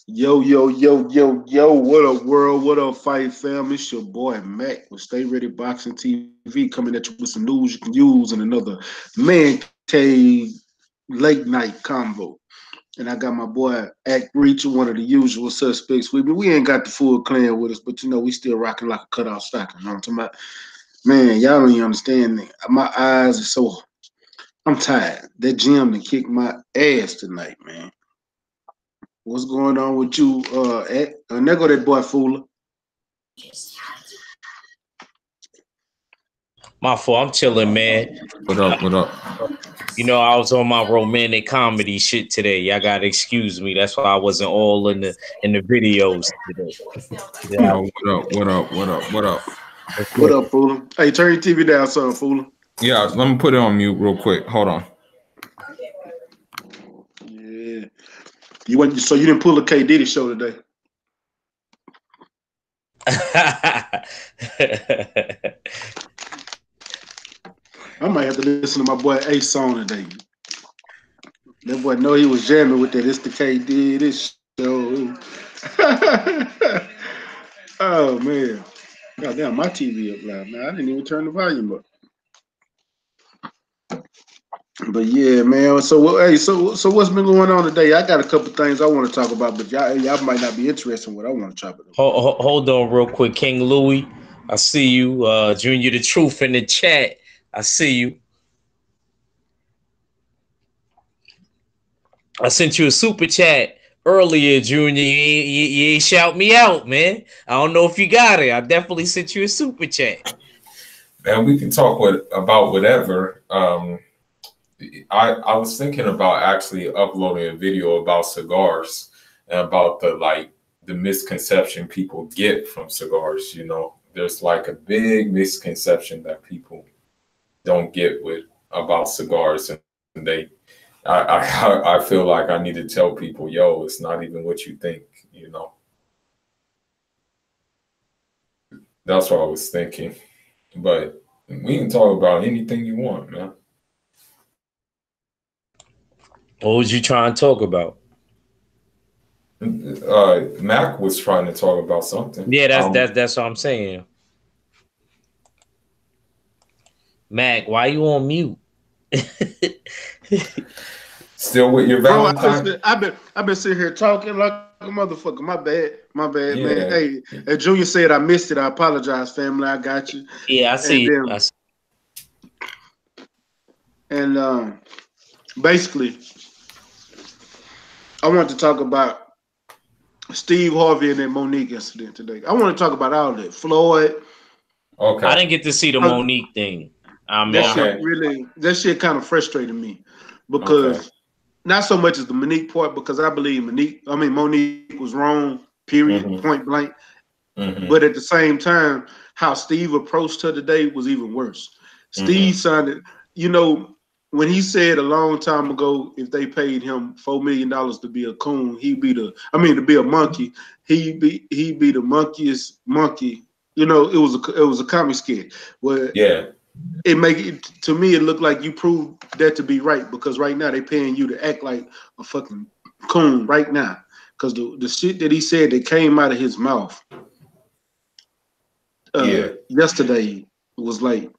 Yo, yo, yo, yo, yo, what up, world? What up, fight fam? It's your boy Mac with Stay Ready Boxing TV coming at you with some news you can use in another man cave late night convo. And I got my boy Act Reacher, one of the usual suspects with me. We ain't got the full clan with us, but we still rocking like a cutout stocking. You know what I'm talking about? Man, y'all don't even understand me. My eyes are so I'm tired. That gym done kicked my ass tonight, man. What's going on with you, Act? And there go that boy Fooler. My fault. I'm chilling, man. What up? What up? You know, I was on my romantic comedy shit today. Y'all gotta excuse me. That's why I wasn't all in the videos today. Yeah. What up? What up? What up? What up? What up, Fooler? Hey, turn your TV down, son, Fooler. Yeah, let me put it on mute real quick. Hold on. Yeah. You went. So you didn't pull a K Diddy show today? I might have to listen to my boy Ace song today. That boy know he was jamming with that. It's the K Diddy show. Oh man. God damn, my TV up loud, man. I didn't even turn the volume up. But yeah, man. So hey, so what's been going on today? I got a couple things I want to talk about, but y'all might not be interested in what I want to talk about. Hold on real quick, King Louis. I see you. Junior the Truth in the chat. I see you. I sent you a super chat earlier, Junior. You ain't shout me out, man. I don't know if you got it. I definitely sent you a super chat. Man, we can talk about whatever. I was thinking about actually uploading a video about cigars and about the misconception people get from cigars. You know, there's like a big misconception that people don't get about cigars, and I feel like I need to tell people, yo, it's not even what you think, you know. That's what I was thinking. But we can talk about anything you want, man. What was you trying to talk about? Mac was trying to talk about something. Yeah, that's what I'm saying. Mac, why you on mute? Still with your Valentine? I've been sitting here talking like a motherfucker. My bad, yeah. Man. Hey, Junior said I missed it. I apologize, family. I got you. Yeah, I see. And basically, I want to talk about Steve Harvey and that Monique incident today. I want to talk about all that. Floyd. Okay. I didn't get to see the Monique thing. That shit kind of frustrated me because not so much as the Monique part, because I believe Monique was wrong, period, point blank. But at the same time, how Steve approached her today was even worse. Steve sounded, when he said a long time ago, if they paid him $4 million to be a coon, to be a monkey, he'd be the monkiest monkey. It was a comic sketch where to me it looked like you proved that to be right, because right now they paying you to act like a fucking coon right now, because the shit that he said that came out of his mouth yesterday was like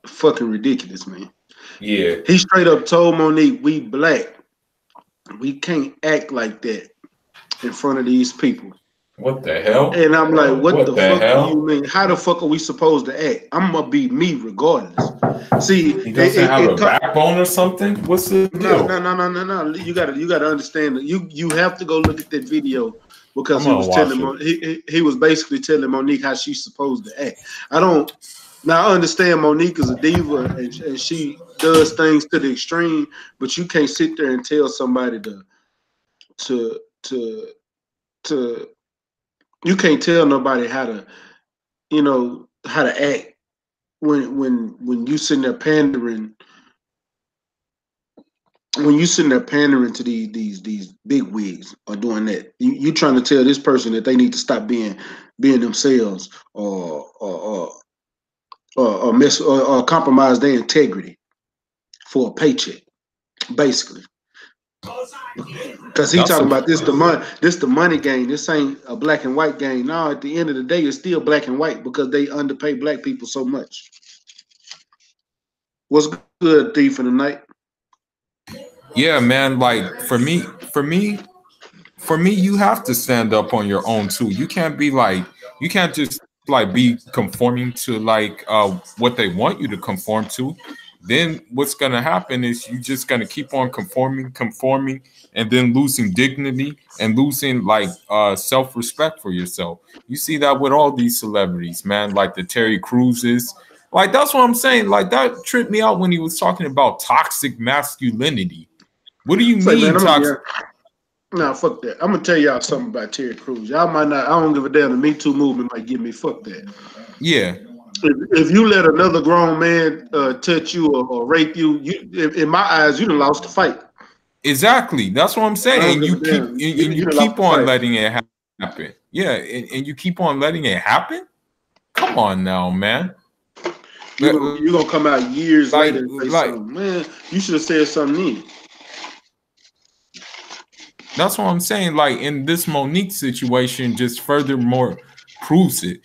fucking ridiculous, man. Yeah, he straight up told Monique, we black, we can't act like that in front of these people. What the hell? And I'm like, what the fuck do you mean? How the fuck are we supposed to act? I'm gonna be me regardless. See, he doesn't have a backbone or something. What's the deal? No. You gotta understand that you have to go look at that video, because he was basically telling Monique how she's supposed to act. I understand Monique is a diva and she does things to the extreme, but you can't sit there and tell somebody to you can't tell nobody how to act when you sitting there pandering. When you sitting there pandering to these big wigs or doing that, you trying to tell this person that they need to stop being themselves or compromise their integrity for a paycheck, basically. Because he talking about this the money game. This ain't a black and white game. No, at the end of the day, it's still black and white because they underpay black people so much. What's good, Thief in the Night? Yeah, man. Like for me, you have to stand up on your own too. You can't just like be conforming to like what they want you to conform to. Then what's gonna happen is you just gonna keep on conforming, and then losing dignity and losing like self-respect for yourself. You see that with all these celebrities, man, like the Terry Cruzes. Like that's what I'm saying. Like that tripped me out when he was talking about toxic masculinity. What do you mean toxic? Nah, fuck that. I'm gonna tell y'all something about Terry Crews. Y'all might not. I don't give a damn. The Me Too movement might give me fuck that. Yeah. If you let another grown man touch you or rape you, in my eyes, you done lost the fight. Exactly. That's what I'm saying. And you keep on letting it happen. Yeah, and you keep on letting it happen. Come on now, man. You're gonna come out years later and say something. Man, you should have said something then. That's what I'm saying. Like in this Monique situation, just furthermore proves it.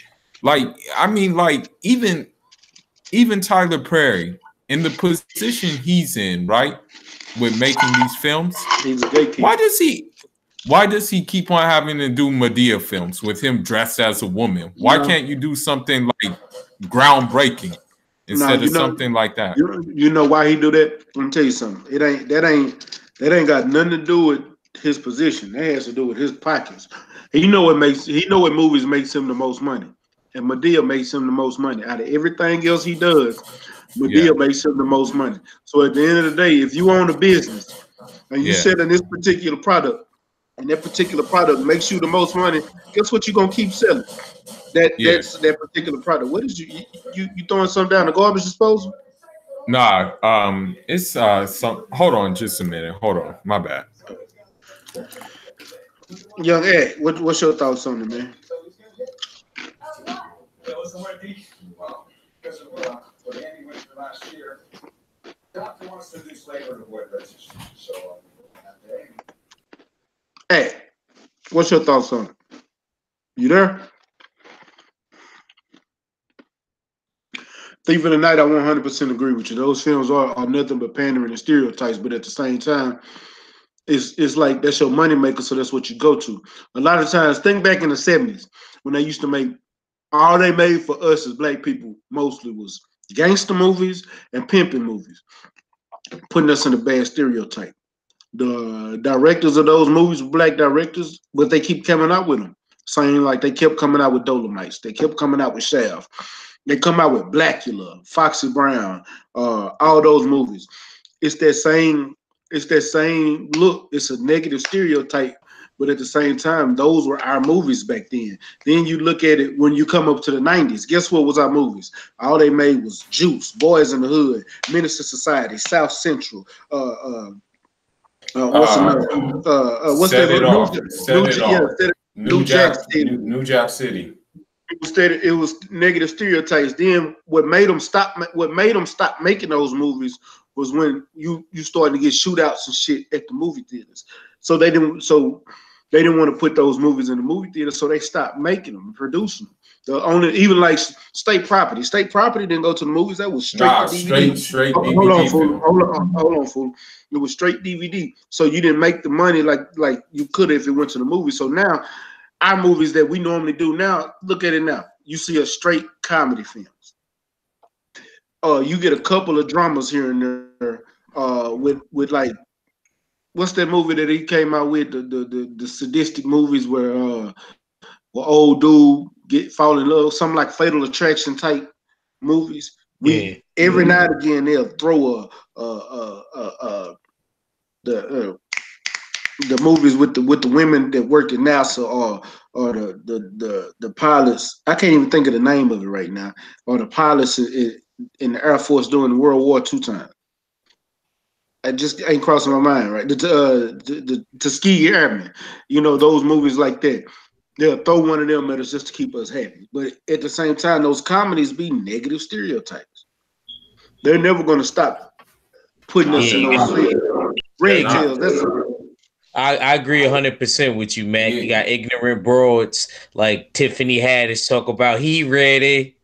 Like, I mean, like even Tyler Perry in the position he's in, right, with making these films, he's a gatekeeper. Why does he keep on having to do Madea films with him dressed as a woman? Why can't you do something like groundbreaking instead of something like that? You know why he do that? Let me tell you something. That ain't got nothing to do with his position. That has to do with his pockets. He know what movies makes him the most money. And Madea makes him the most money. Out of everything else he does, Madea makes him the most money. So at the end of the day, if you own a business and you selling this particular product, and that particular product makes you the most money, guess what you're gonna keep selling? That's that particular product. What is you throwing something down the garbage disposal? Nah, it's some. Hold on, just a minute. Hold on, my bad. Young Ed, what's your thoughts on it, man? Hey, what's your thoughts on it? You there? Thief in the Night, I 100% agree with you. Those films are nothing but pandering and stereotypes, but at the same time, it's like that's your money maker, so that's what you go to. A lot of times, think back in the 70s when they used to make, all they made for us as black people mostly was gangster movies and pimping movies, putting us in a bad stereotype. The directors of those movies were black directors, but they keep coming out with them. Saying like they kept coming out with Dolomites. They kept coming out with Shaft. They come out with Blackula, Foxy Brown, all those movies. It's that same look. It's a negative stereotype, but at the same time, those were our movies back then. Then you look at it when you come up to the 90s. Guess what was our movies? All they made was Juice, Boys in the Hood, Menace to Society, South Central, what's that? New Jack City. It was negative stereotypes. Then what made them stop making those movies was when you started to get shootouts and shit at the movie theaters. So they didn't want to put those movies in the movie theater, so they stopped making them and producing them. Even like State Property. State Property didn't go to the movies. That was straight DVD. Straight DVD. Hold on, fool. It was straight DVD. So you didn't make the money like you could if it went to the movie. So now our movies that we normally do now, look at it now. You see a straight comedy films. You get a couple of dramas here and there with like, what's that movie that he came out with, the sadistic movies where old dude fall in love, something like Fatal Attraction type movies. Every now and again they'll throw the movies with the women that work at NASA or the pilots. I can't even think of the name of it right now. Or the pilots in the Air Force during World War II time. It just ain't crossing my mind, right? The Tuskegee Airmen, those movies like that. They'll throw one of them at us just to keep us happy. But at the same time, those comedies be negative stereotypes. They're never going to stop putting us in those Red tails. I agree 100% with you, Mac. You got ignorant broads like Tiffany Haddish talk about he ready.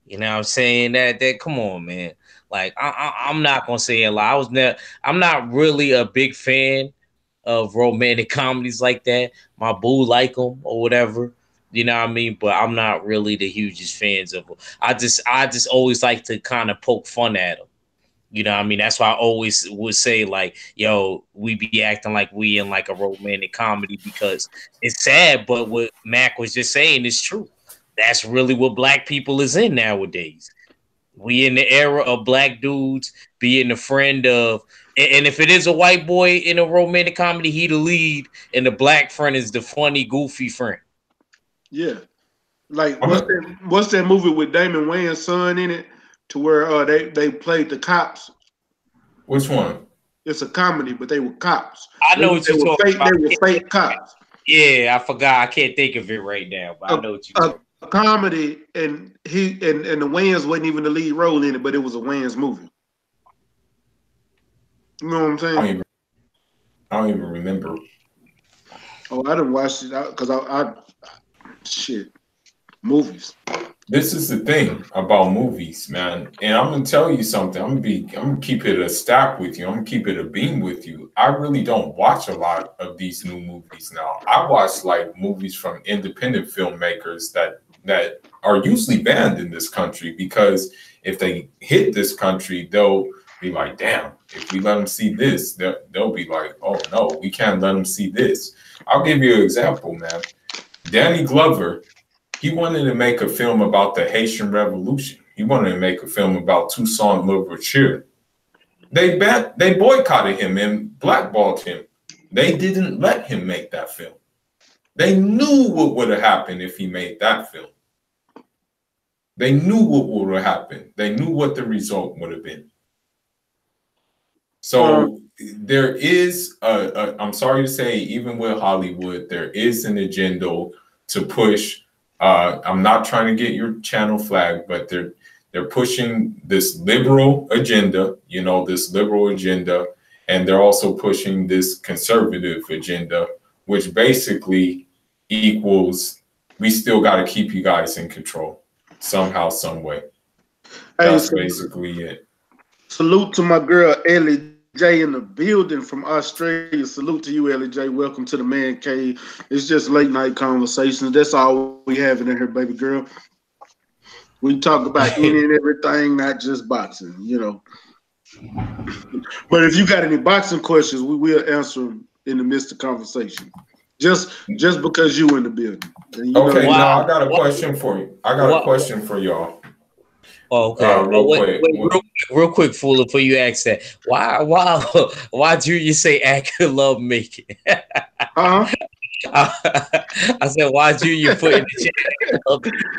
You know what I'm saying? That come on, man. Like I'm not gonna say a lie. I'm not really a big fan of romantic comedies like that. My boo like them or whatever. You know what I mean? But I'm not really the hugest fans of them. I just always like to kind of poke fun at them. You know what I mean? That's why I always would say, like, yo, we be acting like we in like a romantic comedy because it's sad, but what Mac was just saying is true. That's really what black people is in nowadays. We in the era of black dudes being a friend of, and if it is a white boy in a romantic comedy, he the lead, and the black friend is the funny, goofy friend. Yeah. Like, what's that movie with Damon Wayans' son in it? To where they played the cops. Which one? It's a comedy, but they were cops. I know what you're talking about. They were fake cops. Yeah, I forgot. I can't think of it right now, but I know what you're talking about. A comedy, and the Wayans wasn't even the lead role in it, but it was a Wayans movie. You know what I'm saying? I don't even remember. Oh, I didn't watch it because I shit movies. This is the thing about movies, man. And I'm gonna tell you something. I'm gonna keep it a stack with you. I'm gonna keep it a beam with you. I really don't watch a lot of these new movies now. I watch like movies from independent filmmakers that are usually banned in this country because if they hit this country, they'll be like, damn, if we let them see this, they'll be like, oh no, we can't let them see this. I'll give you an example, man. Danny Glover, he wanted to make a film about the Haitian Revolution. He wanted to make a film about Toussaint Louverture. They boycotted him and blackballed him. They didn't let him make that film. They knew what would have happened if he made that film. They knew what would have happened. They knew what the result would have been. So there is, I'm sorry to say, even with Hollywood, there is an agenda to push. I'm not trying to get your channel flagged, but they're pushing this liberal agenda, and they're also pushing this conservative agenda, which basically equals we still got to keep you guys in control somehow, some way. That's basically it. Salute to my girl Ellie J in the building from Australia. Salute to you, Ellie J. Welcome to the Man Cave. It's just late night conversations. That's all we have in here, baby girl. We talk about any and everything, not just boxing, But if you got any boxing questions, we will answer them in the midst of conversation. Just because you in the building. Okay, now I got a question for you. I got a question for y'all. Oh, okay. Real quick, fool, before you ask that, why do you say actor love making? Uh-huh. I said, why Junior put in the chat?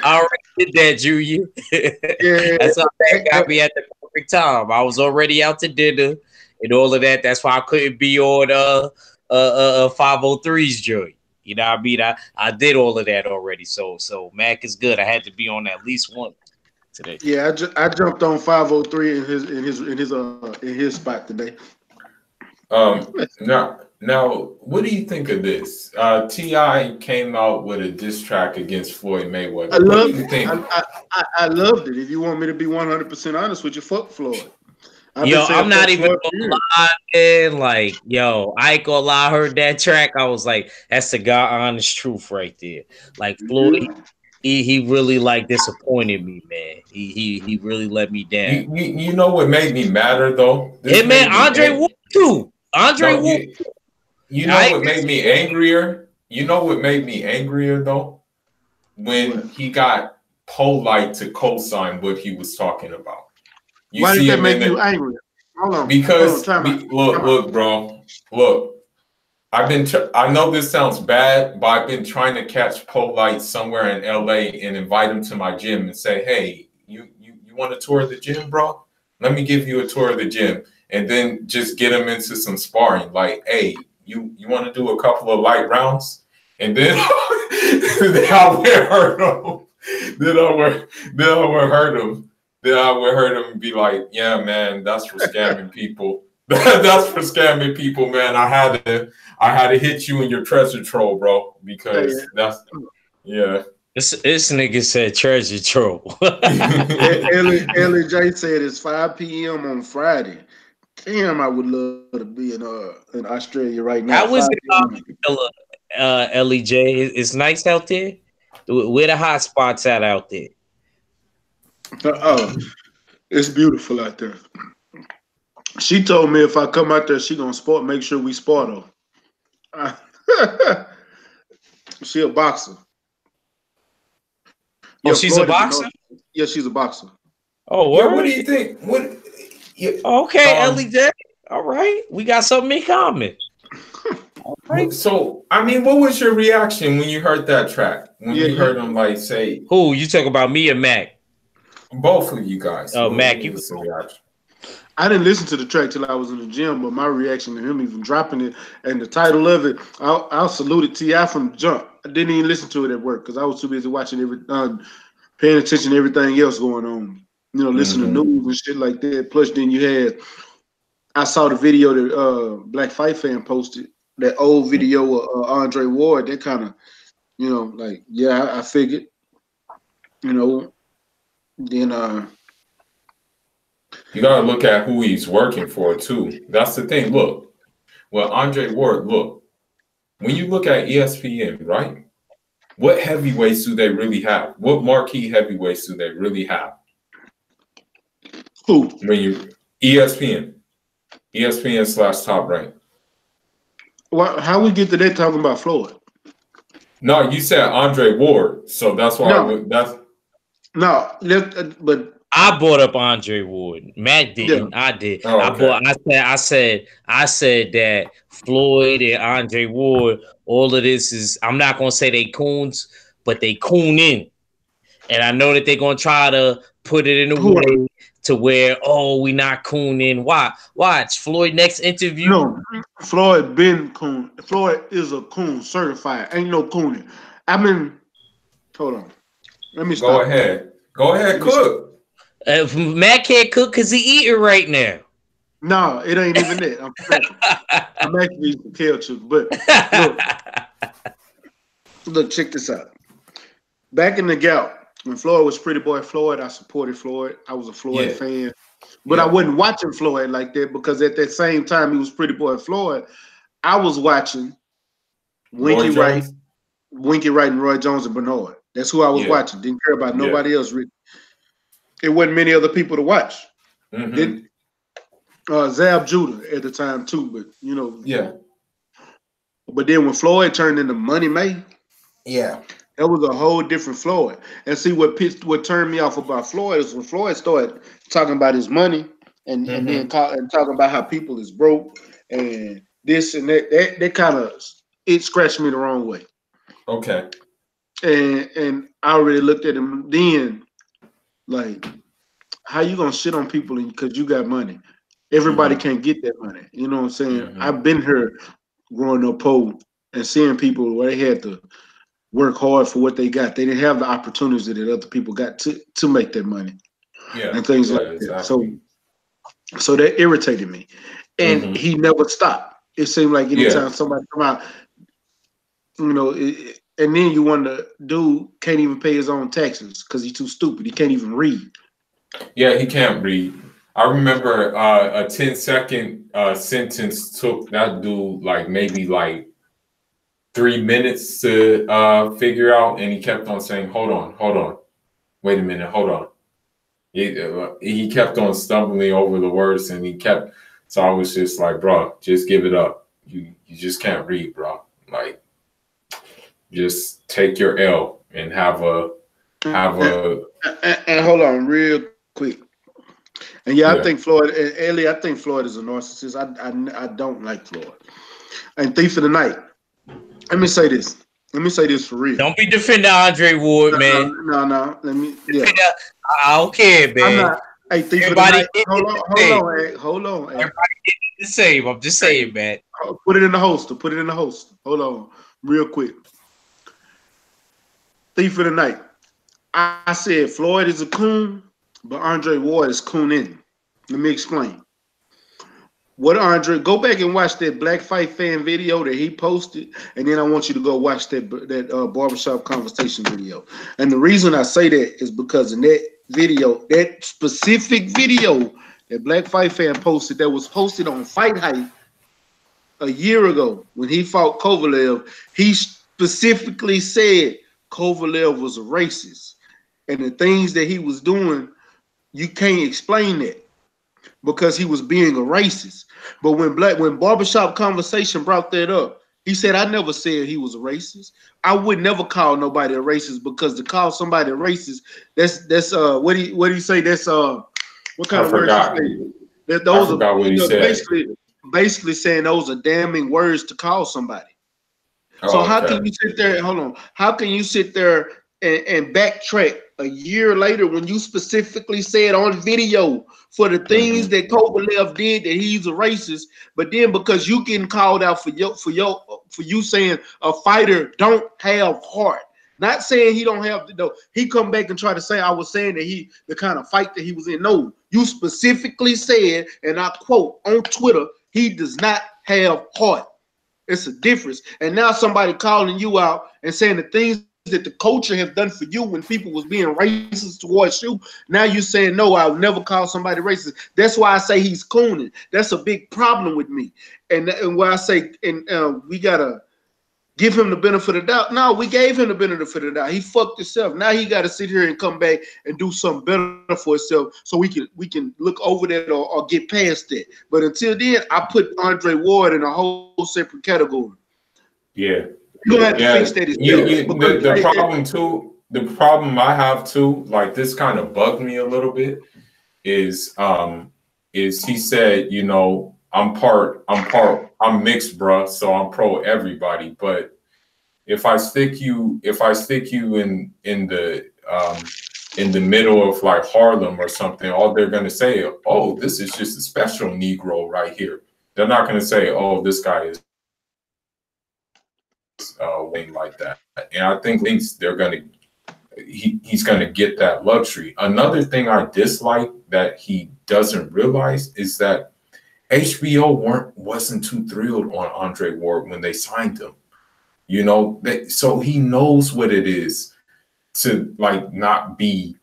I already did that, Junior. Yeah. That's all that got me at the perfect time. I was already out to dinner and all of that. That's why I couldn't be on 503's joint. You know what I mean? I did all of that already. So Mac is good. I had to be on at least one today. Yeah, I jumped on 503 in his spot today. Now, what do you think of this? T.I. came out with a diss track against Floyd Mayweather. I loved it. If you want me to be 100% honest with you, fuck Floyd. I'm not even gonna lie, man. Like, I ain't gonna lie. I heard that track. I was like, that's the God honest truth right there. Like, Floyd, he really disappointed me, man. He really let me down. You know what made me madder though? Andre Ward too. Andre Ward. You know what made me angrier? You know what made me angrier though? When he got Polite to co-sign what he was talking about. Why did that make you angry? Hold on. Because look, bro. Look, I know this sounds bad, but I've been trying to catch Polite somewhere in LA and invite him to my gym and say, hey, you want a tour of the gym, bro? Let me give you a tour of the gym. And then just get him into some sparring. Like, hey, you want to do a couple of light rounds? And then I would hurt him. Then I would hurt him and be like, yeah, man, that's for scamming people. That's for scamming people, man. I had to hit you in your treasure troll, bro, because that's This nigga said treasure troll. Ellie J said it's 5 p.m. on Friday. Damn, I would love to be in Australia right now. How is it, Ellie J? It's nice out there. Where the hot spots out there? Oh, it's beautiful out there. She told me if I come out there, she gonna make sure we sport her. She a boxer. Oh, she's a boxer? Yeah, she's a boxer. Oh, what do you think? Okay, Ellie J. All right, we got something in common. All right. So, I mean, what was your reaction when you heard that track? When you heard him like say, "Who you talk about, me or Mac?" Both of you guys. Oh, Mac, you. I didn't listen to the track till I was in the gym, but my reaction to him even dropping it and the title of it, I saluted T.I. from the jump. I didn't even listen to it at work because I was too busy watching paying attention to everything else going on. You know, listening to news and shit like that. Plus, then I saw the video that Black Fight Fan posted, that old video of Andre Ward. That kind of, you know, like, yeah, I figured, you know, then you gotta look at who he's working for too. That's the thing. Look, well, Andre Ward, look, when you look at ESPN, right? What heavyweights do they really have? What marquee heavyweights do they really have? Who? When you ESPN / Top Rank. Well, how we get to that talking about Floyd? No, you said Andre Ward, so that's why. But I brought up Andre Ward. Matt didn't. Yeah. I did. Oh, okay. I said that Floyd and Andre Ward. All of this is. I'm not gonna say they coons, but they coon in, and I know that they're gonna try to put it in a way to where we not cooning. Watch Floyd next interview. No, Floyd been coon. Floyd is a coon certified. Ain't no cooning. Hold on. Let me stop. Go ahead, cook. Matt can't cook because he eating right now. No, it ain't even that. I'm actually eating kale chicken. But look, check this out. Back in the gout, when Floyd was Pretty Boy Floyd, I supported Floyd. I was a Floyd fan. But I wasn't watching Floyd like that because at that same time he was Pretty Boy Floyd, I was watching Winky Wright and Roy Jones and Bernard. That's who I was watching. Didn't care about nobody else really. It wasn't many other people to watch. Zab Judah at the time too, but you know. Yeah. But then when Floyd turned into Money May, that was a whole different Floyd. And see what turned me off about Floyd is when Floyd started talking about his money and then talking about how people is broke and this and that. That kind of it scratched me the wrong way. Okay. And I already looked at him then, like, how you gonna shit on people because you got money? Everybody can't get that money. You know what I'm saying? I've been here growing up poor and seeing people where they had to work hard for what they got. They didn't have the opportunities that other people got to make that money. And things like that. So that irritated me. And he never stopped. It seemed like anytime somebody come out, you know, and then you wonder, dude can't even pay his own taxes because he's too stupid. He can't even read. Yeah, he can't read. I remember a 10-second sentence took that dude like maybe like 3 minutes to figure out, and he kept on saying, hold on, wait a minute, hold on. He kept on stumbling over the words, and so I was just like, bro, just give it up. You just can't read, bro. Like, just take your L and have a and hold on real quick. And I think Floyd and Ellie, I think Floyd is a narcissist. I don't like Floyd. And Thief of the Night. Let me say this for real. Don't be defending Andre Ward, man. No. Let me. Yeah. I don't care, man. Hey, Thief of the Night. Hold on. Everybody the same. I'm just saying, man. Put it in the holster. Hold on, real quick. Thief of the Night. I said Floyd is a coon, but Andre Ward is cooning. Let me explain. What Andre? Go back and watch that Black Fight fan video that he posted, and then I want you to go watch that barbershop conversation video. And the reason I say that is because in that video, that specific video that Black Fight fan posted, that was posted on Fight Hype a year ago when he fought Kovalev, he specifically said Kovalev was a racist, and the things that he was doing, you can't explain that because he was being a racist. But when Barbershop Conversation brought that up, he said, I never said he was a racist. I would never call nobody a racist, because to call somebody a racist, that's what do you say? That's what kind of words you say? Those are what he said. Basically saying those are damning words to call somebody. So how can you sit there? Hold on. How can you sit there and backtrack a year later when you specifically said on video for the things that Kovalev did that he's a racist, but then because you getting called out for you saying a fighter don't have heart? Not saying he don't have though. He come back and try to say I was saying that the kind of fight that he was in. No, you specifically said, and I quote on Twitter, he does not have heart. It's a difference. And now somebody calling you out and saying the things that the culture has done for you when people was being racist towards you. Now you're saying, no, I'll never call somebody racist. That's why I say he's cooning. That's a big problem with me. And why I say, we got to give him the benefit of the doubt. No, we gave him the benefit of the doubt. He fucked himself. Now he got to sit here and come back and do something better for himself so we can look over that or get past that. But until then, I put Andre Ward in a whole separate category. Yeah. You're going to have to fix that. The problem I have too, like this kind of bugged me a little bit, is he said, you know, I'm mixed, bruh, so I'm pro everybody. But if I stick you in the middle of like Harlem or something, all they're gonna say, oh, this is just a special Negro right here. They're not gonna say, oh, this guy is Wayne like that. And I think he's gonna get that luxury. Another thing I dislike that he doesn't realize is that HBO wasn't too thrilled on Andre Ward when they signed him. You know, so he knows what it is to like not be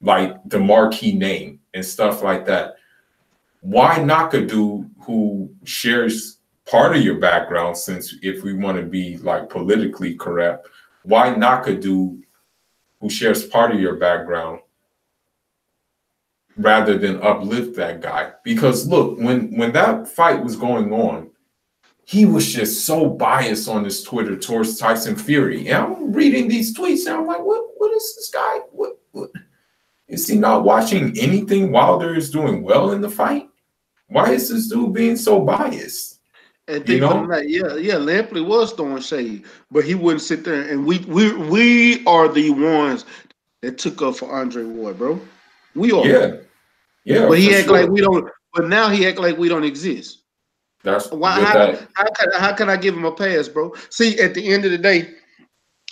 like the marquee name and stuff like that. Why knock a dude who shares part of your background, since if we want to be like politically correct, why knock a dude who shares part of your background rather than uplift that guy? Because look, when that fight was going on, he was just so biased on his Twitter towards Tyson Fury. And I'm reading these tweets and I'm like, what is this guy? What is he not watching anything Wilder is doing well in the fight? Why is this dude being so biased? And think Lampley was throwing shade, but he wouldn't sit there. And we are the ones that took up for Andre Ward, bro. We are. Yeah. But he act like we don't. But now he act like we don't exist. That's why. How can I give him a pass, bro? See, at the end of the day,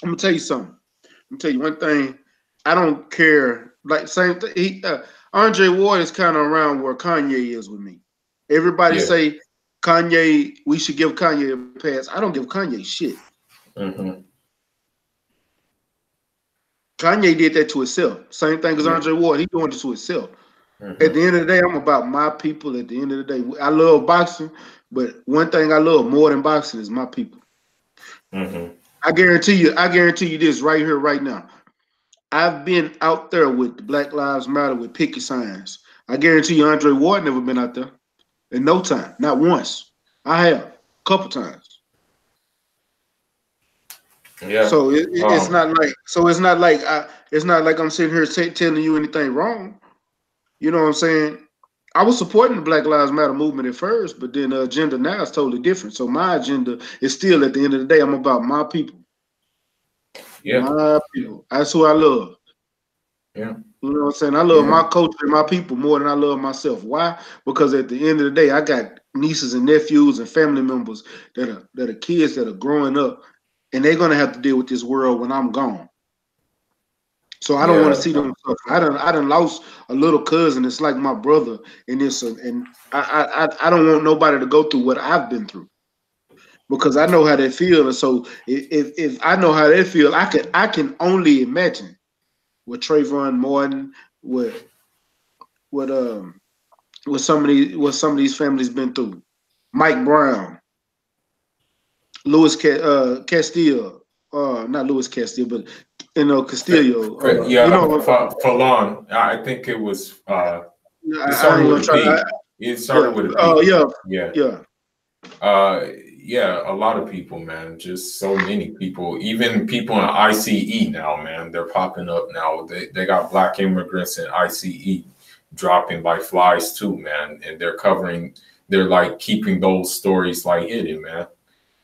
I'm gonna tell you something. I'm gonna tell you one thing. I don't care. Like same thing. Andre Ward is kind of around where Kanye is with me. Everybody say Kanye, we should give Kanye a pass. I don't give Kanye shit. Kanye did that to himself. Same thing as Andre Ward. He doing it to himself. At the end of the day, I'm about my people. At the end of the day, I love boxing, but one thing I love more than boxing is my people. I guarantee you this right here, right now. I've been out there with the Black Lives Matter with picket signs. I guarantee you Andre Ward never been out there. In no time, not once. I have a couple times. Yeah. So it's not like I'm sitting here telling you anything wrong. You know what I'm saying? I was supporting the Black Lives Matter movement at first, but then the agenda now is totally different. So my agenda is still, at the end of the day, I'm about my people. Yeah, my people. That's who I love. Yeah. You know what I'm saying? I love my culture and my people more than I love myself. Why? Because at the end of the day, I got nieces and nephews and family members that are kids that are growing up, and they're gonna have to deal with this world when I'm gone. So I don't want to see them suffer. I done lost a little cousin. It's like my brother in this, and I don't want nobody to go through what I've been through, because I know how they feel. And so if I know how they feel, I can only imagine what Trayvon Martin, what some of these families been through. Mike Brown, Louis Castillo, not Louis Castillo, but Castillo. Falon. I think it was. It started with a P. It started with a P. Oh yeah. A lot of people, man. Just so many people. Even people in ICE now, man. They're popping up now. They got black immigrants in ICE dropping like flies too, man. And they're like keeping those stories like hidden, man.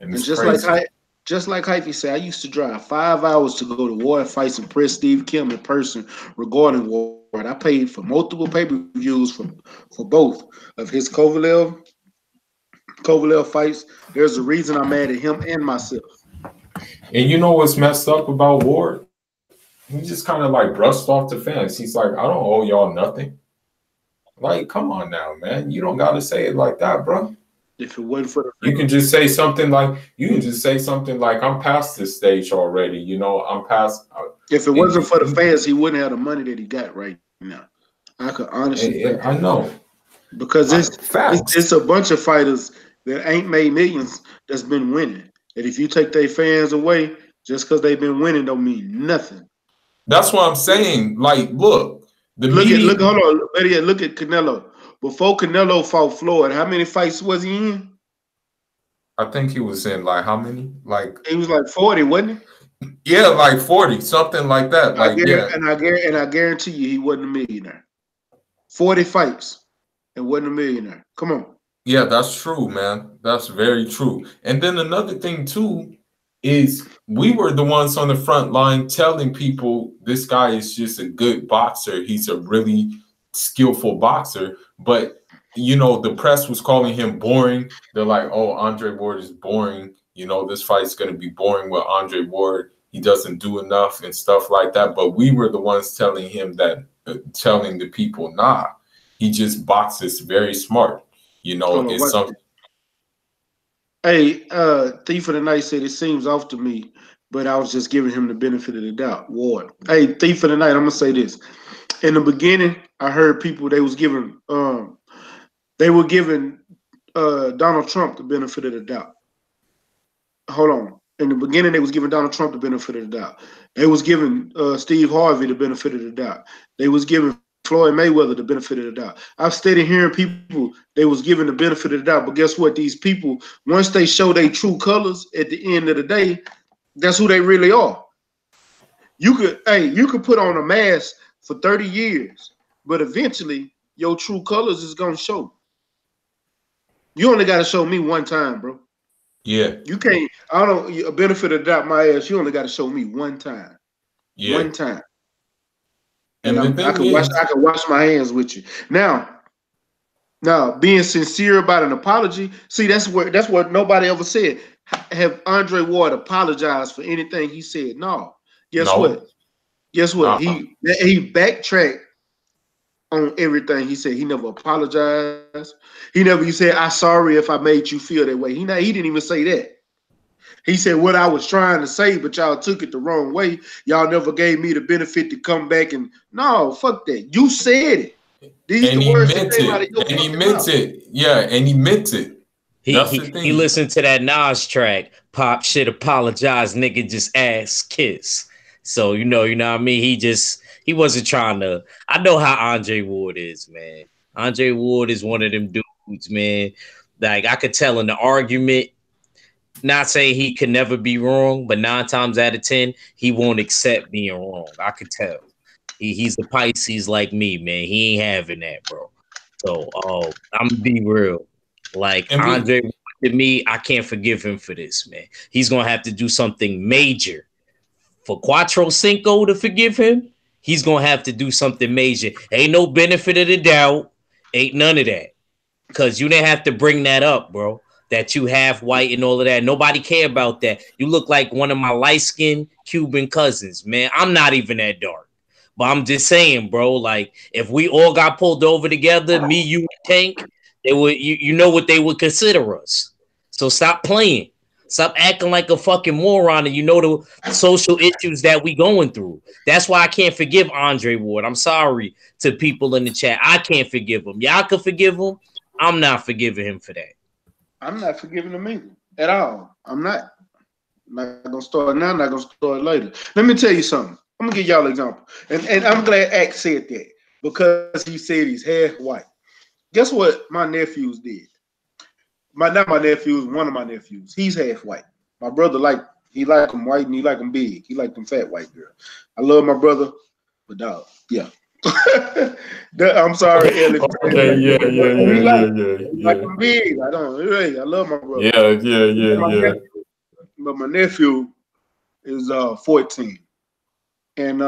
And it's just crazy. Just like Hyphy said, I used to drive 5 hours to go to Ward fights and press Steve Kim in person regarding Ward. I paid for multiple pay-per-views for both of his Kovalev fights. There's a reason I'm mad at him and myself. And you know what's messed up about Ward? He just kind of like brushed off the fence. He's like, I don't owe y'all nothing. Like, come on now, man. You don't got to say it like that, bro. If it wasn't for the you can just say something like I'm past this stage already. I'm past. If it wasn't for the fans, he wouldn't have the money that he got right now. I could honestly. I know, because it's a bunch of fighters that ain't made millions that's been winning. And if you take their fans away just because they've been winning, don't mean nothing. That's what I'm saying. Like, look at Canelo. Before Canelo fought Floyd, how many fights was he in? I think he was in like how many? Like he was like 40, wasn't he? Yeah, like 40, something like that. And I guarantee you, he wasn't a millionaire. 40 fights and wasn't a millionaire. Come on. Yeah, that's true, man. That's very true. And then another thing too is we were the ones on the front line telling people this guy is just a good boxer. He's a really skillful boxer, but the press was calling him boring. They're like, oh, Andre Ward is boring. This fight's going to be boring with Andre Ward. He doesn't do enough and stuff like that. But we were the ones telling him that, telling the people, nah, he just boxes very smart. It's something. Hey, Thief of the Night said it seems off to me, but I was just giving him the benefit of the doubt. Ward. Hey, Thief of the Night, I'm gonna say this. In the beginning, I heard people they were giving Donald Trump the benefit of the doubt. Hold on. In the beginning, they was giving Donald Trump the benefit of the doubt. They was giving Steve Harvey the benefit of the doubt. They was giving Floyd Mayweather the benefit of the doubt. I've started hearing people they was giving the benefit of the doubt, but guess what? These people, once they show their true colors at the end of the day, that's who they really are. You could put on a mask for 30 years, but eventually your true colors is gonna show. You only gotta show me one time, bro. Yeah. You can't, I don't a benefit of the doubt my ass, you only gotta show me one time. Yeah. One time. And I can wash my hands with you. Now, being sincere about an apology, see, that's what nobody ever said. Have Andre Ward apologized for anything he said? No. Guess what? He backtracked on everything he said. He never apologized. He said, I'm sorry if I made you feel that way. He didn't even say that. He said what I was trying to say, but y'all took it the wrong way. Y'all never gave me the benefit to come back and no, fuck that. You said it. These and the he words meant that came it. out of your And he meant mouth. it. Yeah, and he meant it. He listened to that Nas track. Pop shit apologize, nigga, just ass kiss. So you know what I mean? He wasn't trying to. I know how Andre Ward is, man. Andre Ward is one of them dudes, man. Like I could tell in the argument, not saying he could never be wrong, but 9 times out of 10, he won't accept being wrong. I could tell. He's the Pisces like me, man. He ain't having that, bro. So I'm gonna be real. Like Andre, to me, I can't forgive him for this, man. He's gonna have to do something major for Cuatro Cinco to forgive him. He's gonna have to do something major. Ain't no benefit of the doubt. Ain't none of that. Because you didn't have to bring that up, bro. That you half white and all of that. Nobody care about that. You look like one of my light-skinned Cuban cousins, man. I'm not even that dark. But I'm just saying, bro, like if we all got pulled over together, me, you, and Tank, they would you know what they would consider us. So stop playing. Stop acting like a fucking moron, and you know the social issues that we going through. That's why I can't forgive Andre Ward. I'm sorry to people in the chat. I can't forgive him. Y'all can forgive him. I'm not forgiving him for that. I'm not forgiving him either at all. I'm not. Not gonna start now, not gonna start later. Let me tell you something. I'm gonna give y'all an example. And I'm glad Act said that because he said he's half white. Guess what my nephews did? Not my nephews, one of my nephews. He's half white. My brother he like him white and he like him big. He like them fat white girl. I love my brother, but dog, yeah. I'm sorry, Ellie. Okay, yeah. Like him big. I love my brother. Yeah. But my nephew is 14, and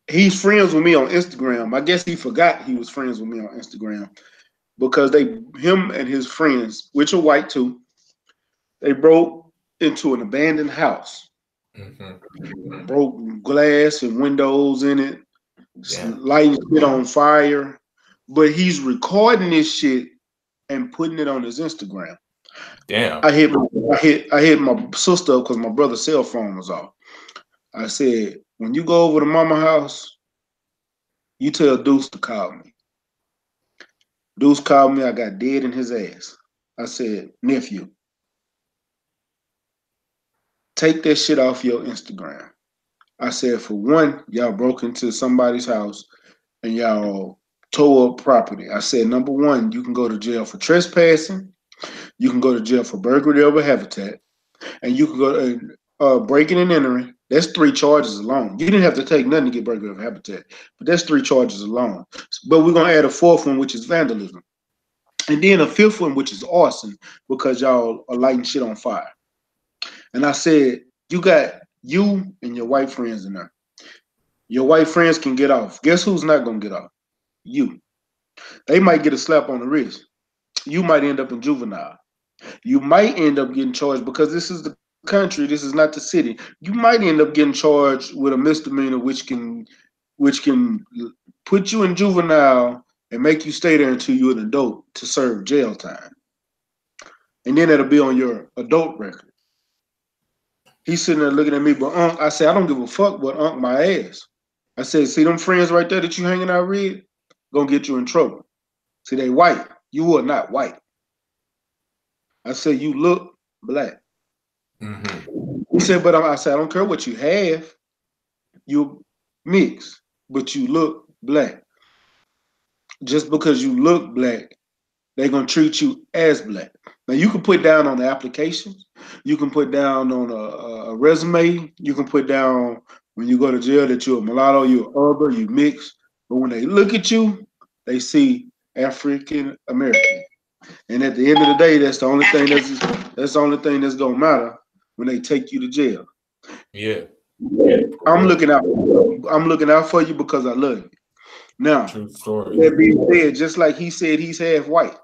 he's friends with me on Instagram. I guess he forgot he was friends with me on Instagram because him and his friends, which are white too, they broke into an abandoned house, broke glass and windows in it, lighting shit on fire. But he's recording this shit and putting it on his Instagram. Damn. I hit my sister because my brother's cell phone was off. I said, when you go over to mama's house, you tell Deuce to call me. Deuce called me. I got dead in his ass. I said, nephew, take that shit off your Instagram. I said, for one, y'all broke into somebody's house and y'all tore up property. I said, number one, you can go to jail for trespassing. You can go to jail for burglary over habitat, and you can go to breaking and entering. That's 3 charges alone. You didn't have to take nothing to get burglary over habitat, but that's 3 charges alone. But we're gonna add a 4th one, which is vandalism, and then a 5th one, which is arson, because y'all are lighting shit on fire. And I said, you got you and your white friends in there. Your white friends can get off. Guess who's not gonna get off? You. They might get a slap on the wrist. You might end up in juvenile. You might end up getting charged because this is the country. This is not the city. You might end up getting charged with a misdemeanor, which can put you in juvenile and make you stay there until you're an adult to serve jail time. And then it'll be on your adult record. He's sitting there looking at me, but I said, I don't give a fuck, but my ass. I said, see them friends right there that you hanging out with, gonna get you in trouble. See, they white. You are not white. I said, you look black. He said, but I said, I don't care what you have. You mix, but you look black. Just because you look black, they're going to treat you as black. Now, you can put down on the applications. You can put down on a resume. You can put down when you go to jail that you're a mulatto, you're urban, you mix. But when they look at you, they see African American. And at the end of the day, that's the only thing that's gonna matter when they take you to jail. Yeah. I'm looking out for you because I love you. Now, that being said, just like he said he's half white.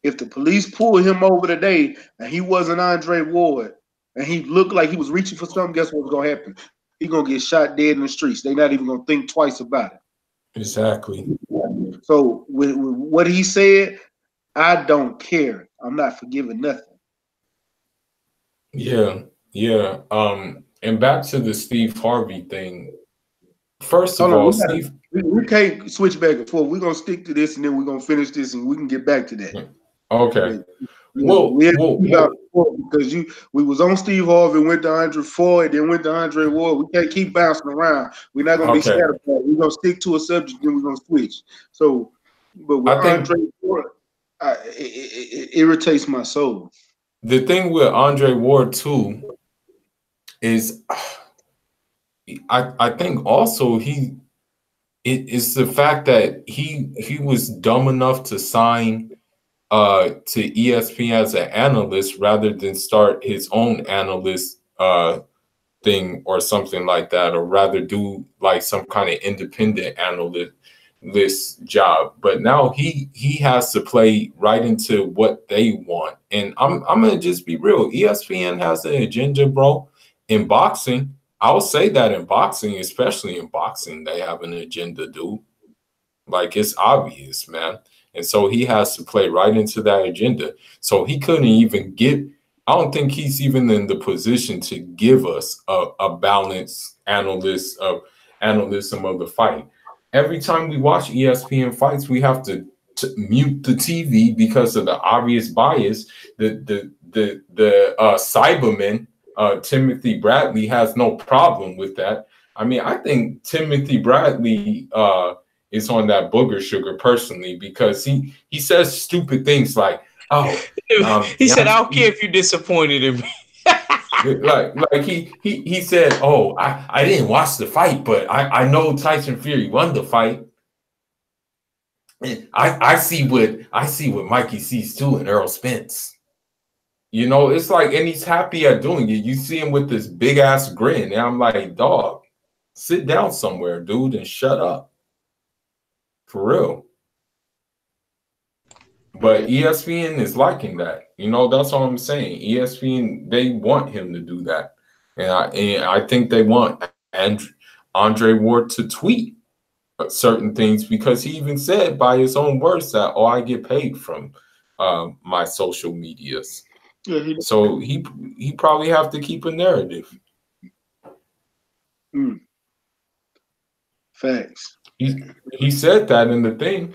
If the police pull him over today and he wasn't Andre Ward and he looked like he was reaching for something, guess what's gonna happen? He's gonna get shot dead in the streets. They're not even gonna think twice about it. Exactly. So with what he said, I don't care. I'm not forgiving nothing. Yeah. And back to the Steve Harvey thing. First of all, Steve, we can't switch back and forth. We're gonna stick to this, and then we're gonna finish this, and we can get back to that. Okay. Because we was on Steve Harvey, went to Andre Floyd, then went to Andre Ward. We can't keep bouncing around. We're not gonna be scattered. We're gonna stick to a subject, then we're gonna switch. So, but with Andre Ward, it irritates my soul. The thing with Andre Ward too is, I think also it's the fact that he was dumb enough to sign to ESPN as an analyst rather than start his own analyst thing or something like that, or rather do like some kind of independent analyst job. But now he has to play right into what they want. And I'm gonna just be real. ESPN has an agenda, bro. In boxing, I'll say that in boxing, especially in boxing, they have an agenda, dude. Like, it's obvious, man. And so he has to play right into that agenda. So he couldn't even get, I don't think he's even in the position to give us a balanced analysis of the fight. Every time we watch ESPN fights, we have to mute the TV because of the obvious bias. The Cyberman, Timothy Bradley, has no problem with that. I mean, I think Timothy Bradley is on that booger sugar personally, because he says stupid things like, "Oh," he said, "I don't care if you're disappointed in me." like he said, "Oh, I didn't watch the fight, but I know Tyson Fury won the fight. I see what Mikey sees too in Errol Spence." You know, it's like, and he's happy at doing it. You see him with this big ass grin, and I'm like, dog, sit down somewhere, dude, and shut up. For real. But ESPN is liking that. You know, that's all I'm saying. ESPN, they want him to do that. And I think they want Andre Ward to tweet certain things, because he even said by his own words that, "Oh, I get paid from my social medias." Yeah, so he probably have to keep a narrative. Facts. He said that in the thing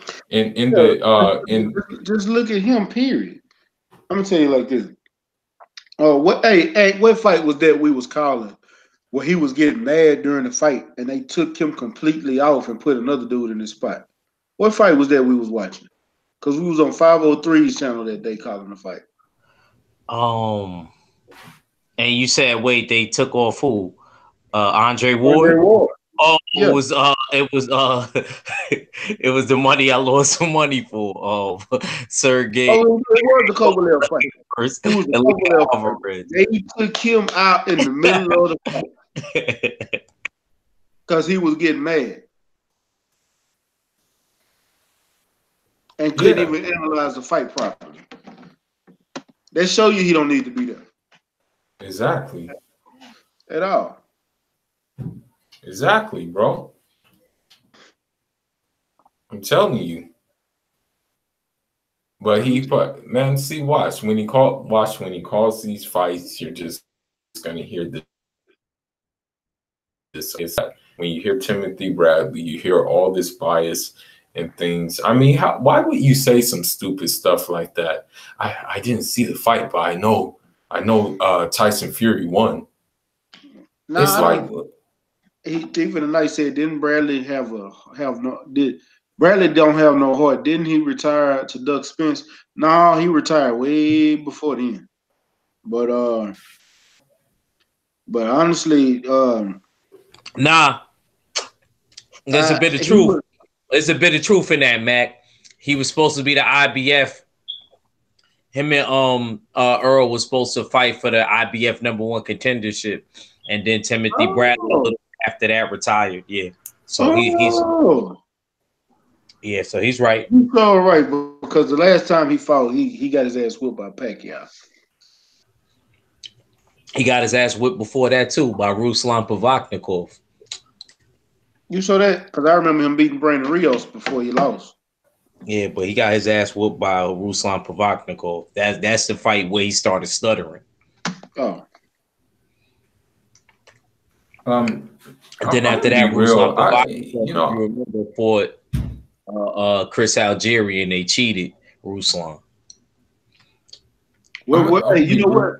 just look at him, period. I'm gonna tell you like this. What fight was that we was calling where he was getting mad during the fight and they took him completely off and put another dude in his spot? What fight was that we was watching? Because we was on 503's channel that day calling the fight. And you said, wait, they took off who? Andre Ward? Andre Ward. Oh, yeah. It was it was the money I lost some money for. Sergey. Oh, it was the Kovalev fight. First, it was the Kovalev fight. They took him out in the middle of the fight because he was getting mad and couldn't even analyze the fight properly. They show you he don't need to be there. Exactly. At all. Exactly, bro. I'm telling you. But man, see, watch when he calls these fights, you're just gonna hear this. When you hear Timothy Bradley, you hear all this bias and things. I mean, why would you say some stupid stuff like that? I didn't see the fight, but I know Tyson Fury won. Nah, it's like even tonight said, didn't Bradley Bradley don't have no heart? Didn't he retire to Doug Spence? No, he retired way before then. But honestly, nah, there's a bit of truth. There's a bit of truth in that, Mac. He was supposed to be the IBF. Him and Earl was supposed to fight for the IBF #1 contendership, and then Timothy Bradley after that retired. Yeah, so so he's right. He's all right, because the last time he fought, he got his ass whipped by Pacquiao. He got his ass whipped before that too by Ruslan Pavaknikov. You saw that? Because I remember him beating Brandon Rios before he lost. Yeah, but he got his ass whooped by Ruslan Pavaknikov. That's the fight where he started stuttering. Oh. And then after that, Ruslan Pavaknikov, you remember, fought Chris Algerian. They cheated Ruslan. Hey, you know what?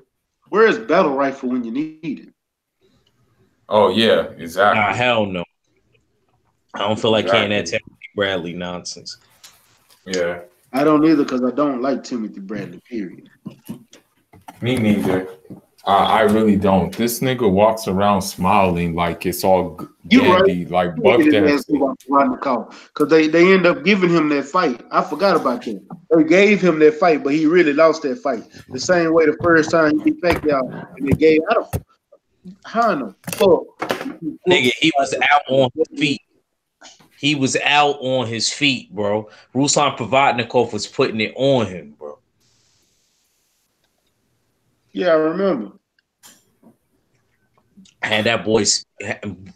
Where is Battle Rifle when you need it? Oh yeah, exactly. Nah, hell no. I don't feel like hearing that Timothy Bradley nonsense. Yeah. I don't either, because I don't like Timothy Bradley, period. Me neither. I really don't. This nigga walks around smiling like it's all dandy, like Buck dancing. Because they end up giving him that fight. I forgot about that. They gave him that fight, but he really lost that fight. The same way the first time he beat Pacquiao, and they gave how in the fuck? Nigga, he was out on his feet. He was out on his feet, bro. Ruslan Pavaknikov was putting it on him, bro. Yeah, I remember. Had that boy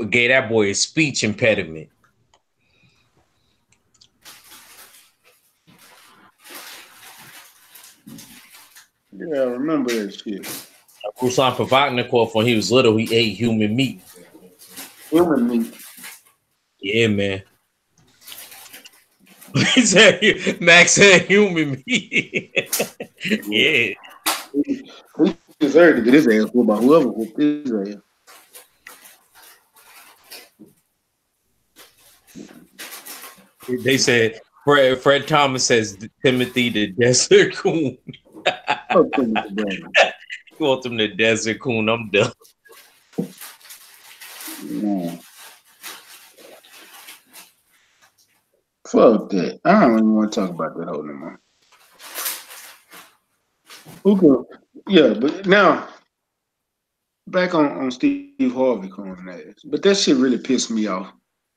gave that boy a speech impediment. Yeah, I remember that shit. Ruslan Provodnikov, when he was little, he ate human meat. Human meat. Yeah, man. He said Max said human meat. Yeah. He deserved to get his ass whooped by whoever whooped his ass. They said Fred Thomas says Timothy the Desert Coon. He called him the Desert Coon. I'm done. Yeah. Fuck that. I don't even want to talk about that whole no more. Who could? Yeah, but now back on Steve Harvey calling ass. But that shit really pissed me off.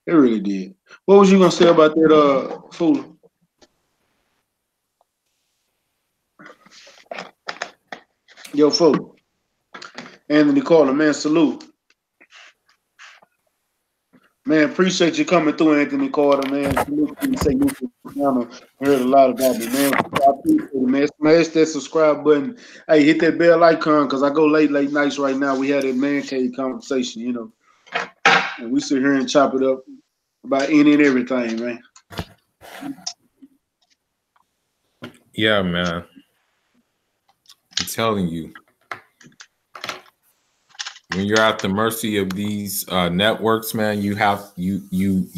It really did. What was you gonna say about that fool? Yo, fool. Anthony Carter, man, salute. Man, appreciate you coming through, Anthony Carter, man. Salute to you, say you heard a lot about me, man. I appreciate it, man. Smash that subscribe button. Hey, hit that bell icon, because I go late nights right now. We had that man cave conversation, you know. And we sit here and chop it up about any and everything, man. Yeah, man. I'm telling you. When you're at the mercy of these networks, man, you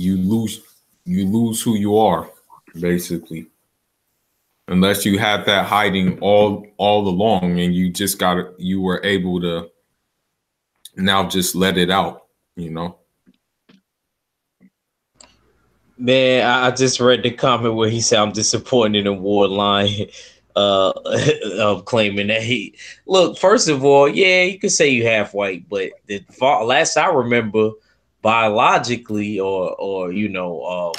lose who you are, basically. Unless you had that hiding all along, and you were able to now just let it out, you know. Man, I just read the comment where he said, "I'm disappointed in Wardline." Of claiming that he look. First of all, yeah, you could say you half white, but the last I remember, biologically, or you know,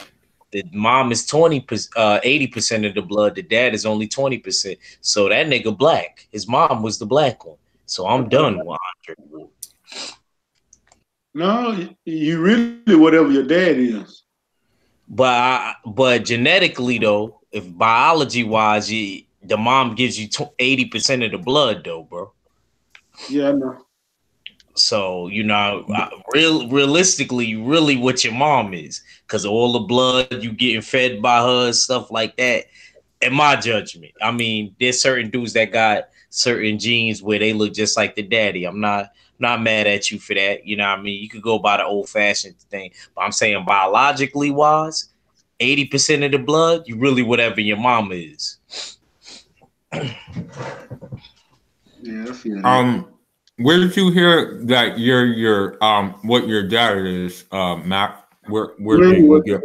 the mom is 80% of the blood. The dad is only 20%. So that nigga black. His mom was the black one. So I'm done with Andre. No, you really whatever your dad is. But genetically though, if biology wise, the mom gives you 80% of the blood though, bro. Yeah, I know. So you know, realistically, really what your mom is, because all the blood you getting fed by her and stuff like that. In my judgment, I mean, there's certain dudes that got certain genes where they look just like the daddy. I'm not mad at you for that. You know what I mean? You could go by the old fashioned thing, but I'm saying biologically wise, 80% of the blood, you really whatever your mama is. Yeah, I feel that. Where did you hear that your what your dad is, Mac? Where did you get?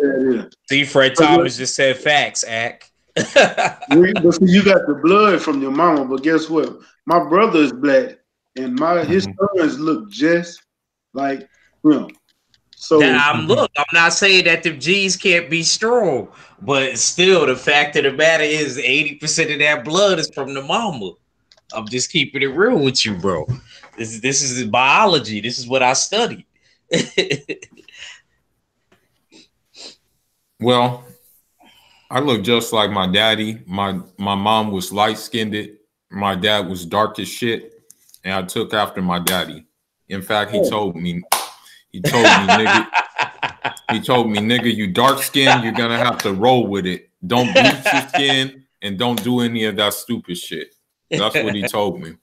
See, Fred Thomas just said facts, Ack. But see, you got the blood from your mama, but guess what? My brother is black, and his sons look just like him. So I'm not saying that the G's can't be strong, but still, the fact of the matter is 80% of that blood is from the mama. I'm just keeping it real with you, bro. This is biology. This is what I studied. Well, I look just like my daddy. My mom was light-skinned. My dad was dark as shit. And I took after my daddy. In fact, he told me, nigga, you dark skinned, you're gonna have to roll with it. Don't bleach your skin and don't do any of that stupid shit. That's what he told me.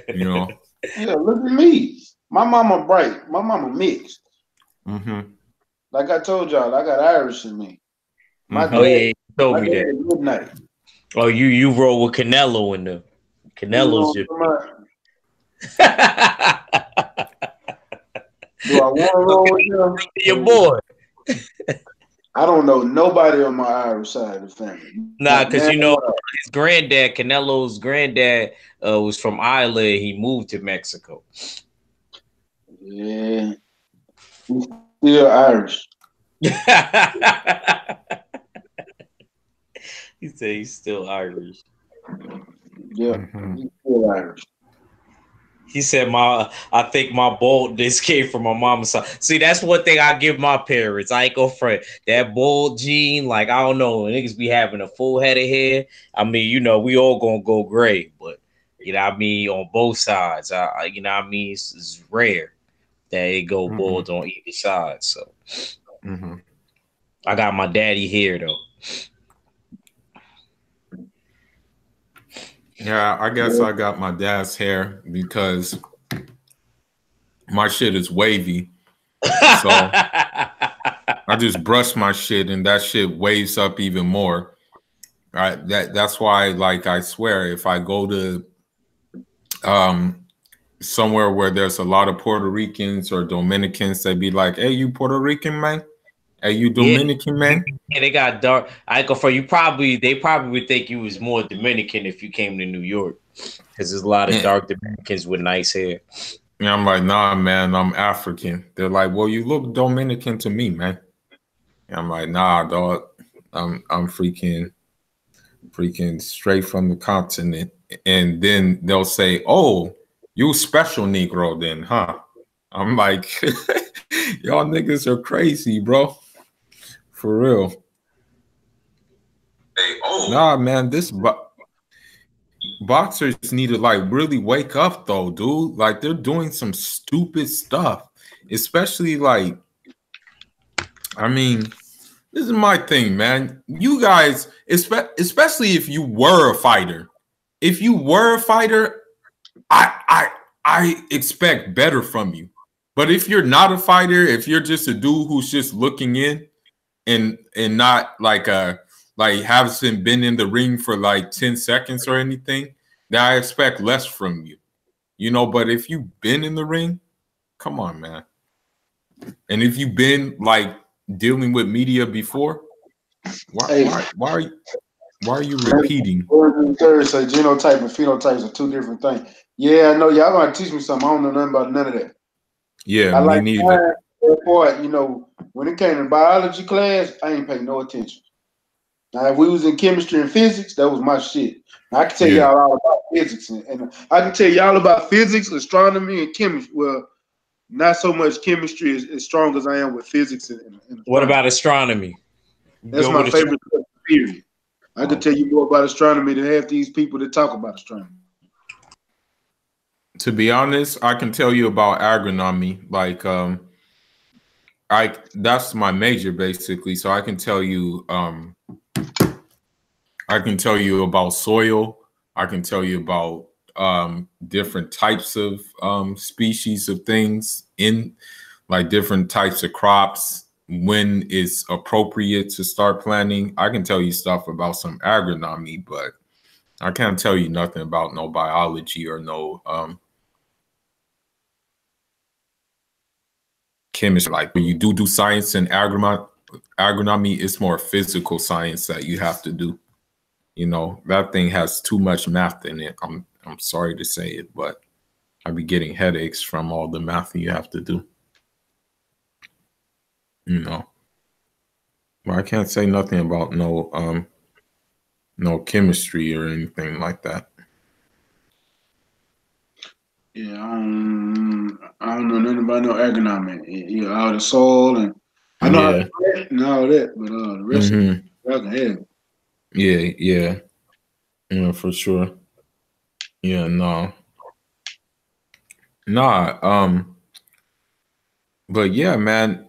You know? Yeah, look at me. My mama bright. My mama mixed. Like I told y'all, I got Irish in me. My dad, you told me that. Midnight. Oh, you roll with Canelo in the Canelo's your Do I want to roll with him? Your boy. I don't know nobody on my Irish side of the family. Nah, because you know his granddad, Canelo's granddad, was from Ireland. He moved to Mexico. Yeah, he's still Irish. He said he's still Irish. Yeah, he's still Irish. He said, I think my baldness came from my mama's side. See, that's one thing I give my parents. I ain't go front. That bald gene, like, I don't know. Niggas be having a full head of hair. I mean, you know, we all gonna go gray, but you know what I mean, on both sides. You know what I mean? It's rare that it go bald on either side. So I got my daddy hair though. Yeah, I guess I got my dad's hair because my shit is wavy. So I just brush my shit and that shit waves up even more. All right, that's why, like, I swear, if I go to somewhere where there's a lot of Puerto Ricans or Dominicans, they'd be like, "Hey, you Puerto Rican, man? Hey, you Dominican, man?" Yeah, they got dark. I go for you. They probably would think you was more Dominican if you came to New York, because there's a lot of dark Dominicans with nice hair. Yeah, I'm like, nah, man, I'm African. They're like, well, you look Dominican to me, man. And I'm like, nah, dog, I'm freaking straight from the continent. And then they'll say, oh, you special Negro then, huh? I'm like, y'all niggas are crazy, bro. For real. Hey, nah, man, this boxers need to like really wake up though, dude. Like they're doing some stupid stuff, especially like, I mean, this is my thing, man. You guys, especially if you were a fighter, I expect better from you. But if you're not a fighter, if you're just a dude who's just looking in and not like hasn't been in the ring for like 10 seconds or anything, then I expect less from you. You know, but if you've been in the ring, come on, man. And if you've been like dealing with media before, why are you repeating? So genotype and phenotypes are two different things. Yeah, I know y'all gonna teach me something. I don't know nothing about none of that. Yeah, I like neither. You know, when it came to biology class, I ain't paying no attention. Now, if we was in chemistry and physics, that was my shit. I can tell y'all all about physics, and I can tell y'all about physics, astronomy, and chemistry. Well, not so much chemistry as strong as I am with physics and what about astronomy? That's my favorite period. I could tell you more about astronomy than half these people that talk about astronomy. To be honest, I can tell you about agronomy. Like, that's my major basically. So I can tell you, about soil. I can tell you about different types of species of things in like different types of crops, when it's appropriate to start planting. I can tell you stuff about some agronomy, but I can't tell you nothing about no biology or no chemistry. Like when you do science and agronomy, it's more physical science that you have to do. You know, that thing has too much math in it. I'm sorry to say it, but I be getting headaches from all the math you have to do. You know, but I can't say nothing about no chemistry or anything like that. Yeah, I don't know nothing about no agronomy. Yeah, all the soil and I know how to plant and all that, but the rest of it, I can have. Yeah, for sure. Yeah, but yeah, man.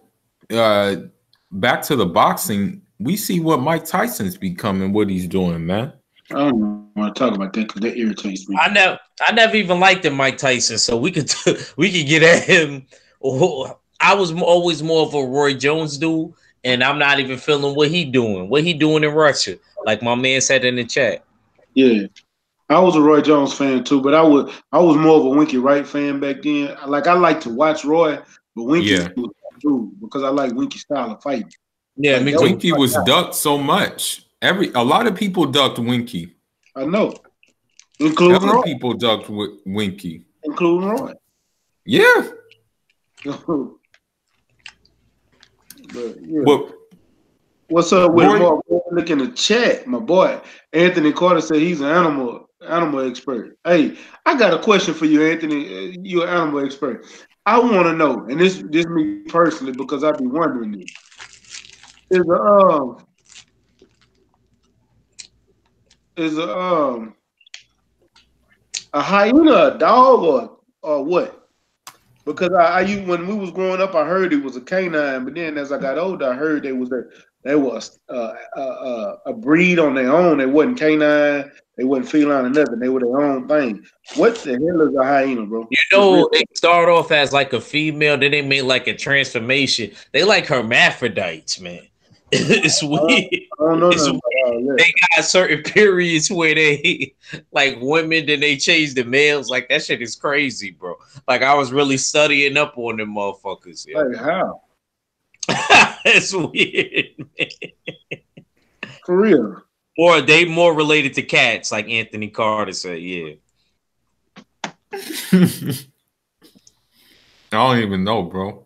Back to the boxing, we see what Mike Tyson's becoming, what he's doing, man. I don't want to talk about that because that irritates me. I never even liked him, Mike Tyson, so we could get at him. I was always more of a Roy Jones dude, and I'm not even feeling what he doing in Russia, like my man said in the chat. Yeah, I was a Roy Jones fan too, but I was more of a Winky Wright fan back then. I like to watch Roy, but Winky was true because I like Winky's style of fighting. Yeah, like, Winky was ducked so much. A lot of people ducked Winky. I know, including Roy. People ducked Winky, including Roy. Yeah. But, yeah. What's up with Roy? Look in the chat, my boy. Anthony Carter said he's an animal. Animal expert. Hey, I got a question for you, Anthony. You're an animal expert. I want to know, and this me personally because I be wondering this. Is a hyena a dog or what? Because when we was growing up, I heard it was a canine, but then as I got older, I heard they was a breed on their own. They wasn't canine, they wasn't feline or nothing. They were their own thing. What the hell is a hyena, bro? You know, they start off as like a female, then they make like a transformation. They like hermaphrodites, man. It's weird. I don't know it's weird. They got certain periods where they like women, then they change the males. Like that shit is crazy, bro. Like I was really studying up on them motherfuckers. Yeah. Like how? It's weird, man. For real. Or they more related to cats, like Anthony Carter said. Yeah. I don't even know, bro.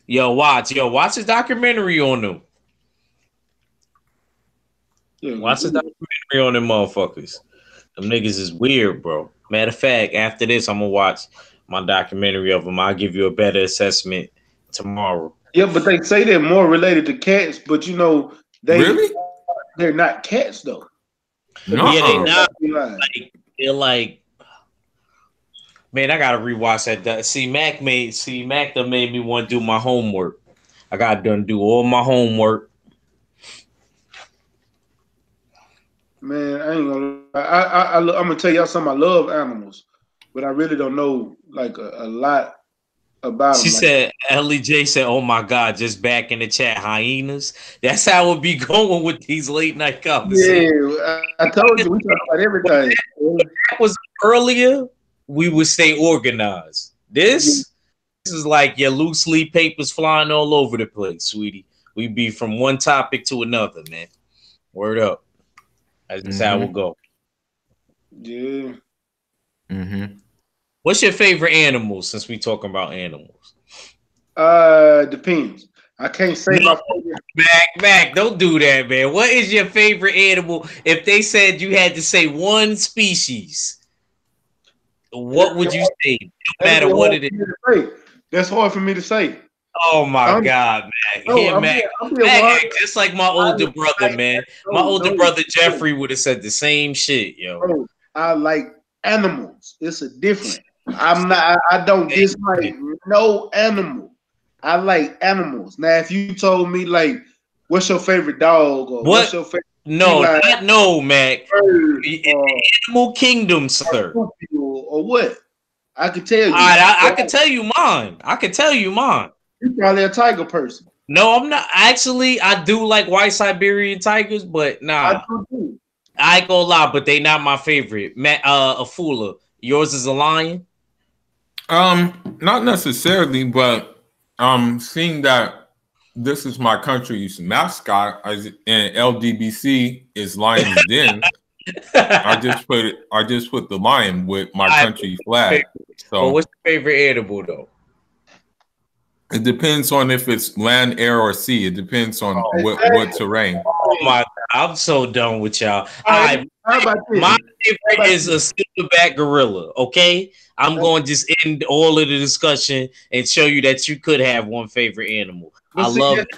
Watch the documentary on them. Yeah, watch the documentary on them motherfuckers. Them niggas is weird, bro. Matter of fact, after this, I'm gonna watch my documentary of them. I'll give you a better assessment tomorrow. Yeah, but they say they're more related to cats, but you know they're not cats though. No. Yeah, they're not. They're like, man, I gotta rewatch that. See, Mac done made me want to do my homework. I got done do all my homework. Man, I ain't gonna. I'm gonna tell y'all something. I love animals, but I really don't know like a lot about them. She said, Ellie J said, "Oh my God, just back in the chat, hyenas." That's how it be going with these late night conversations. Yeah, I told you we talk about everything. If that was earlier, we would stay organized. This is like your loose leaf papers flying all over the place, sweetie. We be from one topic to another, man. Word up. That's how we'll go. Yeah. What's your favorite animal since we talking about animals? Depends. I can't say my favorite. Mac, don't do that, man. What is your favorite animal? If they said you had to say one species, what would you say? No matter what it is. That's hard for me to say. Oh my God, man! Yeah, Mac, just like my older brother, man. My older brother Jeffrey would have said the same shit, yo. Bro, I like animals. It's a different. I don't dislike no animal. I like animals. Now, if you told me like, what's your favorite dog or what's your favorite? No, Mac. Animal Kingdom, sir. Or what? I could tell you. I can tell you mine. I can tell you mine. You're probably a tiger person. No, I'm not. Actually, I do like white Siberian tigers, but nah. I ain't gonna lie, but they not my favorite. A Fula. Yours is a lion? Not necessarily, but seeing that this is my country's mascot and LDBC is Lion's Den. I just put the lion with my country flag. So what's your favorite animal though? It depends on if it's land, air, or sea. It depends on what terrain. Oh my! I'm so done with y'all. My favorite is a silverback gorilla. Okay, I'm going to just end all of the discussion and show you that you could have one favorite animal. I love it.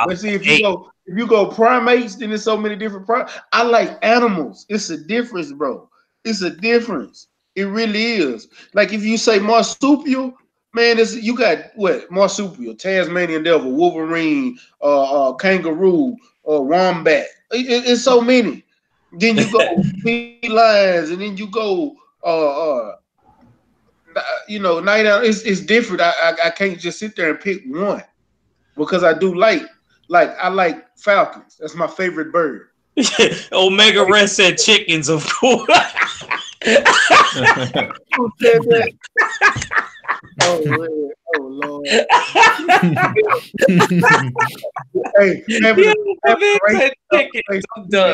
But see, if you go primates, then there's so many different primates. I like animals. It's a difference, bro. It's a difference. It really is. Like if you say marsupial. Man, you got what? Marsupial, Tasmanian devil, Wolverine, kangaroo, wombat. It's so many. Then you go felines, and then you go, night out. It's different. I can't just sit there and pick one because I do I like falcons. That's my favorite bird. Omega Red said chickens, of course. Who said that? Oh Lord! Hey, I'm done.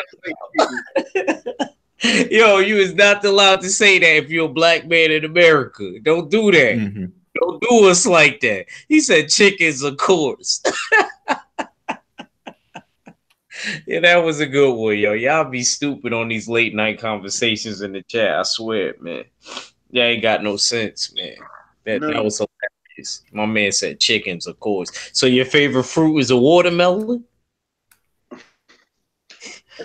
Yo, you is not allowed to say that if you're a black man in America. Don't do that. Don't do us like that. He said chickens, of course. Yeah, that was a good one, yo. Y'all be stupid on these late night conversations in the chat. I swear, man. Y'all ain't got no sense, man. That was hilarious. My man said chickens, of course. So your favorite fruit is a watermelon?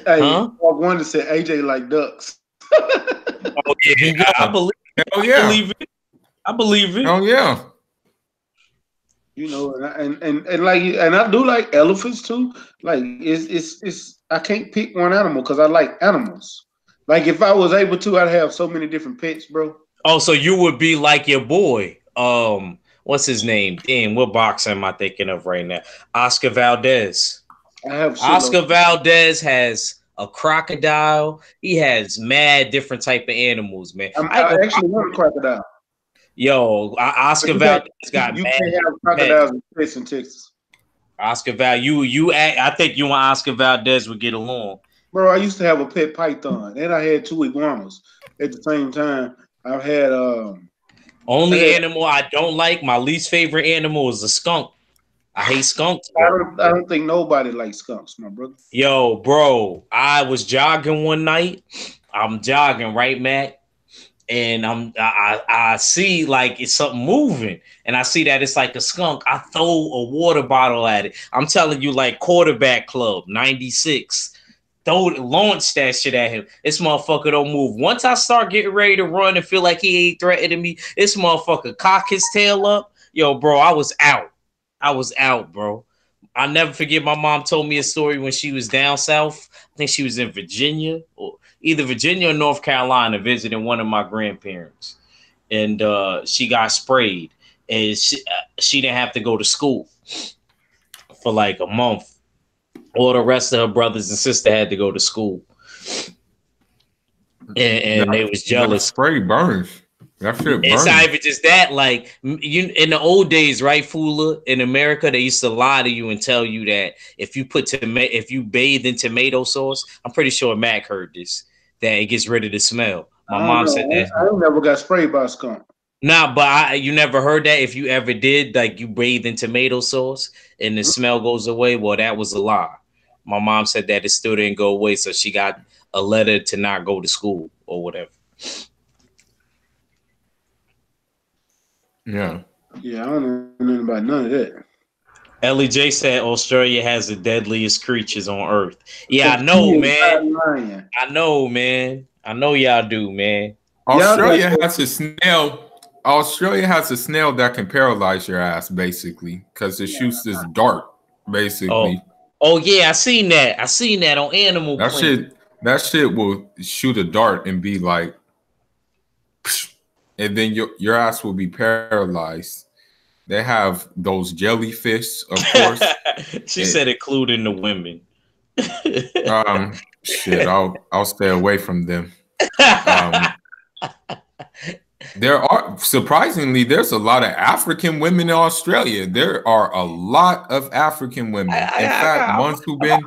Hey, huh? I wanted to say AJ like ducks. Oh yeah, I believe it. Oh yeah. I believe it. I believe it. Oh yeah. You know, and like, and I do like elephants too. Like, it's I can't pick one animal because I like animals. Like, if I was able to, I'd have so many different pets, bro. Oh, so you would be like your boy. What's his name? Damn, what boxer am I thinking of right now? Oscar Valdez. Oscar Valdez has a crocodile. He has mad different type of animals, man. I actually want a crocodile. Yo, Oscar Valdez got you mad. You can't have crocodiles and pets in Texas. Oscar Valdez, I think you and Oscar Valdez would get along. Bro, I used to have a pet python, and I had 2 iguanas at the same time. I've had animal I don't like. My least favorite animal is a skunk. I hate skunks. I don't think nobody likes skunks, my brother. Yo, bro, I was jogging one night. I'm jogging, right, Matt? And I see like it's something moving, and I see that it's like a skunk. I throw a water bottle at it. I'm telling you, like quarterback club, 96. Launch that shit at him. This motherfucker don't move. Once I start getting ready to run and feel like he ain't threatening me, this motherfucker cock his tail up. Yo, bro, I was out, bro. I'll never forget my mom told me a story when she was down south. I think she was in Virginia, or either Virginia or North Carolina, visiting one of my grandparents. And she got sprayed. And she didn't have to go to school for like a month. All the rest of her brothers and sister had to go to school. And they was jealous. Spray burns. That shit burns. It's not even just that. Like, you in the old days, right, Fula? In America, they used to lie to you and tell you that if you bathe in tomato sauce, I'm pretty sure Mac heard this, that it gets rid of the smell. My mom said that. I never got sprayed by a skunk. Nah, but you never heard that. If you ever did, like you bathe in tomato sauce and the smell goes away, well, that was a lie. My mom said that it still didn't go away, so she got a letter to not go to school or whatever. Yeah. Yeah, I don't know nothing about none of that. Ellie J said Australia has the deadliest creatures on Earth. Yeah, I know, man. I know, man. I know y'all do, man. Australia has a snail. Australia has a snail that can paralyze your ass, basically, because it shoots this dart, basically. Oh yeah, I seen that. I seen that on Animal Planet. That shit will shoot a dart and be like, and then your ass will be paralyzed. They have those jellyfish, of course. She said including the women. Shit, I'll stay away from them. There are surprisingly, there's a lot of African women in Australia. There are a lot of African women. In fact, ones who've been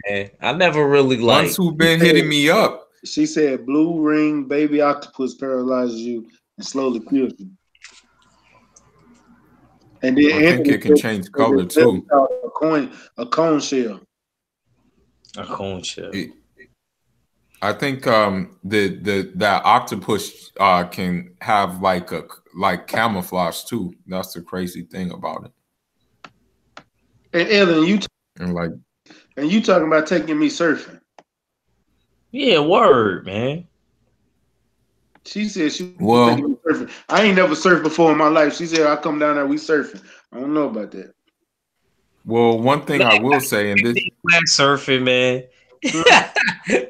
man. I never really liked ones who've been hitting me up. She said blue ring baby octopus paralyzes you and slowly kills you. And then I think it can change color too. A cone shell. A cone shell. I think that octopus can have like camouflage too. That's the crazy thing about it. And Ellen, you talking about taking me surfing? Yeah, word, man. She said she was taking me surfing. I ain't never surfed before in my life. She said I come down there, we surfing. I don't know about that. Well, one thing I will say, and this surfing, man.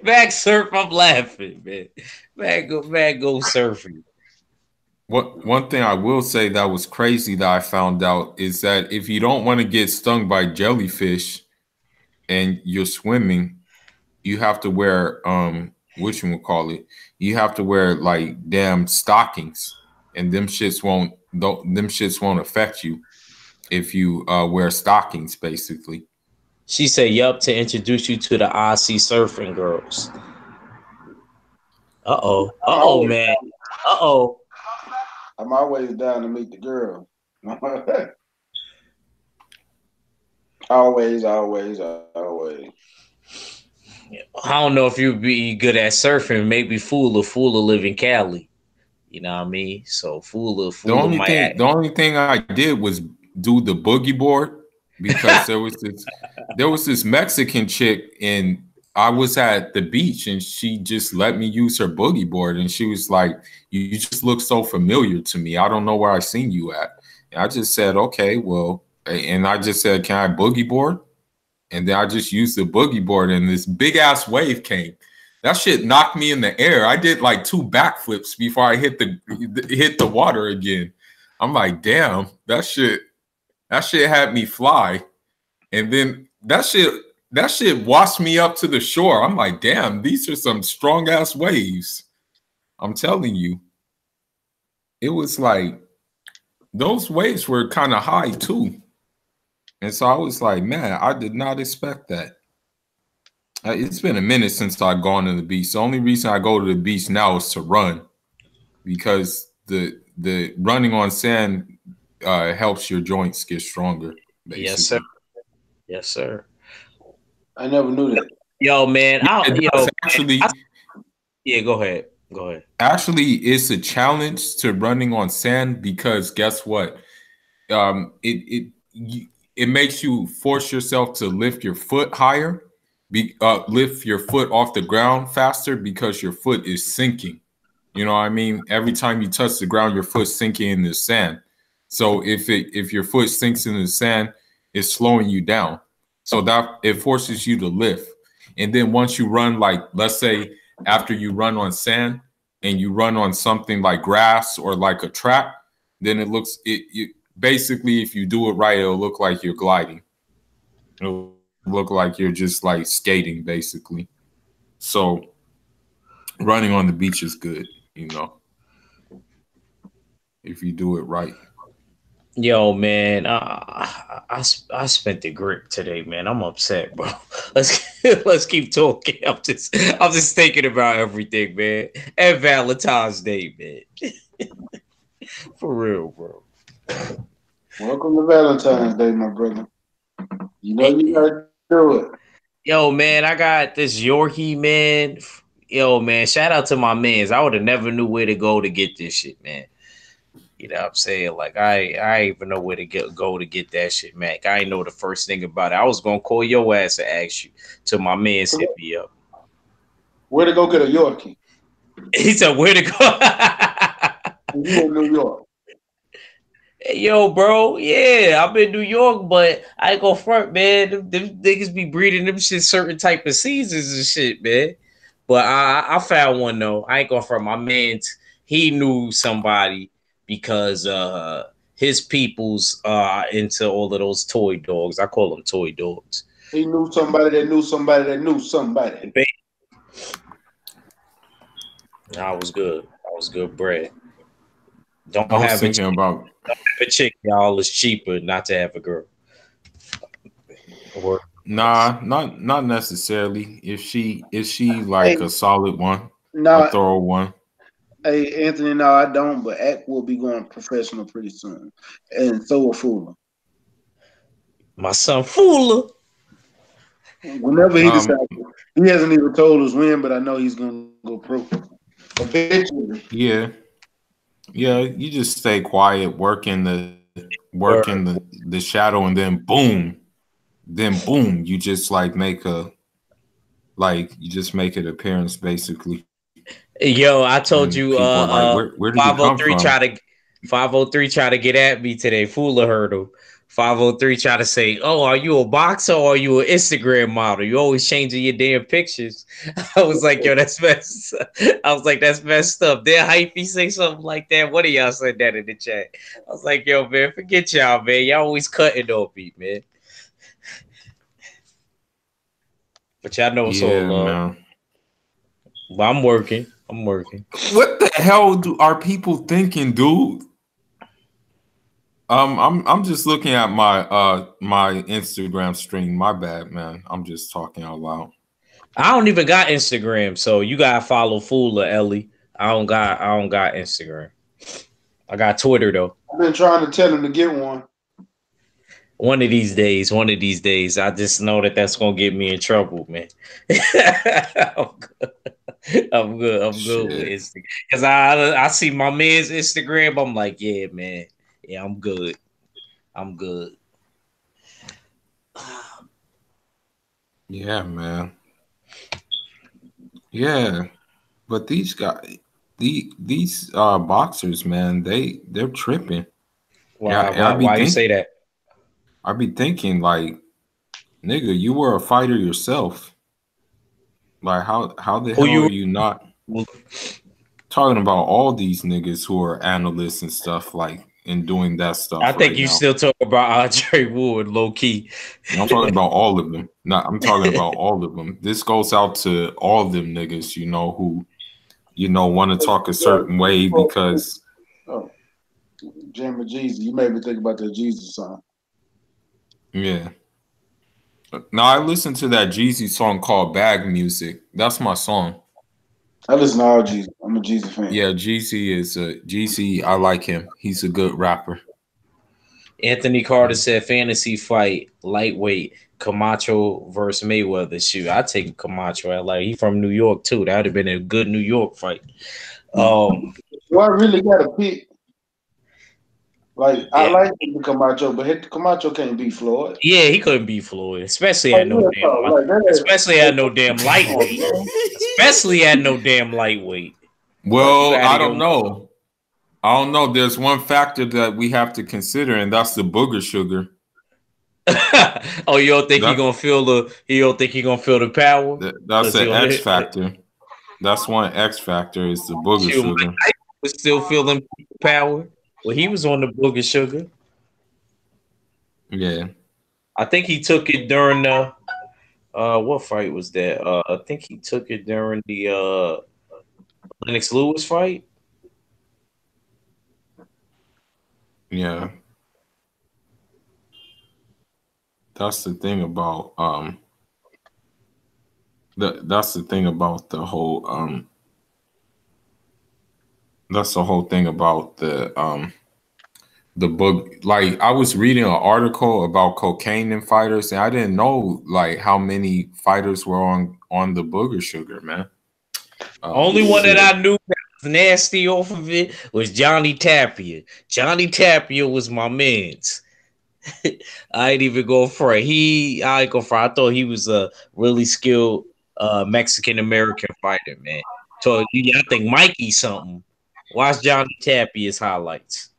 Back surf, I'm laughing, man. Back go surfing. One thing I will say that was crazy that I found out is that if you don't want to get stung by jellyfish and you're swimming, you have to wear you have to wear like damn stockings, and them shits won't affect you if you wear stockings, basically. She said, yup, to introduce you to the Aussie surfing girls. Uh-oh, man. Uh-oh. I'm always down to meet the girl. Always, always, always. I don't know if you'd be good at surfing. Maybe Fula live in Cali. You know what I mean? So Fula might. The only thing I did was do the boogie board because there was this Mexican chick and I was at the beach and she just let me use her boogie board and she was like, "You just look so familiar to me. I don't know where I seen you at." And I just said, "Okay, well," and I just said, "Can I boogie board?" And then I just used the boogie board and this big ass wave came. That shit knocked me in the air. I did like 2 backflips before I hit the water again. I'm like, damn, that shit had me fly. And then that shit washed me up to the shore. I'm like, damn, these are some strong ass waves. I'm telling you. It was like those waves were kind of high too. And so I was like, man, I did not expect that. It's been a minute since I've gone to the beach. The only reason I go to the beach now is to run because the running on sand helps your joints get stronger. Basically. Yes, sir. Yes, sir. I never knew that. Yo, man. Yeah, go ahead. Go ahead. Actually, it's a challenge to running on sand because guess what? It makes you force yourself to lift your foot higher. Lift your foot off the ground faster because your foot is sinking. You know what I mean? Every time you touch the ground, your foot's sinking in the sand. So if your foot sinks in the sand, it's slowing you down. So that it forces you to lift. And then once you run, like let's say after you run on sand and you run on something like grass or like a track, then it looks basically if you do it right, it'll look like you're gliding. It'll look like you're just like skating basically. So running on the beach is good, you know, if you do it right. Yo, man, I spent the grip today, man. I'm upset, bro. Let's keep talking. I'm just thinking about everything, man. And Valentine's Day, man. For real, bro. Welcome to Valentine's Day, my brother. You know you gotta do it. Yo, man, I got this Yorkie, man. Yo, man, shout out to my mans. I would have never knew where to go to get this shit, man. You know what I'm saying? Like, I even know where to go to get that shit, man. I ain't know the first thing about it. I was going to call your ass and ask you till my mans hit me up. Where to go get a Yorkie? He said, where to go? You in New York. Hey, yo, bro. Yeah, I'm in New York, but I ain't gonna front, man. Them niggas be breeding them shit certain type of seasons and shit, man. But I found one, though. I ain't gonna front. My man, he knew somebody because his people's into all of those toy dogs. I call them toy dogs. He knew somebody that knew somebody that knew somebody. I was good. I was good bread. Don't I was have thinking about a chick, y'all. It's cheaper not to have a girl. Or nah, not necessarily. If she like a solid one, a thorough one. Hey, Anthony, no, I don't, but Act will be going professional pretty soon. And so will Fuller. My son Fuller. Whenever he decides, he hasn't even told us when, but I know he's going to go pro. Eventually. Yeah. Yeah, you just stay quiet, work in the shadow, and then boom, you just make an appearance basically. Yo, I told you, where did 503 try to get at me today. Fuller heard him. 503 try to say, "Oh, are you a boxer or are you an Instagram model? You always changing your damn pictures." I was like, "Yo, that's messed." That's messed up. Then Hypey say something like that. One of y'all said that in the chat. I was like, "Yo, man, forget y'all, man. Y'all always cutting on me, man." But y'all know it's all love. Man. Well, I'm working. What the hell are people thinking, dude? I'm just looking at my my Instagram stream. My bad, man. I'm just talking out loud. I don't even got Instagram, so you gotta follow Fuller, Ellie. I don't got Instagram. I got Twitter though. I've been trying to tell him to get one. One of these days. I just know that that's gonna get me in trouble, man. I'm good with Instagram because I see my man's Instagram. I'm like, yeah, man, yeah, I'm good. Yeah, man. Yeah, but these guys, these boxers, man, they're tripping. Why you say that? I be thinking like, nigga, you were a fighter yourself. Like, how the hell are you not talking about all these niggas who are analysts and stuff like and doing that stuff? I think you still talk about Andre Ward, low key. I'm talking about all of them. I'm talking about all of them. This goes out to all of them niggas, who, want to talk a certain way because. Oh, Jam and Jeezy. You made me think about that Jeezy song. Yeah. Now I listened to that Jeezy song called Bag Music. That's my song. I listen to all Jeezy. I'm a Jeezy fan. Yeah, Jeezy. I like him. He's a good rapper. Anthony Carter said fantasy fight lightweight Camacho versus Mayweather. Shoot, I take Camacho. Like he from New York too. That would have been a good New York fight. Do I really got to pick? Like I like Camacho, but Camacho can't beat Floyd. Yeah, he couldn't beat Floyd, especially at no damn lightweight. Especially at no damn lightweight. Well, I don't know. There's one factor that we have to consider, and that's the booger sugar. Oh, you don't think he gonna feel the power? That's an X factor. That's one X factor is the booger sugar. I was still feeling power. Well, he was on the booger sugar. Yeah. I think he took it during the what fight was that? I think he took it during the Lennox Lewis fight. Yeah. That's the thing about that's the thing about the whole that's the whole thing about the book. Like I was reading an article about cocaine in fighters, and I didn't know like how many fighters were on the booger sugar, man. Only one that I knew that was nasty off of it was Johnny Tapia. Johnny Tapia was my man's. I ain't even go for it. I thought he was a really skilled Mexican American fighter, man. So I think Mikey something. Watch Johnny Tapia's highlights.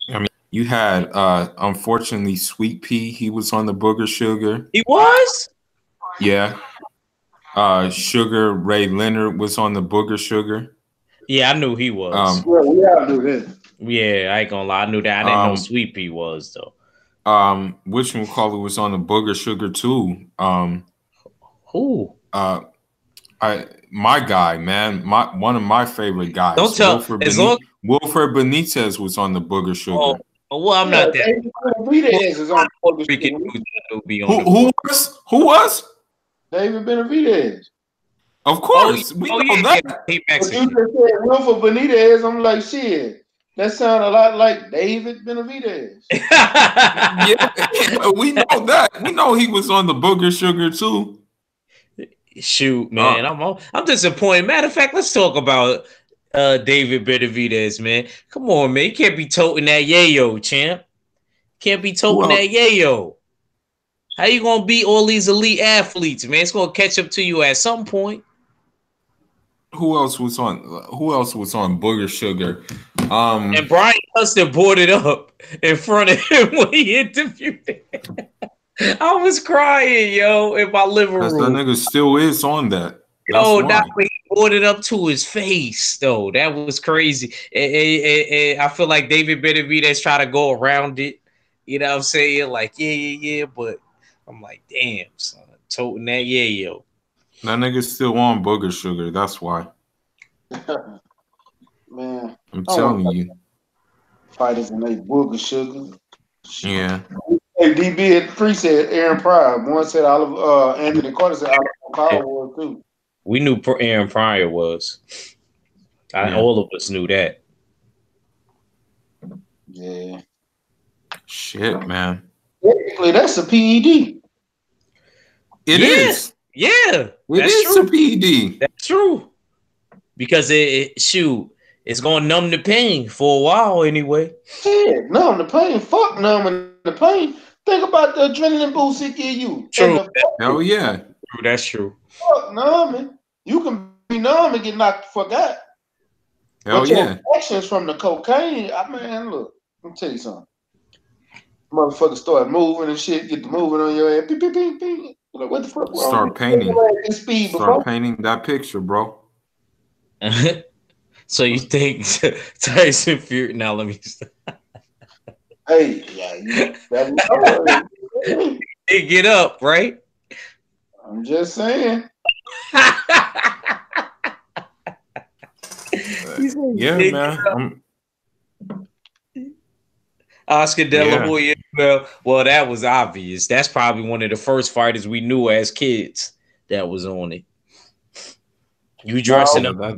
I mean, you had unfortunately Sweet Pea. He was on the booger sugar. He was? Yeah. Sugar Ray Leonard was on the booger sugar. Yeah, I knew he was. I knew that. Yeah, I ain't gonna lie. I knew that. I didn't know Sweet Pea was though. Whatchamacallit was on the booger sugar too. Who? My guy, man. One of my favorite guys. Don't tell. Wilfred Benitez was on the booger sugar. Well, I'm not that. Who was? David Benavidez. Of course, we know that. But you just said Wilfred Benitez. I'm like, shit. That sounds a lot like David Benavidez. Yeah, we know that. We know he was on the booger sugar too. Shoot, man, I'm disappointed. Matter of fact, let's talk about David Benavidez, man. Come on, man. You can't be toting that yayo, champ. Can't be toting that yayo. How you gonna beat all these elite athletes, man? It's gonna catch up to you at some point. Who else was on booger sugar? And Brian Custer brought it up in front of him when he interviewed him. I was crying, yo, in my living room. Because the nigga still is on that. That way he brought it up to his face, though. That was crazy. I feel like David Benavidez try to go around it. You know what I'm saying? Like, yeah. But I'm like, damn, son. Toting that yo. That nigga's still on booger sugar. That's why. Man. I'm telling you. Fighters and they booger sugar. Yeah. And DB at 3 said Aaron Pryor. One said Anthony Carter said Oliver Carter was too. We knew Aaron Pryor was. All of us knew that. Yeah. Shit, man. Technically, that's a PED. It is. Yeah, it is true. A PED. That's true. Because it's gonna numb the pain for a while anyway. Yeah, numb the pain. Fuck numbing the pain. Think about the adrenaline boost it give you. True. Hell yeah. True, that's true. Fuck numbing. You can be numb and get knocked the fuck out. Hell but yeah. actions from the cocaine, man, look, let me tell you something. Motherfuckers start moving and shit, get the moving on your ass. Beep, beep, beep, beep. Like, what the fuck? Start painting. Painting that picture, bro. So you think Tyson Fury? Now let me. Hey, yeah, Hey, get up, right? I'm just saying. Yeah, man. Oscar De La Hoya. Well, that was obvious. That's probably one of the first fighters we knew as kids that was on it. You dressing up. The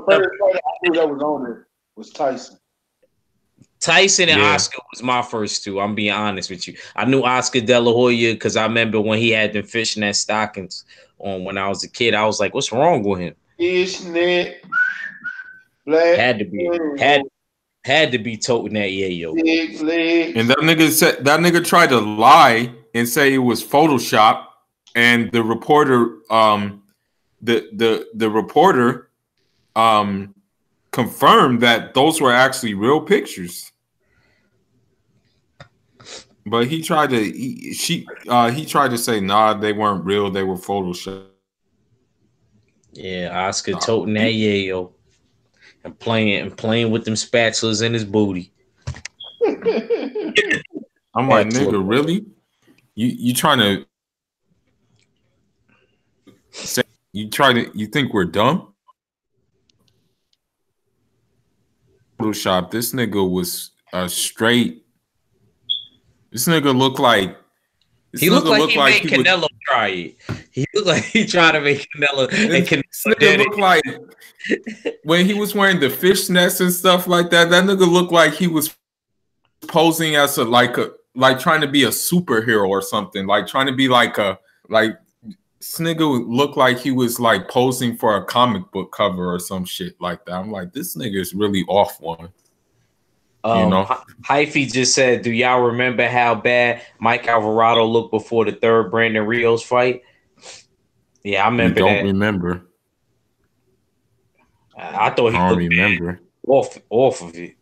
first fighter I knew that was on it was Tyson. Tyson and Oscar was my first two. I'm being honest with you. I knew Oscar De La Hoya because I remember when he had them fishnet stockings on when I was a kid. I was like, "What's wrong with him?" Fishnet, black, had to be toting that yayo. And that nigga tried to lie and say it was Photoshop, and the reporter, the reporter, confirmed that those were actually real pictures. But he tried to say, nah, they weren't real, they were Photoshop. Yeah, Oscar toting that yayo and playing with them spatulas in his booty. I'm like, nigga, really? You trying to say you think we're dumb? Photoshop, this nigga was straight. This nigga looked like he looked like he made Canelo try it. He looked like he tried to make Canelo. And this nigga looked like when he was wearing the fishnets and stuff like that. That nigga looked like he was posing as like trying to be a superhero or something. Like trying to be like this nigga looked like he was like posing for a comic book cover or some shit like that. I'm like, this nigga is really off one. You know, Hyphy just said, do y'all remember how bad Mike Alvarado looked before the third Brandon Rios fight? Yeah, I remember that. Don't remember. I thought he don't remember. Off of it.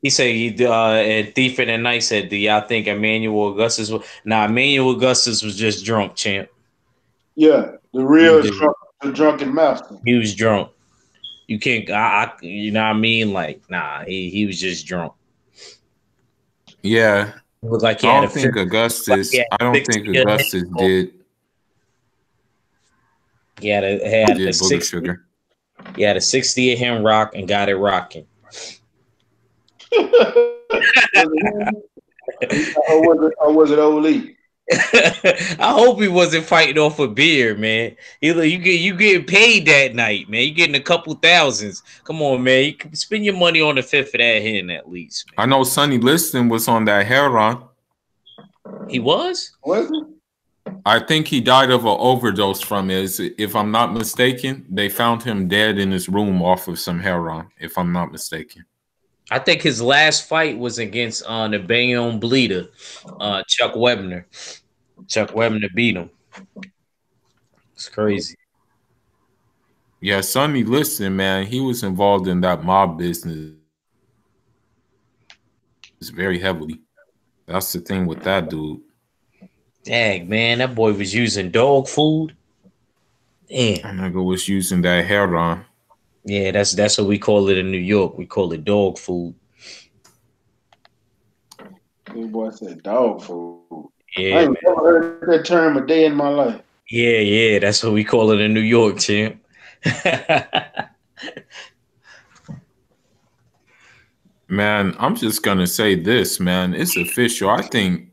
He said and Thief in the Night said, do y'all think Emmanuel Augustus was... Nah, Emmanuel Augustus was just drunk, champ. Yeah, the real drunken master. He was drunk. You can't, you know what I mean? Like, nah, he was just drunk. Yeah. It looked like I don't think Augustus did. He had a 60. He had a 60 of him rock and got it rocking. or was it Oli? I hope he wasn't fighting off a beer, man. You getting paid that night, man. You getting a couple thousands. Come on, man. You can spend your money on the fifth of that hen at least. Man. I know Sonny Liston was on that heroin. He was? Was he? I think he died of an overdose from it. If I'm not mistaken, they found him dead in his room off of some heroin, if I'm not mistaken. I think his last fight was against the Bayon Bleeder, Chuck Webner. Chuck Webner beat him. It's crazy. Yeah, Sonny Liston, man, he was involved in that mob business. It's very heavily. That's the thing with that dude. Dang, man, that boy was using dog food. Damn. That nigga was using that heroin. Yeah, that's what we call it in New York. We call it dog food. This boy said dog food. Yeah, I ain't never heard that term a day in my life. Yeah, that's what we call it in New York, champ. Man, I'm just gonna say this, man. It's official. I think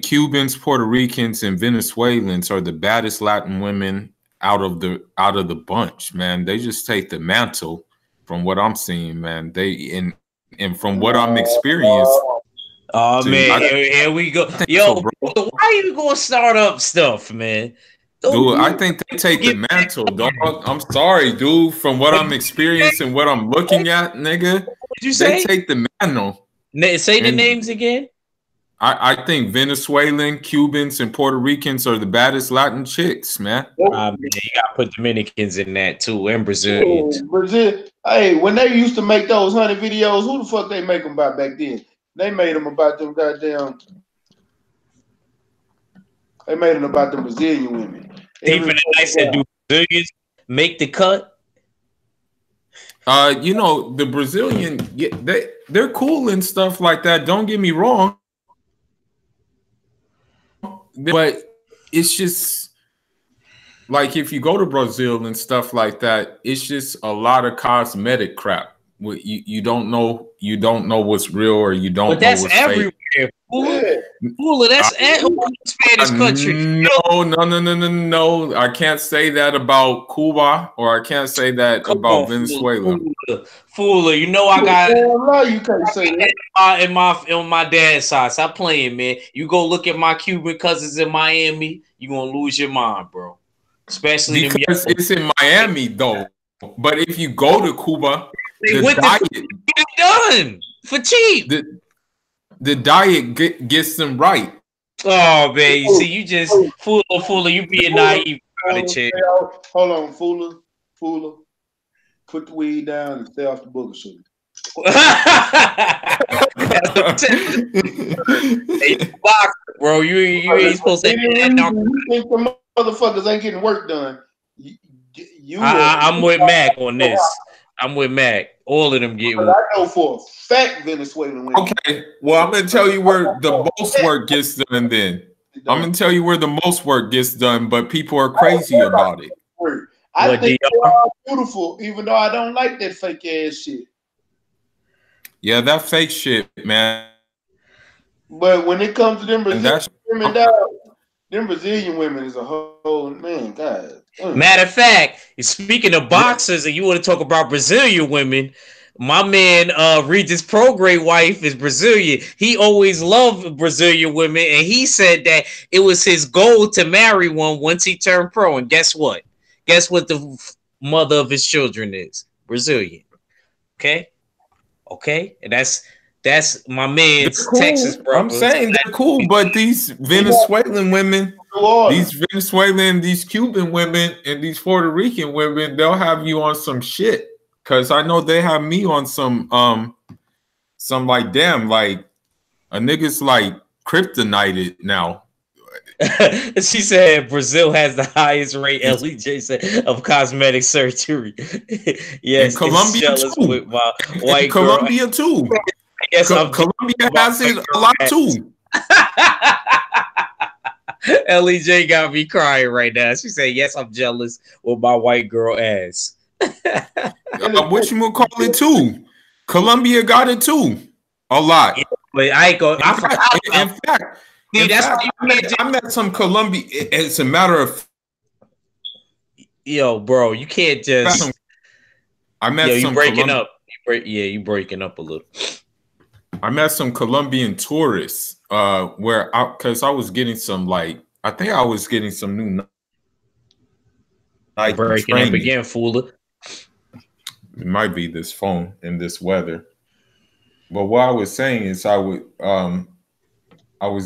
Cubans, Puerto Ricans, and Venezuelans are the baddest Latin women out of the bunch, man. They just take the mantle from what I'm seeing, man. And from what I'm experiencing. Oh man, here we go. Yo, bro, why you gonna start up stuff, man? Dude, I think they take the mantle, dog. I'm sorry, dude. From what I'm experiencing, what I'm looking at, nigga, they take the mantle. Say the names again. I think Venezuelan, Cubans, and Puerto Ricans are the baddest Latin chicks, man. Man, you gotta put Dominicans in that too, and Brazilians. Brazil. Hey, when they used to make those 100 videos, who the fuck they make them about back then? They made them about them goddamn. They made them about the Brazilian women. Even I said, do Brazilians make the cut? You know, the Brazilian, they're cool and stuff like that. Don't get me wrong. But it's just like if you go to Brazil and stuff like that, it's just a lot of cosmetic crap. You don't know what's real or you don't. But that's know what's everywhere. Fake. Fooler, that's Spanish country. No. I can't say that about Cuba, or I can't say that about Venezuela. Fooler, you know I got. You can't say that. On my dad's side. Stop playing, man. You go look at my Cuban cousins in Miami, you gonna lose your mind, bro. Especially because it's in Miami, though. But if you go to Cuba, the diet get it done for cheap. The diet gets them right. Oh man, you see, you just Fooler, you being naive. Hold on, Fooler. Put the weed down and stay off the booger sugar. Hey, bro, you ain't supposed to. You think the motherfuckers ain't getting work done? I'm with Mac on this. I'm with Mac. All of them get work. I know for a fact Venezuelan women. Okay, well, I'm gonna tell you where the most work gets done. Then I'm gonna tell you where the most work gets done, but people are crazy about it. I think they're all beautiful, even though I don't like that fake ass shit. Yeah, that fake shit, man. But when it comes to them Brazilian women, them Brazilian women is a whole man. God. Matter of fact, speaking of boxers, and you want to talk about Brazilian women, my man Regis Prograis' wife is Brazilian. He always loved Brazilian women, and he said that it was his goal to marry one once he turned pro. And guess what? Guess what the mother of his children is? Brazilian. Okay? And that's my man's cool. Texas brother. I'm saying they're cool, but these Venezuelan women, these Cuban women, and these Puerto Rican women, they'll have you on some shit. Cause I know they have me on some like damn, like a nigga's like kryptonited now. She said Brazil has the highest rate, LEJ said, of cosmetic surgery. Yes, and Colombia too. With my white Colombia too. Yes, Colombia has it a lot too. LEJ got me crying right now. She said, "Yes, I'm jealous with my white girl ass." What you gonna call it too? Colombia got it too, a lot. Yeah, but I ain't go. In fact, I met some Colombia. It's a matter of, yo, bro, you can't just. I met some breaking up. You breaking up a little. I met some Colombian tourists because I was getting some I think I was getting some new breaking training. Up again, Fooler. It might be this phone in this weather. But what I was saying is I was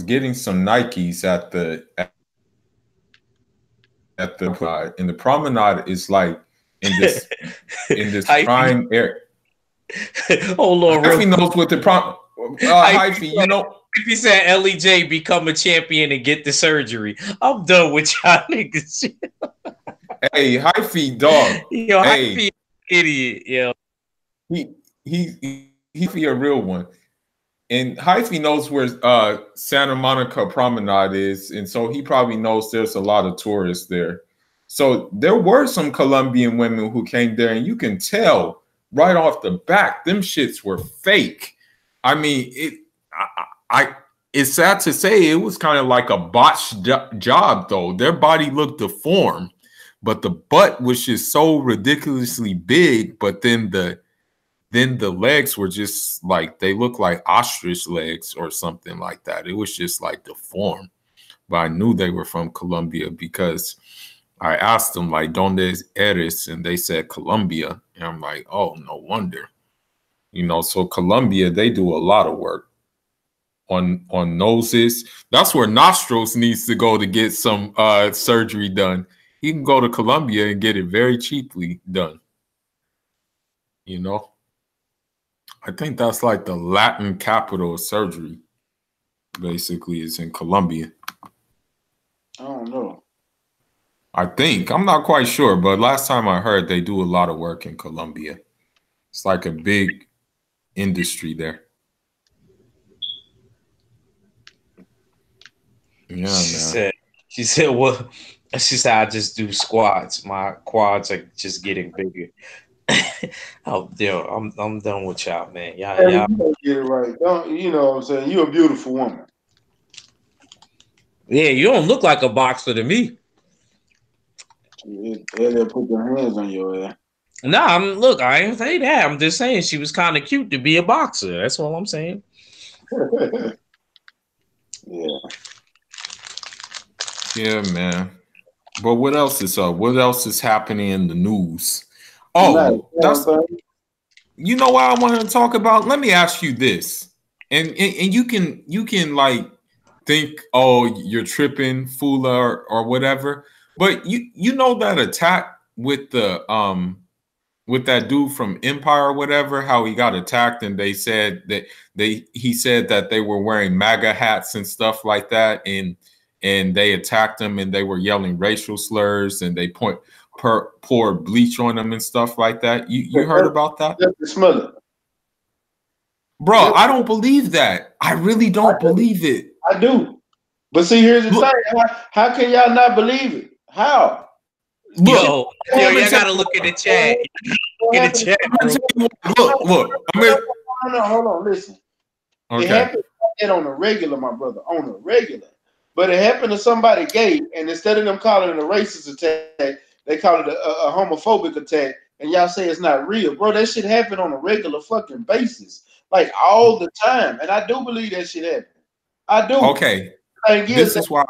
getting some Nikes at the and the promenade is like in this prime area. Hold on, Hyphy knows what the Hyphy, you know. If he said LEJ become a champion and get the surgery, I'm done with y'all niggas. Hey, Hyphy, dog. Yo, Hyphy, idiot. Yo, he a real one. And Hyphy knows where Santa Monica Promenade is, and so he probably knows there's a lot of tourists there. So there were some Colombian women who came there, and you can tell right off the back, them shits were fake. I mean, it's sad to say it was kind of like a botched job, though. Their body looked deformed, but the butt was just so ridiculously big. But then the legs were just like, they looked like ostrich legs or something like that. It was just like deformed. But I knew they were from Colombia because I asked them, like, ¿Dónde eres? And they said Colombia. And I'm like, oh, no wonder. You know, so Colombia, they do a lot of work on noses. That's where Nostrils needs to go to get some surgery done. He can go to Colombia and get it very cheaply done. You know, I think that's like the Latin capital of surgery. Basically, it's in Colombia. I don't know. I think. I'm not quite sure, but last time I heard, they do a lot of work in Colombia. It's like a big industry there. Yeah, She said, well, she said, I just do squats. My quads are just getting bigger. Oh, I'm done with y'all, man. Y'all you get it right. Don't, you know what I'm saying? You're a beautiful woman. Yeah, you don't look like a boxer to me. They'll put their hands on your ass. No, look, I ain't say that. I'm just saying she was kind of cute to be a boxer. That's all I'm saying. Yeah, man. But what else is up? What else is happening in the news? Oh, that's, you know what I want to talk about? Let me ask you this. And you can like think, oh, you're tripping, Fula or whatever. But you know that attack with the with that dude from Empire or whatever, how he got attacked and they said that he said that they were wearing MAGA hats and stuff like that, and they attacked him and they were yelling racial slurs and they poured bleach on him and stuff like that. You heard about that? Bro, I don't believe that. I really don't believe it. I do. But see, here's the thing. How can y'all not believe it? How? Yo, y'all gotta look at the chat. Look at the chat. Look. Hold on. Listen. Okay. It happened on a regular, my brother, on a regular. But it happened to somebody gay, and instead of them calling it a racist attack, they call it a homophobic attack, and y'all say it's not real. Bro, that shit happened on a regular fucking basis. Like all the time. And I do believe that shit happened. I do. Okay. This is why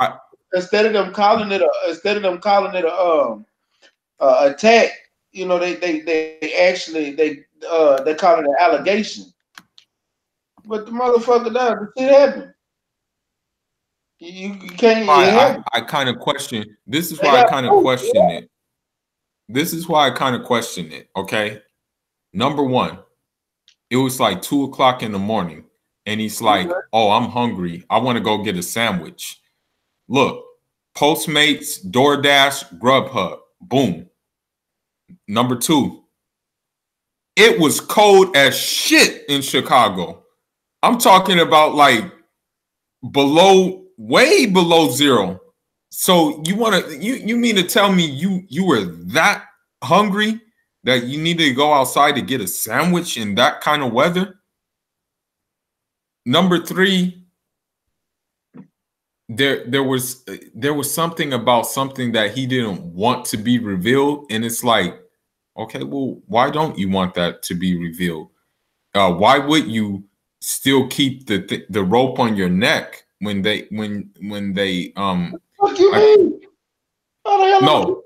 instead of them calling it a attack, you know, they call it an allegation. But the motherfucker does, the shit happened. You can't. I kind of question. This is why I kind of question it. This is why I kind of question it. Okay. Number one, it was like 2 o'clock in the morning, and he's like, "Oh, I'm hungry. I want to go get a sandwich." Look, Postmates, DoorDash, Grubhub, boom. Number two, it was cold as shit in Chicago. I'm talking about like way below zero. So you mean to tell me you were that hungry that you needed to go outside to get a sandwich in that kind of weather? Number three, there was something about something that he didn't want to be revealed, and it's like, okay, well, why don't you want that to be revealed? Why would you still keep the rope on your neck when they What you mean? No.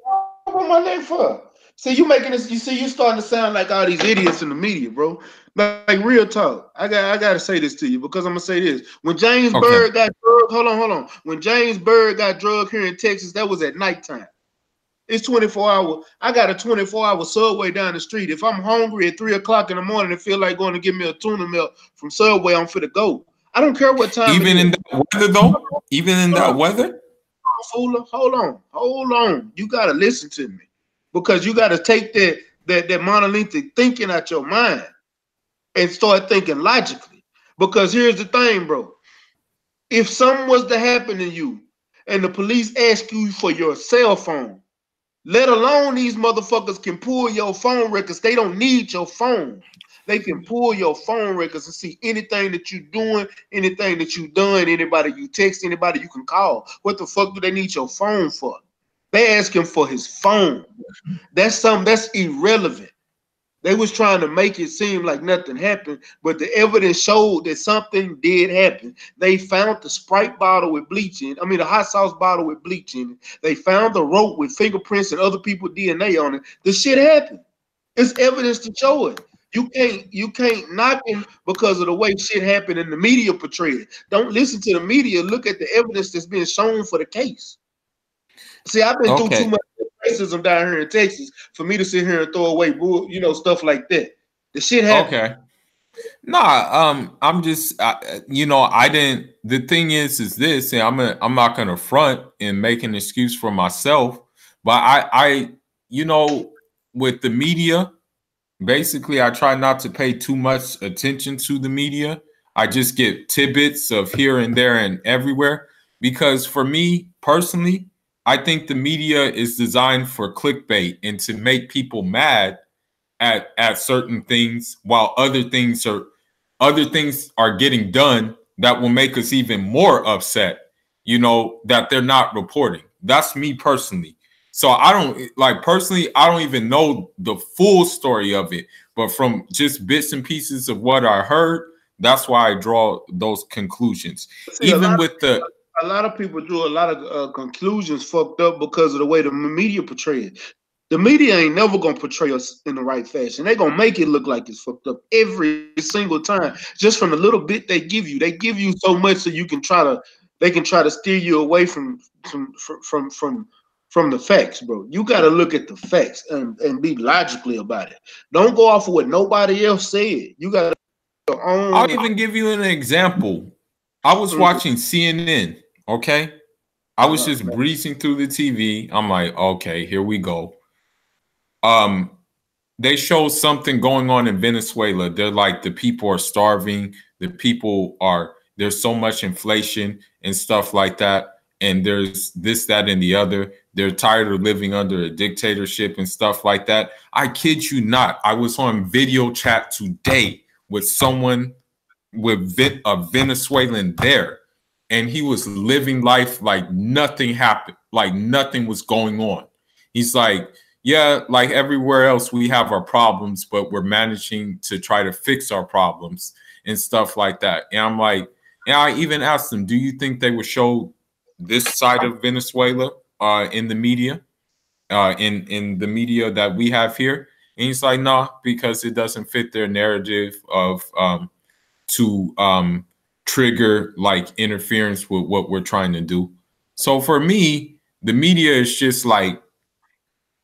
On my neck for? See, you making this. You see, you starting to sound like all these idiots in the media, bro. Like real talk. I gotta say this to you because I'm gonna say this. When James Byrd got drugged, hold on. When James Byrd got drugged here in Texas, that was at nighttime. It's 24 hours. I got a 24-hour Subway down the street. If I'm hungry at 3 o'clock in the morning and feel like going to get me a tuna melt from Subway, I'm finna go. I don't care what time. Even in that weather, though. Even in that weather. Hold on. You gotta listen to me, because you gotta take that monolithic thinking out your mind and start thinking logically. Because here's the thing, bro. If something was to happen to you and the police ask you for your cell phone, let alone these motherfuckers can pull your phone records. They don't need your phone. They can pull your phone records and see anything that you're doing, anything that you've done, anybody you text, anybody you can call. What the fuck do they need your phone for? They asked him for his phone. That's something that's irrelevant. They was trying to make it seem like nothing happened, but the evidence showed that something did happen. They found the Sprite bottle with bleach in it. I mean, the hot sauce bottle with bleach in it. They found the rope with fingerprints and other people's DNA on it. The shit happened. It's evidence to show it. You can't knock him because of the way shit happened and the media portrayed it. Don't listen to the media. Look at the evidence that's being shown for the case. See, I've been through too much racism down here in Texas for me to sit here and throw away, you know, stuff like that. The shit happened. Okay. Nah, I'm just, you know, I didn't. The thing is this, and I'm not gonna front and make an excuse for myself, but I, you know, with the media, basically, I try not to pay too much attention to the media. I just get tidbits of here and there and everywhere, because for me personally, I think the media is designed for clickbait and to make people mad at certain things, while other things are getting done that will make us even more upset, you know, that they're not reporting. That's me personally. So I don't even know the full story of it, but from just bits and pieces of what I heard, that's why I draw those conclusions. See, even with a lot of people drew a lot of conclusions fucked up because of the way the media portray it. The media ain't never gonna portray us in the right fashion. They're gonna make it look like it's fucked up every single time, just from the little bit they give you. They give you so much so they can try to steer you away from the facts, bro. You got to look at the facts and be logically about it. Don't go off of what nobody else said. You got to. I'll even give you an example. I was watching CNN. Okay, I was just breezing through the TV. I'm like, okay, here we go. They show something going on in Venezuela. They're like, the people are starving. There's so much inflation and stuff like that. And there's this, that, and the other. They're tired of living under a dictatorship and stuff like that. I kid you not. I was on video chat today with someone with a Venezuelan there, and he was living life like nothing happened, like nothing was going on. He's like, yeah, like everywhere else, we have our problems, but we're managing to try to fix our problems and stuff like that. And I'm like, and I even asked him, do you think they would show this side of Venezuela in the media, in the media that we have here? And he's like, no, because it doesn't fit their narrative of to trigger like interference with what we're trying to do. So for me, the media is just like,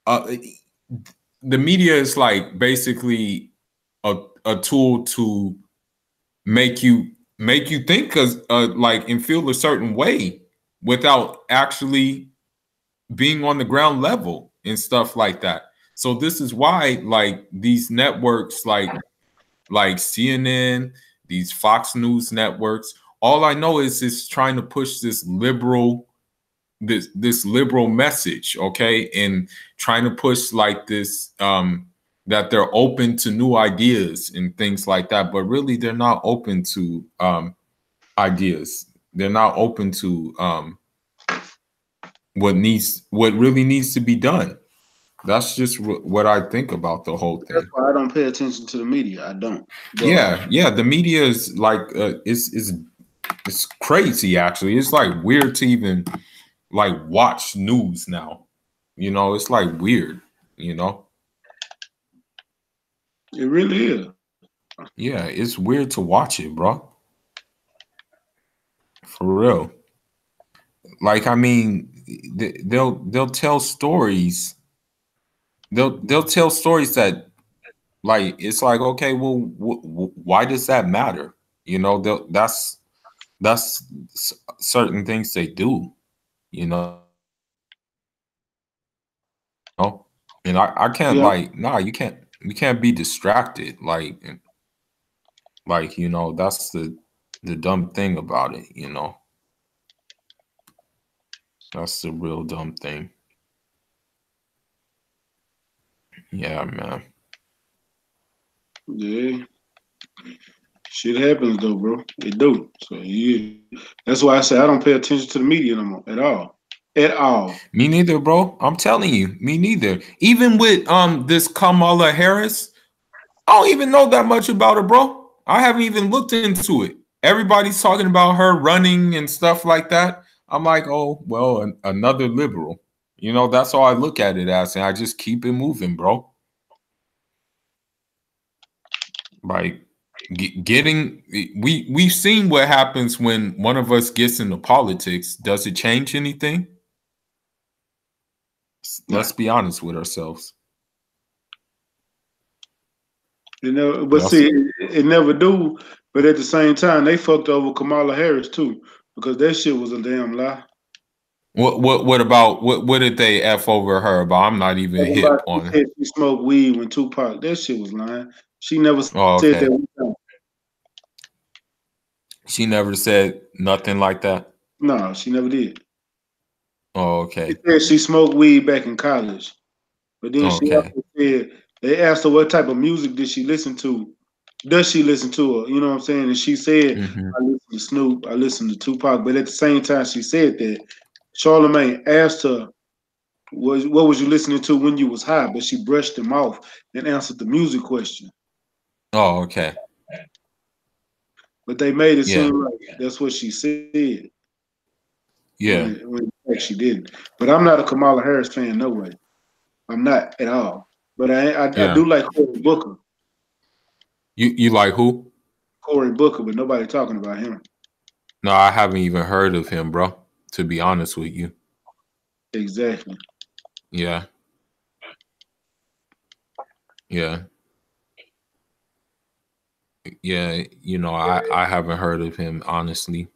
the media is like basically a tool to make you think like and feel a certain way without actually being on the ground level and stuff like that. So this is why like these networks like CNN, these Fox News networks, all I know is it's trying to push this liberal message, okay, and trying to push like this that they're open to new ideas and things like that, but really they're not open to ideas. They're not open to what really needs to be done. That's just what I think about the whole thing. That's why I don't pay attention to the media. I don't. But yeah. The media is like it's crazy. Actually, it's like weird to even like watch news now. You know, it's like weird. You know, it really is. Yeah, it's weird to watch it, bro. For real. Like, I mean, they'll tell stories. They'll tell stories that, like, it's like, okay, well, why does that matter? You know, that's certain things they do. You know, and I can't like, nah, you can't be distracted. Like, you know, that's the dumb thing about it. You know, that's the real dumb thing. Yeah, man. Yeah. Shit happens though, bro. It do. So yeah. That's why I say I don't pay attention to the media no more at all. at all. Me neither, bro. I'm telling you, me neither. Even with this Kamala Harris, I don't even know that much about her, bro. I haven't even looked into it. Everybody's talking about her running and stuff like that. I'm like, oh, well, another liberal. You know, that's all I look at it as, and I just keep it moving, bro. Like we've seen what happens when one of us gets into politics. Does it change anything? Let's be honest with ourselves. You know, but see, it never do. But at the same time, they fucked over Kamala Harris too, because that shit was a damn lie. What about what did they F over her about? I'm not even hip on it. She smoked weed when Tupac. That shit was lying. She never said that. She never said nothing like that. No, she never did. Oh, okay. She said she smoked weed back in college, but then she also said they asked her what type of music did she listen to. Does she listen to her? You know what I'm saying? And she said, I listen to Snoop, I listen to Tupac. But at the same time she said that, Charlamagne asked her, what was you listening to when you was high? But she brushed him off and answered the music question. Oh, okay. But they made it seem like that's what she said. Yeah. When in fact she didn't. But I'm not a Kamala Harris fan, no way. I'm not at all. But I do like Cory Booker. You like who? Cory Booker, but nobody talking about him. No, I haven't even heard of him, bro. To be honest with you. Exactly. Yeah. Yeah. Yeah, you know, I haven't heard of him, honestly.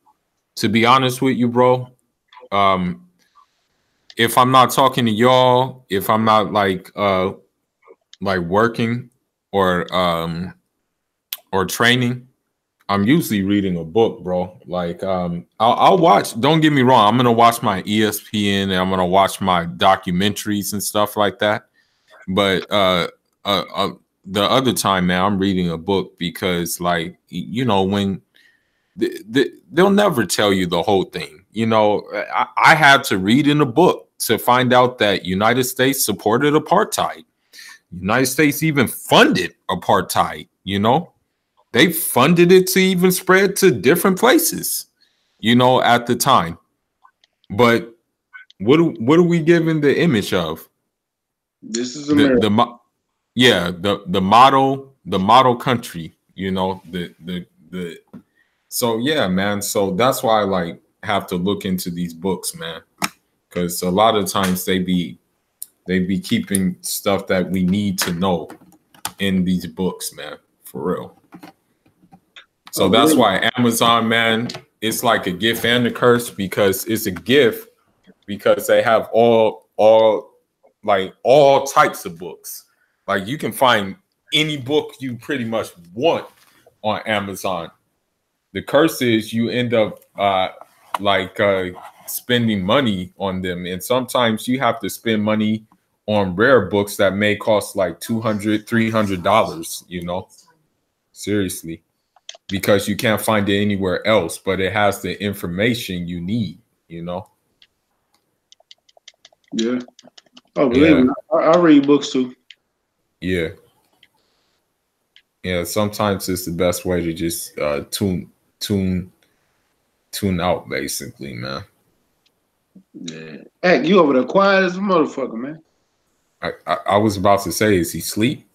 To be honest with you, bro, if I'm not talking to y'all, if I'm not like working or training, I'm usually reading a book, bro. Like I'll watch, don't get me wrong, I'm gonna watch my ESPN and I'm gonna watch my documentaries and stuff like that. But the other time, man, I'm reading a book because, like, you know, when they'll never tell you the whole thing. You know, I had to read in a book to find out that United States supported apartheid. United States even funded apartheid. You know, they funded it to even spread to different places, you know, at the time. But what are we giving the image of? This is America. The model country, you know, so yeah, man. So that's why I like have to look into these books, man, because a lot of times they be keeping stuff that we need to know in these books, man, for real. So that's why Amazon, man, it's like a gift and a curse, because it's a gift because they have all types of books. Like you can find any book you pretty much want on Amazon. The curse is you end up spending money on them, and sometimes you have to spend money on rare books that may cost like $200, $300, you know, seriously, because you can't find it anywhere else, but it has the information you need, you know. Yeah. Oh, believe me, I read books too. Yeah. Yeah, sometimes it's the best way to just tune out, basically, man. Yeah. Hey, you over there quiet as a motherfucker, man. I was about to say, is he asleep?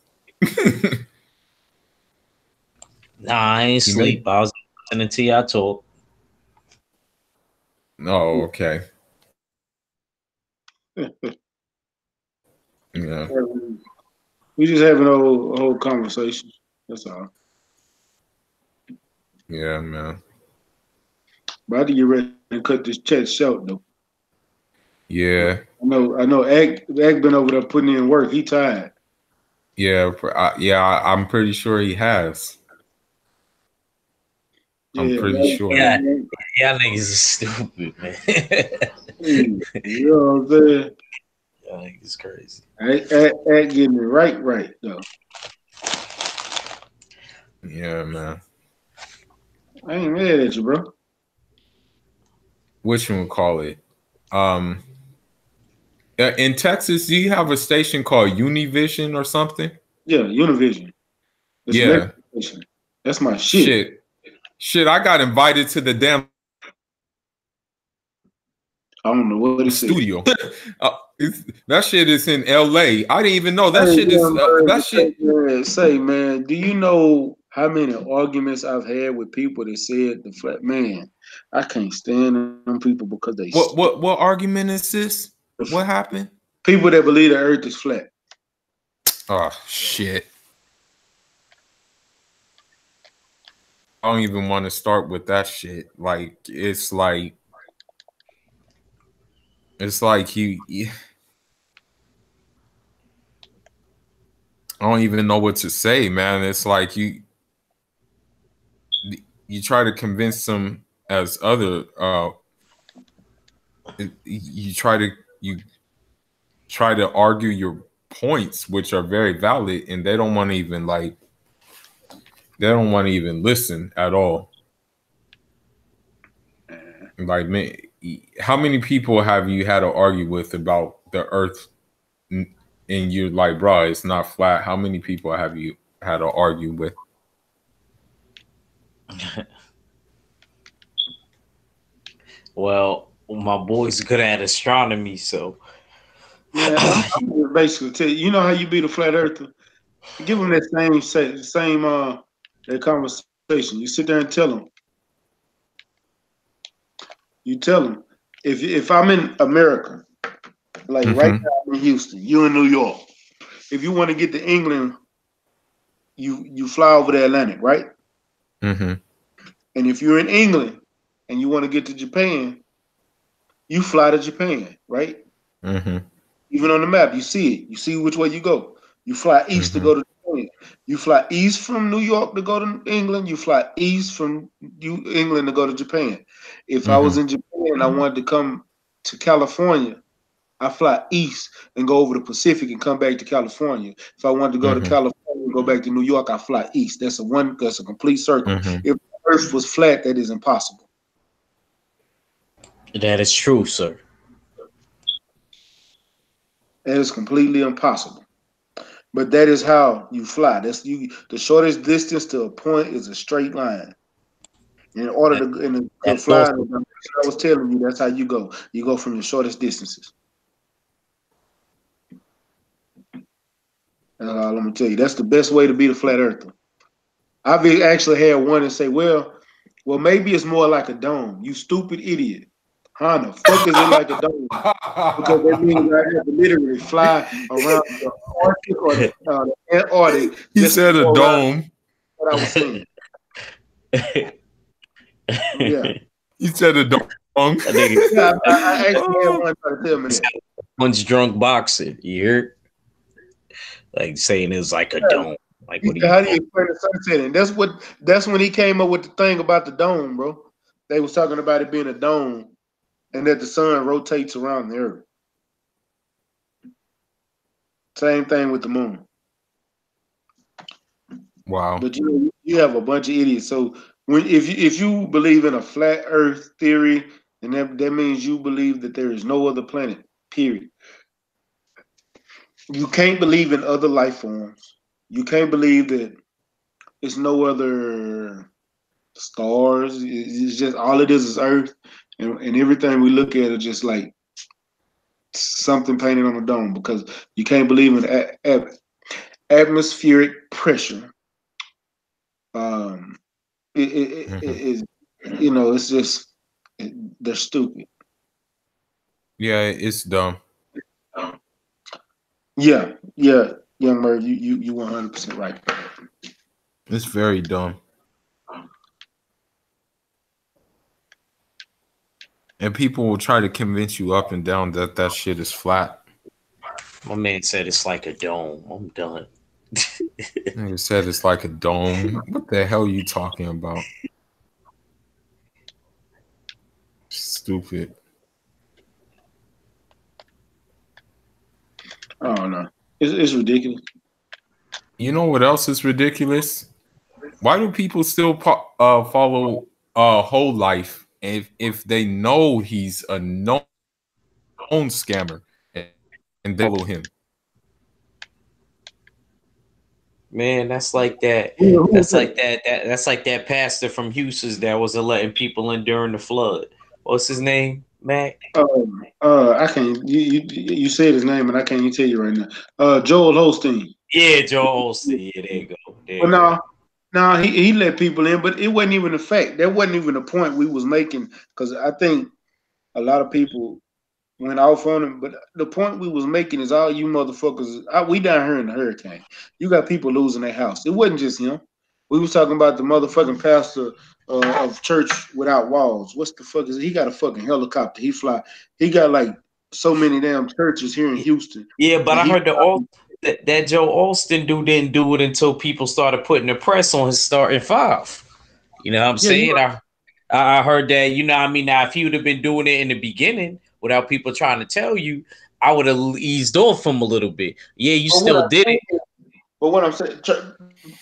Nah, I ain't sleep. I was listening to y'all talk. Oh, okay. Yeah. We just having a whole conversation. That's all. Yeah, man. But I have to get ready and cut this chat short, though. Yeah. I know. Ag been over there putting in work. He tired. Yeah, I'm pretty sure he has. I'm pretty sure. Yeah, y'all niggas is stupid, man. You know what I'm saying? Y'all niggas crazy. Ag getting it right, though. Yeah, man. I ain't mad at you, bro. Which one call it? In Texas, do you have a station called Univision or something? Yeah, Univision. It's yeah. Station. That's my shit. Shit, I got invited to the damn I don't know what it studio. That shit is in LA. I didn't even know that shit is that shit. Say, man, do you know how many arguments I've had with people that said the flat man? I can't stand them people because they. What argument is this? What happened? People that believe the Earth is flat. Oh shit! I don't even want to start with that shit. Like it's like he I don't even know what to say, man. It's like you try to convince them as other you try to argue your points, which are very valid, and they don't want to even listen at all. Like, man, how many people have you had to argue with about the Earth? And you're like, bro, it's not flat. How many people have you had to argue with? Well, my boy's good at astronomy, so yeah, I'm basically tell you. You know how you be the flat earther? Give them that same that conversation. You sit there and tell them. You tell them if I'm in America, like right now I'm in Houston, you in New York. If you want to get to England, you fly over the Atlantic, right? Mm-hmm. And if you're in England and you want to get to Japan, you fly to Japan, right? Mm-hmm. Even on the map, you see it. You see which way you go. You fly east to go to Japan. You fly east from New York to go to England. You fly east from England to go to Japan. If I was in Japan and I wanted to come to California, I fly east and go over the Pacific and come back to California. If I wanted to go to California and go back to New York, I fly east. That's a complete circle. If the Earth was flat, that is impossible. That is true, sir. That is completely impossible. But that is how you fly. That's the shortest distance to a point is a straight line. In order to fly, I was telling you, that's how you go. You go from the shortest distances. That's all I'm gonna tell you. That's the best way to be the flat earther. I've actually had one and say, well, maybe it's more like a dome. You stupid idiot. How the fuck is it like a dome? Because that means I have to literally fly around the Arctic or the Antarctic. He said a dome. What I was saying. Yeah. He said a dome. Yeah, I actually had one try to tell me that. One's drunk boxing. You hear? Like saying it's like a dome. Like what? How do you explain the sunsetting? That's when he came up with the thing about the dome, bro. They was talking about it being a dome, and that the sun rotates around the earth. Same thing with the moon. Wow. But you have a bunch of idiots. So if you believe in a flat Earth theory, and that means you believe that there is no other planet. Period. You can't believe in other life forms. You can't believe that it's no other stars. It's just all it is Earth, and everything we look at is just like something painted on a dome, because you can't believe in atmospheric pressure. It's just they're stupid. Yeah, it's dumb. Yeah, young Murray, you 100% right. It's very dumb. And people will try to convince you up and down that shit is flat. My man said it's like a dome. I'm done. He said it's like a dome. What the hell are you talking about? Stupid. I don't know. It's ridiculous. You know what else is ridiculous? Why do people still follow Whole Life if they know he's a known scammer? and they follow him. Man, that's like that. That's like that pastor from Houston that was letting people in during the flood. What's his name, Mac? I can't. You said his name, and I can't even tell you right now. Joel Osteen. Yeah, Joel Osteen. Yeah, there you go. Well, no, he let people in, but it wasn't even the fact. That wasn't even the point we was making, because I think a lot of people went off on him. But the point we was making is all you motherfuckers. We down here in the hurricane. You got people losing their house. It wasn't just him. We was talking about the motherfucking pastor of Church Without Walls. What's the fuck is it? He got a fucking helicopter. He got like so many damn churches here in Houston. Yeah, but I heard that Joe Austin dude didn't do it until people started putting the press on his starting five. You know what I'm saying? I heard that, you know what I mean? Now, if he would have been doing it in the beginning without people trying to tell you, I would have eased off him a little bit. Yeah, you still did it. But what I'm saying,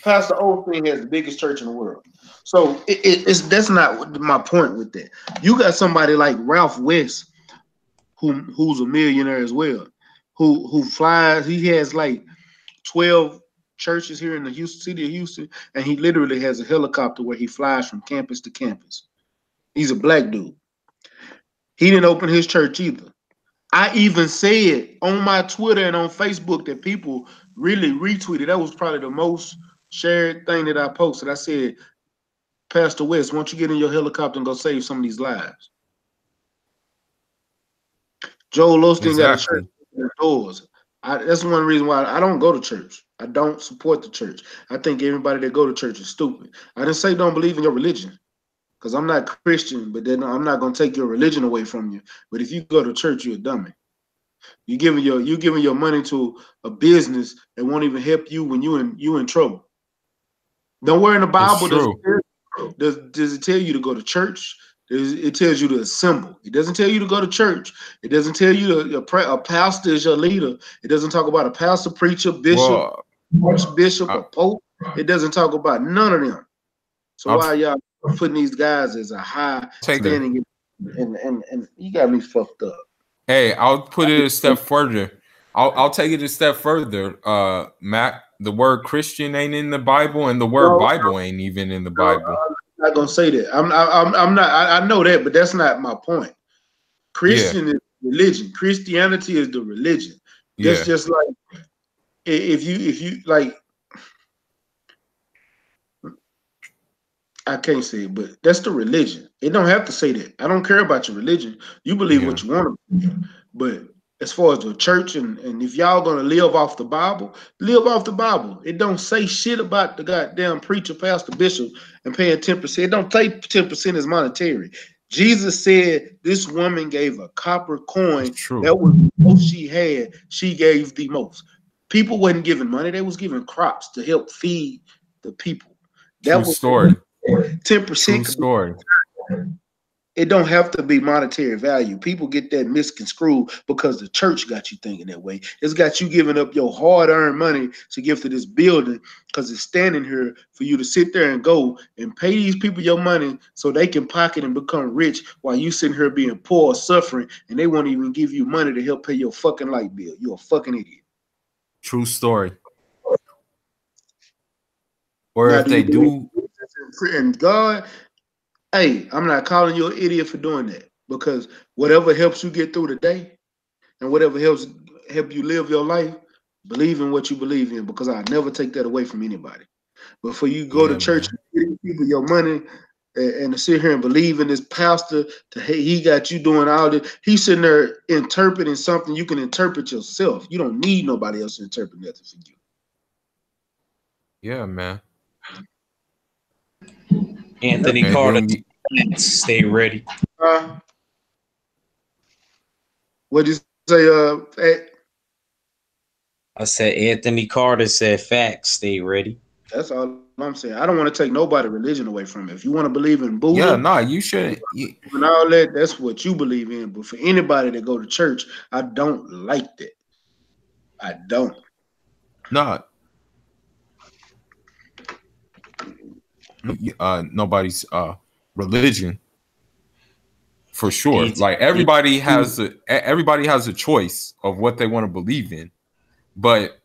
Pastor Osteen has the biggest church in the world. So that's not my point with that. You got somebody like Ralph West, who's a millionaire as well, who flies. He has like 12 churches here in the city of Houston, and he literally has a helicopter where he flies from campus to campus. He's a black dude. He didn't open his church either. I even said on my Twitter and on Facebook that people really retweeted. That was probably the most shared thing that I posted. I said, Pastor West, why don't you get in your helicopter and go save some of these lives? Joel Osteen got a church doors. That's one reason why I don't go to church. I don't support the church. I think everybody that go to church is stupid. I didn't say don't believe in your religion, because I'm not Christian, but then I'm not going to take your religion away from you. But if you go to church, you're a dummy. You giving your money to a business that won't even help you when you in trouble. Don't worry, in the Bible does it tell you to go to church? It tells you to assemble. It doesn't tell you to go to church. It doesn't tell you a pastor is your leader. It doesn't talk about a pastor, preacher, bishop, archbishop, or pope. It doesn't talk about none of them. So why y'all putting these guys as a high standing? And you got me fucked up. Hey, I'll put it a step further. I'll take it a step further. Matt, the word Christian ain't in the Bible, and the word Bible ain't even in the Bible. I'm not gonna say that. I'm not. I know that, but that's not my point. Christian is religion. Christianity is the religion. That's just like if you like. I can't say it, but that's the religion. It don't have to say that. I don't care about your religion. You believe what you want to believe. But as far as the church and if y'all gonna live off the Bible, live off the Bible. It don't say shit about the goddamn preacher, pastor, bishop, and paying 10%. It don't say 10% is monetary. Jesus said this woman gave a copper coin. That was the most she had. She gave the most. People wasn't giving money. They was giving crops to help feed the people. That was story. 10%. Story. It don't have to be monetary value. People get that misconstrued because the church got you thinking that way. It's got you giving up your hard-earned money to give to this building because it's standing here for you to sit there and go and pay these people your money so they can pocket and become rich while you sitting here being poor, suffering, and they won't even give you money to help pay your fucking light bill. You're a fucking idiot. True story. Or now, if they do, and God, hey, I'm not calling you an idiot for doing that, because whatever helps you get through the day and whatever help you live your life, believe in what you believe in, because I never take that away from anybody. But for you go to church and give people your money and to sit here and believe in this pastor, he got you doing all this. He's sitting there interpreting something you can interpret yourself. You don't need nobody else to interpret nothing for you. Yeah, man. Anthony Carter, stay ready. What'd you say, I said Anthony Carter said facts, stay ready. That's all I'm saying. I don't want to take nobody's religion away from it. If you want to believe in Buddha, you shouldn't. And all that, that's what you believe in. But for anybody that go to church, I don't like that. I don't. Nobody's religion For sure. Like everybody has a choice of what they want to believe in. But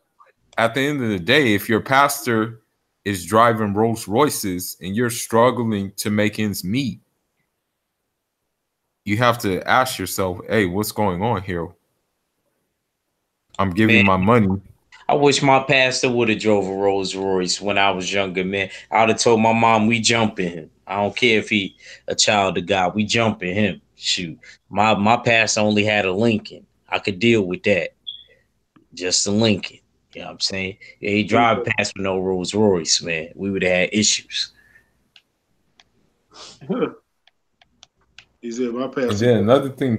at the end of the day, if your pastor is driving Rolls Royces and you're struggling to make ends meet, you have to ask yourself, hey, what's going on here? I'm giving my money. I wish my pastor would have drove a Rolls Royce when I was younger, man. I would have told my mom we jumping him. I don't care if he a child of God. We jumping him. Shoot. My pastor only had a Lincoln. I could deal with that. Just a Lincoln. You know what I'm saying? Yeah, he drive past with no Rolls Royce, man. We would have had issues. He said my pastor. And then another thing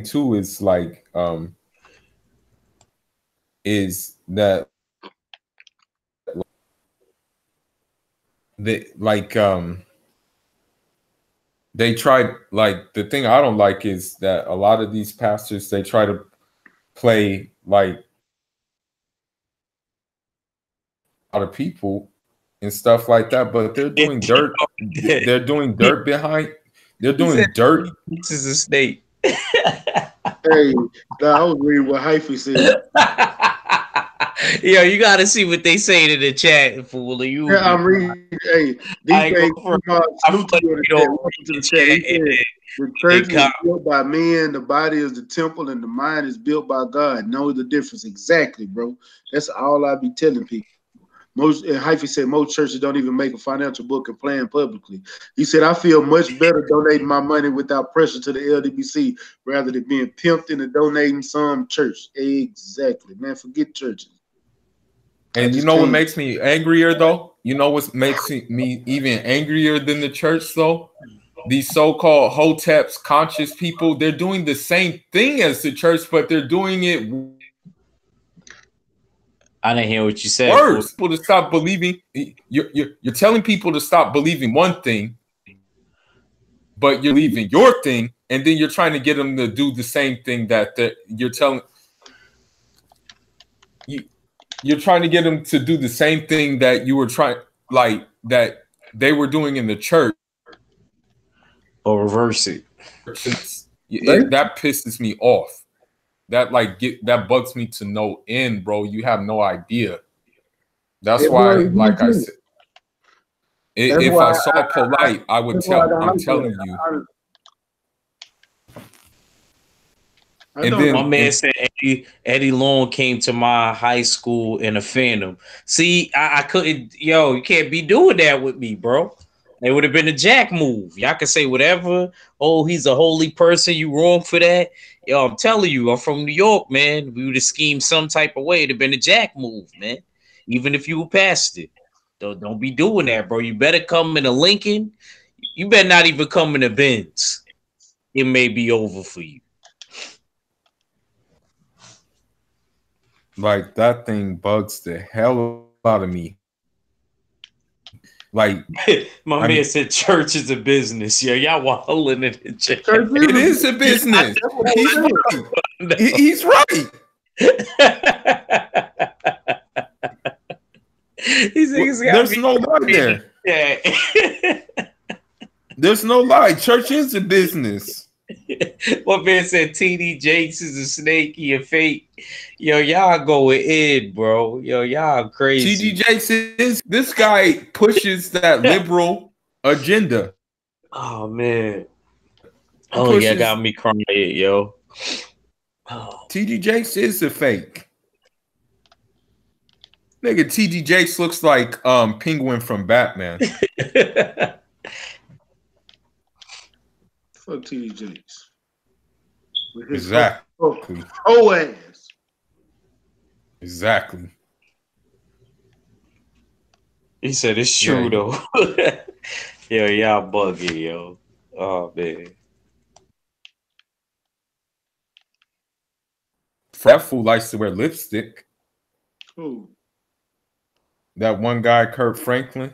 too is like is that they tried, like, the thing I don't like is that a lot of these pastors, they try to play like a lot of people and stuff like that, but they're doing dirt. They're doing dirt behind. They're doing dirt. This is a snake. Hey, I was reading what Hyphy said. Yo, you gotta see what they say to the chat, fool. You? Yeah, I'm reading. Hey, these days, the church is built by men, the body is the temple, and the mind is built by God. Know the difference exactly, bro. That's all I be telling people. Most, and Hyphy said most churches don't even make a financial book and plan publicly. He said, I feel much better donating my money without pressure to the LDBC rather than being pimped into donating some church. Exactly, man. Forget churches. And you know what makes me angrier, though? You know what makes me even angrier than the church, though? These so-called hoteps, conscious people, they're doing the same thing as the church, but they're doing it. I didn't hear what you said. Worse, people to stop believing. You're telling people to stop believing one thing, but you're believing your thing, and then you're trying to get them to do the same thing that you're telling. You're trying to get them to do the same thing that you were trying, like that they were doing in the church, or reverse it. That pisses me off. That that bugs me to no end, bro. You have no idea. That's why, like I said, if I saw polite, I would tell. I'm telling you. And then my man said Eddie Long came to my high school in a Phantom. See, I couldn't. Yo, you can't be doing that with me, bro. It would have been a jack move. Y'all can say whatever. Oh, he's a holy person. You wrong for that. Yo, I'm telling you, I'm from New York, man. We would have schemed some type of way. It'd have been a jack move, man. Even if you were past it. Don't be doing that, bro. You better come in a Lincoln. You better not even come in a Benz. It may be over for you. Like, that thing bugs the hell out of me. Like, my man said church is a business. Yeah, y'all wilding in the church. It is a business. He's right. There's no lie there. Yeah. There's no lie. Church is a business. My man said TD Jakes is a snake, he a fake. Yo, y'all going in, bro. Yo, y'all crazy. TD Jakes is, this guy pushes that liberal agenda. Oh man. Oh yeah, got me crying, yo. Oh. TD Jakes is a fake. Nigga, TD Jakes looks like Penguin from Batman. Fuck TD Jakes. Exactly. Oh ass. Exactly. He said it's true though. Yo, y'all buggy, yo. Oh man. That fool likes to wear lipstick. Who? That one guy, Kurt Franklin.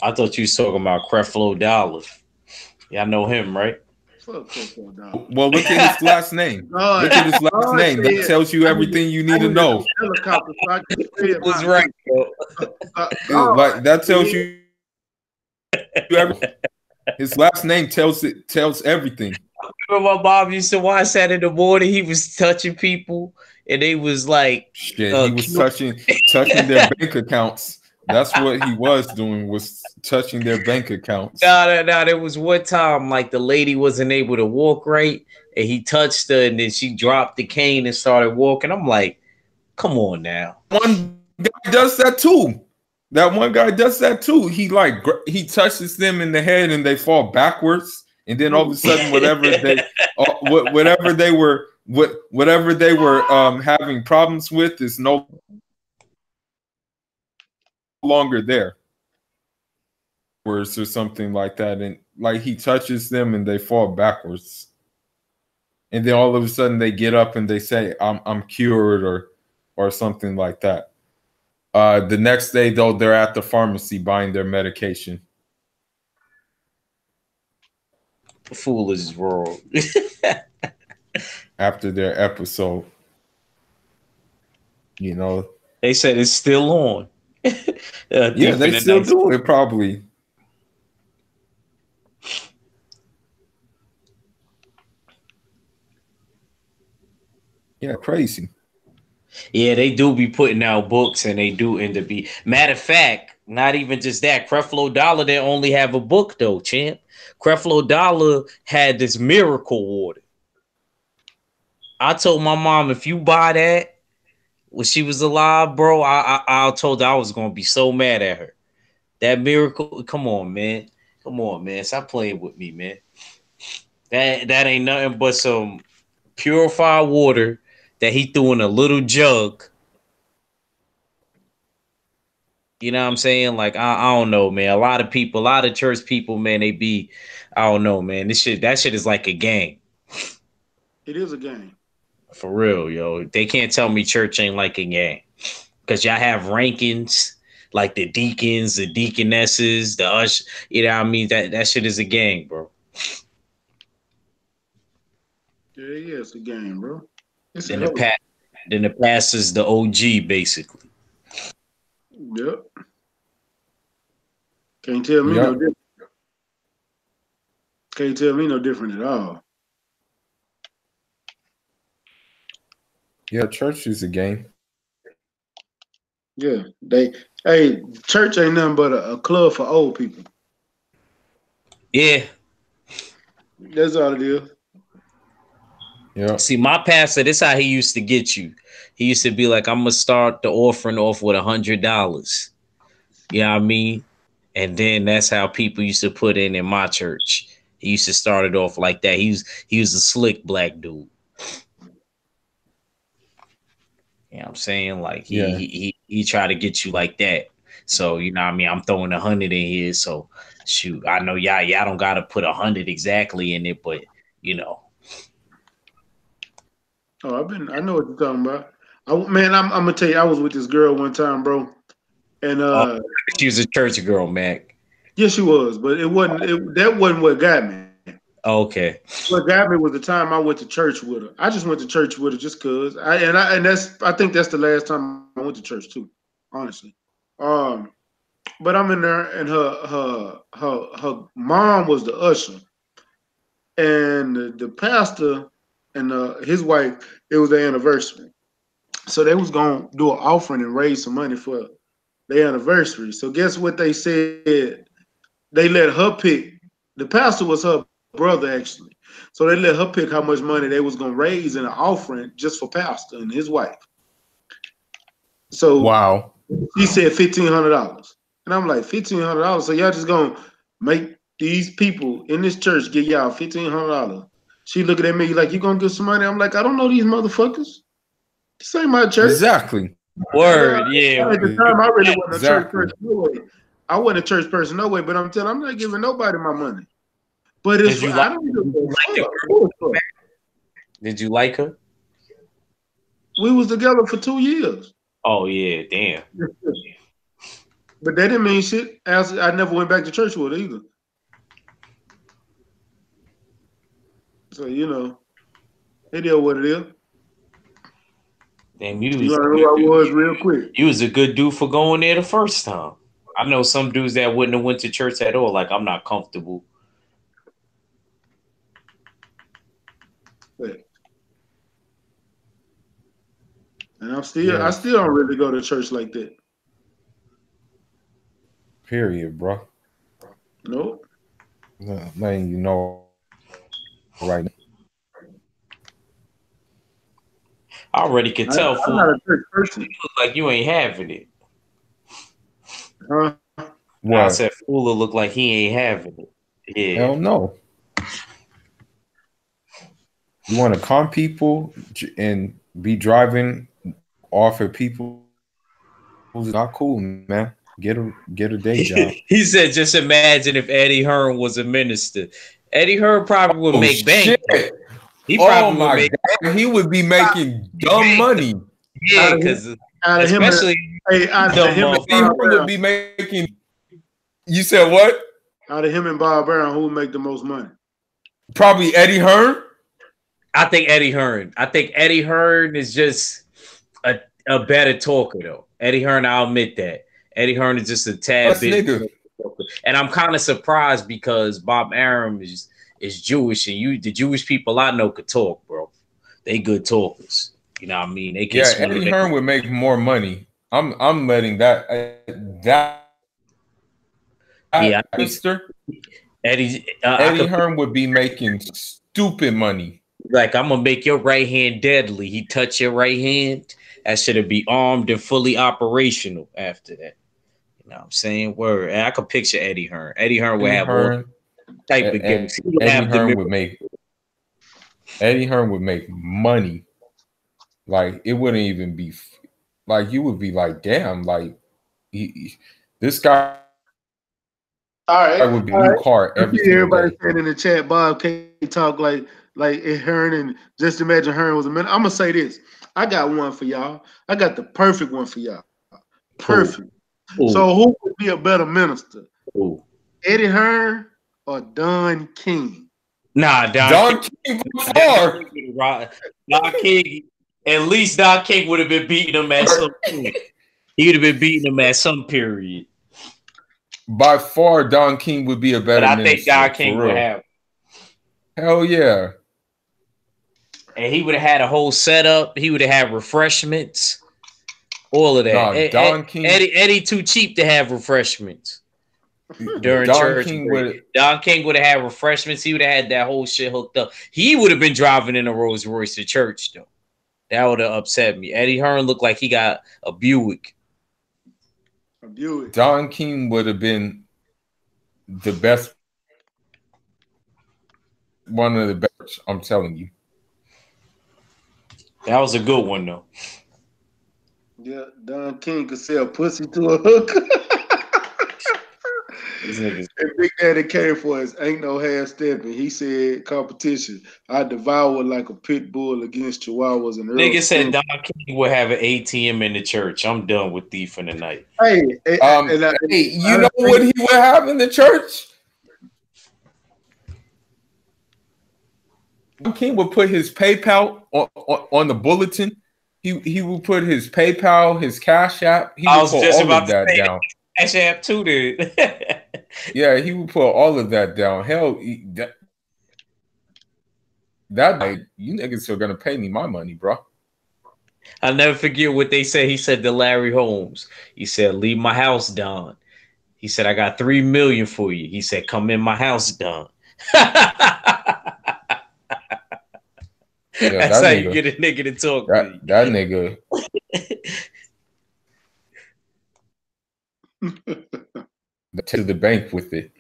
I thought you was talking about Creflo Dollar. Y'all know him, right? Well, look at his last name. Look at his last name. That tells you everything you need to know. Helicopter. Was right, bro. Like that tells you everything. His last name tells everything. Remember my mom used to watch that in the morning. He was touching people, and they was like, shit. He was touching their bank accounts. That's what he was doing, was touching their bank accounts. No. There was one time, like the lady wasn't able to walk right, and he touched her, and then she dropped the cane and started walking. I'm like, come on now. One guy does that too. That one guy does that too. He touches them in the head, and they fall backwards. And then all of a sudden, whatever they were having problems with is no longer there, or something like that. And like he touches them and they fall backwards, and then all of a sudden they get up and they say, "I'm cured," or something like that. The next day, though, they're at the pharmacy buying their medication. Foolish world. After their episode, you know, they said it's still on. Yeah, they still do it probably. Yeah, crazy. Yeah, they do be putting out books, and they do end up be. Matter of fact, not even just that. Creflo Dollar didn't only have a book though, champ. Creflo Dollar had this miracle water. I told my mom, if you buy that when she was alive, bro, I told her I was gonna be so mad at her. That miracle, come on, man. Come on, man. Stop playing with me, man. That ain't nothing but some purified water that he threw in a little jug. You know what I'm saying? Like, I don't know, man. A lot of church people, man, they be, I don't know, man. That shit is like a game. It is a game. For real, yo. They can't tell me church ain't like a game. Because y'all have rankings, like the deacons, the deaconesses, the ushers. You know what I mean? That shit is a game, bro. Yeah, it's a game, bro. Then the pastor's the OG, basically. Yep. Can't tell me no different. Can't tell me no different at all. Yeah, church is a game. Yeah, church ain't nothing but a club for old people. Yeah. That's all it is. Yeah. See, my pastor, this is how he used to get you. He used to be like, I'm gonna start the offering off with $100. You know what I mean? And then that's how people used to put in my church. He used to start it off like that. He was a slick black dude. You know what I'm saying? Like he tried to get you like that. So you know what I mean? I'm throwing 100 in here. So shoot, I know y'all don't gotta put 100 exactly in it, but you know. Oh, I know what you're talking about. I'm gonna tell you, I was with this girl one time, bro. And she was a church girl, Mac. Yeah, she was, but that wasn't what got me. Okay. What got me was the time I went to church with her. I just went to church with her just cause. I think that's the last time I went to church too, honestly. But I'm in there, and her mom was the usher, and the pastor and his wife, it was their anniversary, so they was gonna do an offering and raise some money for their anniversary. So guess what they said? They let her pick. The pastor was her brother, actually. So they let her pick how much money they was gonna raise in an offering just for pastor and his wife. So wow, he said $1,500, and I'm like, $1,500. So y'all just gonna make these people in this church give y'all $1,500? She looking at me like, you gonna give some money? I'm like, I don't know these motherfuckers. This ain't my church. Exactly. Word, yeah. At the time, I really wasn't a church person no way. I wasn't a church person no way, but I'm not giving nobody my money. But it's I don't know. Did you like her? We was together for 2 years. Oh yeah, damn. But that didn't mean shit. I never went back to church with her either. So you know, it is what it is. Damn, you know who I was real quick. You was a good dude for going there the first time. I know some dudes that wouldn't have went to church at all. Like, I'm not comfortable. And I still don't really go to church like that. Period, bro. Nope. Man, you know, right now. I already can tell. I'm not a church person. You look like you ain't having it. Huh? I said, Fuller look like he ain't having it. Yeah. Hell no. You want to con people and be driving off of people who's not cool, man. Get a day job. He said, just imagine if Eddie Hearn was a minister. Eddie Hearn probably would make bank. He probably would make God. He would be making dumb money. Yeah, because especially Eddie Hearn would be making. You said what? Out of him and Bob Brown, who would make the most money? Probably Eddie Hearn. I think Eddie Hearn. I think Eddie Hearn is just a better talker, though. Eddie Hearn, I'll admit that. Eddie Hearn is just a tad bit. Nigga. And I'm kind of surprised because Bob Arum is Jewish, and the Jewish people I know could talk, bro. They good talkers. You know what I mean? They can Eddie Hearn would make more money. I'm letting that yeah, Mr. Eddie Hearn would be making stupid money. Like, I'm gonna make your right hand deadly. He touch your right hand, that should be armed and fully operational after that. You know what I'm saying? Word. And I could picture Eddie Hearn. Eddie Hearn would have all type of gimmicks. Eddie Hearn would make money. Like, it wouldn't even be like, you would be like, damn, like this guy. All right, I would be a new car every everybody saying in the chat, Bob can't talk like Hearn, and just imagine Hearn was a minute. I'm gonna say this. I got one for y'all. I got the perfect one for y'all. Perfect. Ooh. So who would be a better minister? Ooh. Eddie Hearn or Don King? Nah, Don King. Don King. At least Don King would have been beating him at some point. He would have been beating him at some period. By far, Don King would be a better minister. But I think Don King would have. Hell yeah. And he would have had a whole setup. He would have had refreshments. All of that. Nah, Don King. Eddie too cheap to have refreshments during church. Don King would have had refreshments. He would have had that whole shit hooked up. He would have been driving in a Rolls Royce to church, though. That would have upset me. Eddie Hearn looked like he got a Buick. Don King would have been the best. One of the best, I'm telling you. That was a good one, though. Yeah, Don King could sell pussy to a hooker. And Big Daddy came for his ain't no half stepping. He said, competition, I devour like a pit bull against chihuahuas. And nigga said Don King would have an ATM in the church. I'm done with thief in the night. Hey, you know what he would have in the church? Don King would put his PayPal on the bulletin. He would put his PayPal, his Cash App. He would put all of that down. Cash App too, dude. Yeah, he would put all of that down. Hell, that night, you niggas are gonna pay me my money, bro. I'll never forget what they said. He said to Larry Holmes, he said, "Leave my house, Don." He said, "I got $3 million for you." He said, "Come in my house, Don." Yeah, that's how you get a nigga to talk. That nigga. To the bank with it.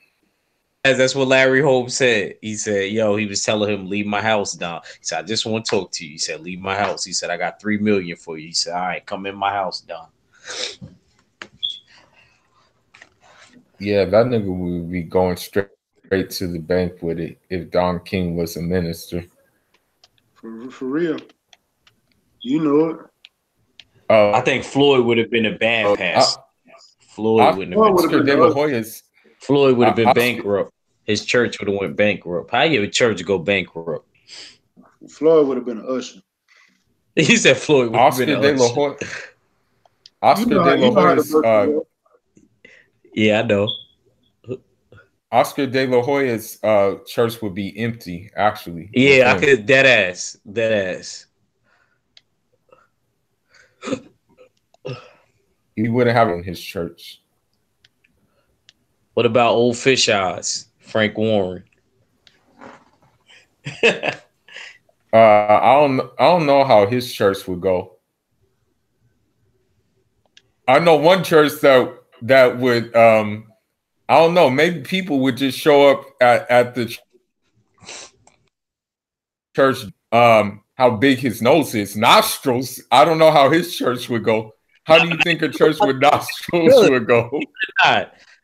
That's what Larry Holmes said. He said, yo, he was telling him, leave my house, Don. He said, I just want to talk to you. He said, leave my house. He said, I got $3 million for you. He said, all right, come in my house, Don. Yeah, that nigga would be going straight to the bank with it if Don King was a minister. For real. You know it. I think Floyd would have been a bad pass. Floyd would have been bankrupt. His church would have went bankrupt. How your church go bankrupt? Floyd would have been an usher. He said Floyd. Oscar De La Hoya. Oscar De La Hoya's. Yeah, I know. Oscar De La Hoya's church would be empty, actually. Yeah, I could dead ass. He wouldn't have it in his church. What about old fish eyes, Frank Warren? I don't know how his church would go. I know one church that would I don't know, maybe people would just show up at the church how big his nose is. Nostrils. I don't know how his church would go. How do you think a church with nostrils would go?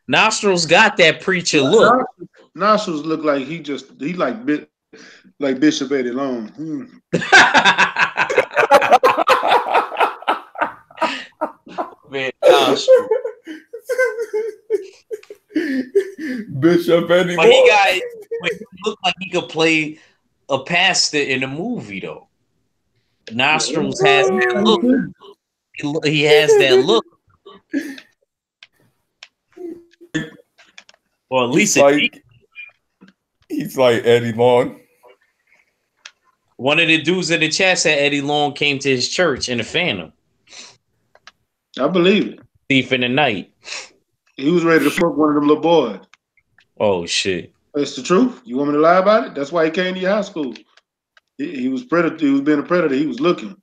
Nostrils got that preacher look. Nostrils look like he like Bishop Eddie Long. Man, Bishop Eddie Long. He looked like he could play a pastor in a movie though. Nostrils has that look. He has that look. Or at least he's like Eddie Long. One of the dudes in the chat said Eddie Long came to his church in the Phantom. I believe it. Thief in the Night. He was ready to fuck one of them little boys. Oh shit. That's the truth. You want me to lie about it? That's why he came to your high school. He was predator. He was being a predator. He was looking.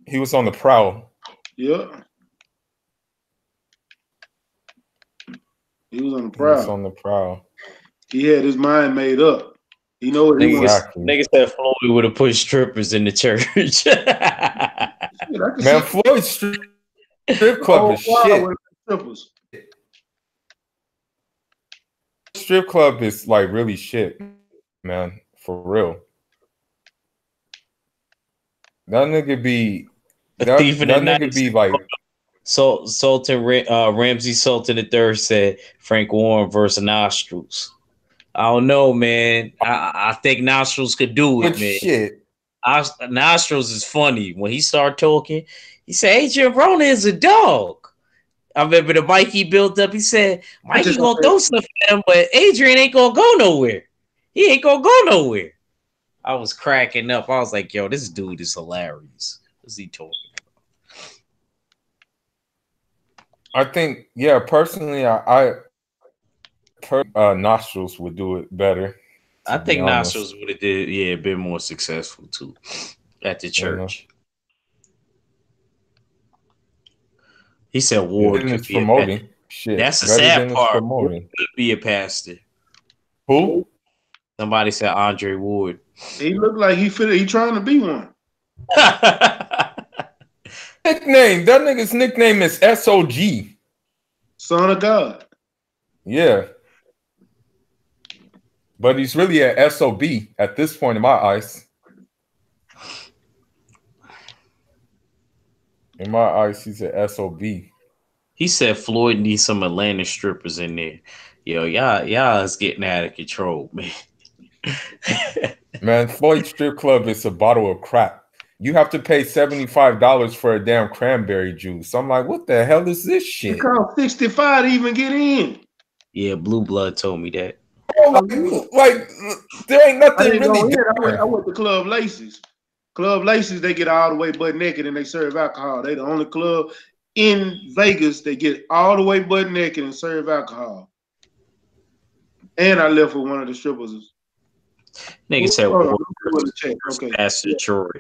He was on the prowl. Yeah. He was on the prowl. He was on the prowl. He had his mind made up. You know what he exactly. Niggas said Floyd would have put strippers in the church. Man, Floyd's strip club is shit. Strip club is like really shit, man. For real. That nigga be that nigga be like. So Ramsey Sultan III said Frank Warren versus Nostrils. I don't know, man. I think Nostrils could do it, man. Shit. Nostrils is funny. When he started talking, he said Adrian Broner is a dog. I remember the mic he built up. He said Mikey gonna throw stuff at him, but Adrian ain't gonna go nowhere. He ain't gonna go nowhere. I was cracking up. I was like, yo, this dude is hilarious. What's he talking about? I think, yeah, personally, Nostrils would do it better. I think Nostrils would have been more successful too at the church. He said Ward could be promoting. Shit, that's the sad part. Ward could be a pastor. Who? Somebody said Andre Ward. He looked like he trying to be one. Nickname. That nigga's nickname is SOG. Son of God. Yeah. But he's really an SOB at this point in my eyes. In my eyes, he's an SOB. He said Floyd needs some Atlanta strippers in there. Yo, y'all is getting out of control, man. Man, Floyd's strip club is a bottle of crap. You have to pay $75 for a damn cranberry juice. I'm like, what the hell is this shit? It costs $65 to even get in. Yeah, Blue Blood told me that. Like there ain't nothing really. I went to Club Laces. Club Laces, they get all the way butt naked and they serve alcohol. They the only club in Vegas that get all the way butt naked and serve alcohol. And I left with one of the strippers. Nigga said Pastor Troy.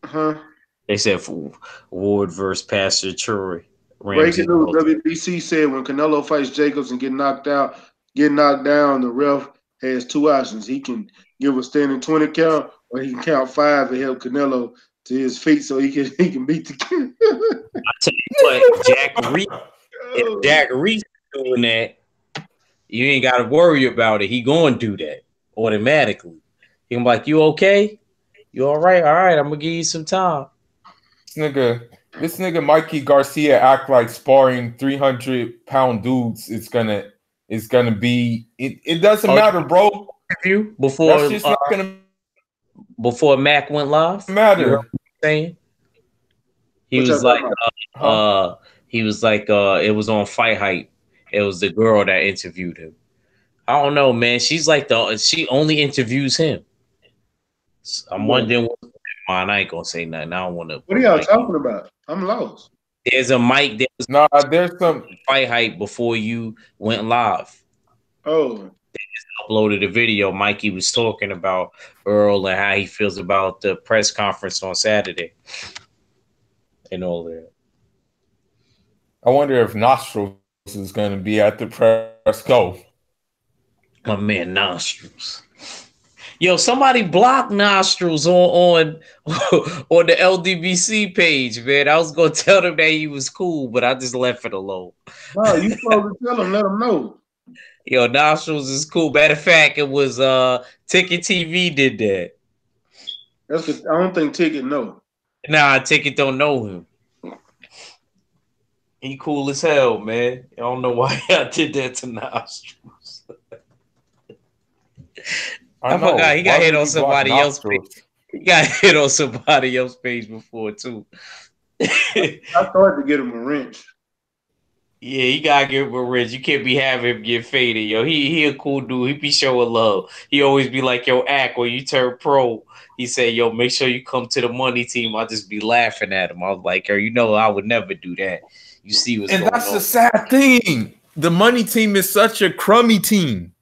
Huh? They said Ward versus Pastor Troy. Breaking news: WBC said when Canelo fights Jacobs and get knocked down, the ref has two options. He can give a standing 20 count, or he can count 5 and help Canelo to his feet so he can beat the kid. I tell you what, Jack Reed, if Jack Reed doing that, you ain't got to worry about it. He going to do that automatically. He can be like, you okay? You all right? All right, I'm going to give you some time. This nigga Mikey Garcia act like sparring 300-pound dudes is gonna be it doesn't matter, bro. Before that's just not gonna before Mac went live. Matter. You heard what I'm saying? He was like, it was on Fight Hype. It was the girl that interviewed him. I don't know, man. She's like she only interviews him. So I'm wondering what's mine. I ain't gonna say nothing. I don't want to. What are y'all talking about? I'm lost. There's a mic. There's some Fight Hype before you went live. Oh. They just uploaded a video. Mikey was talking about Earl and how he feels about the press conference on Saturday and all that. I wonder if Nostrils is going to be at the press go. My man Nostrils. Yo, somebody blocked Nostrils on the LDBC page, man. I was gonna tell them that he was cool, but I just left it alone. No, you supposed to tell him, let him know. Yo, Nostrils is cool. Matter of fact, it was Ticket TV did that. That's I don't think Ticket know. Nah, Ticket don't know him. He cool as hell, man. I don't know why I did that to Nostrils. I forgot he got hit on somebody else's page. He got hit on somebody else's page before too. I started to get him a wrench. Yeah, you gotta give him a wrench. You can't be having him get faded, yo. He a cool dude. He be showing love. He always be like, yo, act when you turn pro. He said, yo, make sure you come to the money team. I'll just be laughing at him. I was like, yo, you know, I would never do that. You see what's going on. And that's the sad thing. The money team is such a crummy team.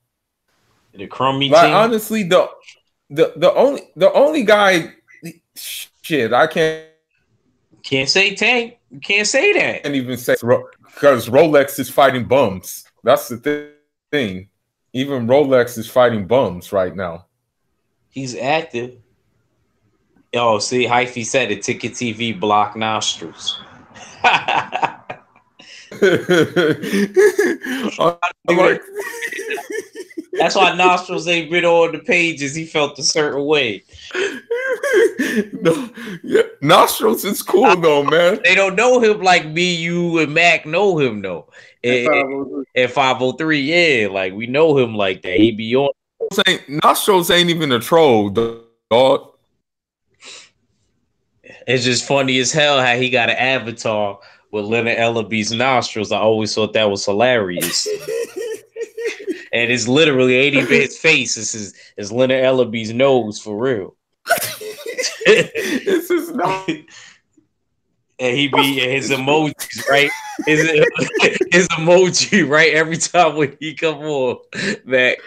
The crummy team. Honestly, the only guy, shit, I can't say Tank. You can't say that. Can't even say because Rolex is fighting bums. That's the thing. Even Rolex is fighting bums right now. He's active. Oh, see, Hyphy said it. Ticket TV block Nostrils. That's why Nostrils ain't been on the pages. He felt a certain way. No, yeah, Nostrils is cool though, man. They don't know him like me, you, and Mac know him though. At 503, yeah, like we know him like that. He be on. Nostrils ain't even a troll, dog. It's just funny as hell how he got an avatar with Leonard Ellaby's nostrils. I always thought that was hilarious. And it's literally ain't even his face. It's Leonard Ellaby's nose for real. This is not. And he be his emojis, right? His emoji, right? Every time when he come on, that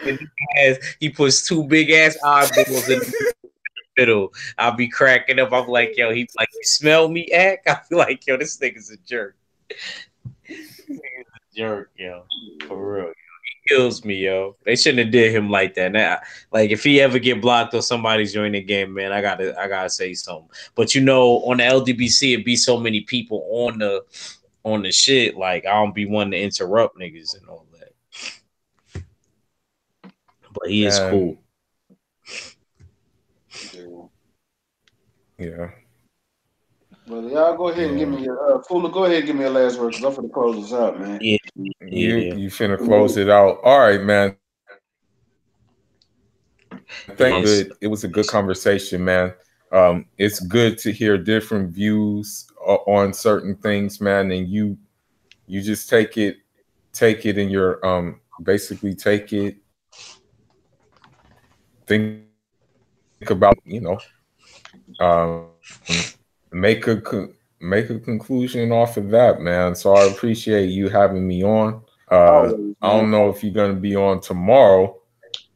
he puts two big ass eyeballs in the middle. I'll be cracking up. I'm like, yo, he's like, you smell me, act? I feel like, yo, this nigga's a jerk. He's a jerk, yo. For real. He kills me, yo. They shouldn't have did him like that. Now, like, if he ever get blocked or somebody's joining the game, man, I gotta say something. But you know, on the LDBC, it be so many people on the shit. Like, I don't be wanting to interrupt niggas and all that. But he is cool. Yeah. Well, y'all go ahead and give me your Fula. Go ahead and give me a last word because I'm finna close this out, man. Yeah. You finna close it out. All right, man. Thank you. It was a good conversation, man. It's good to hear different views on certain things, man. And you just take it in your basically take it. Think about, you know. Make a conclusion off of that, man. So I appreciate you having me on. I don't know if you're gonna be on tomorrow,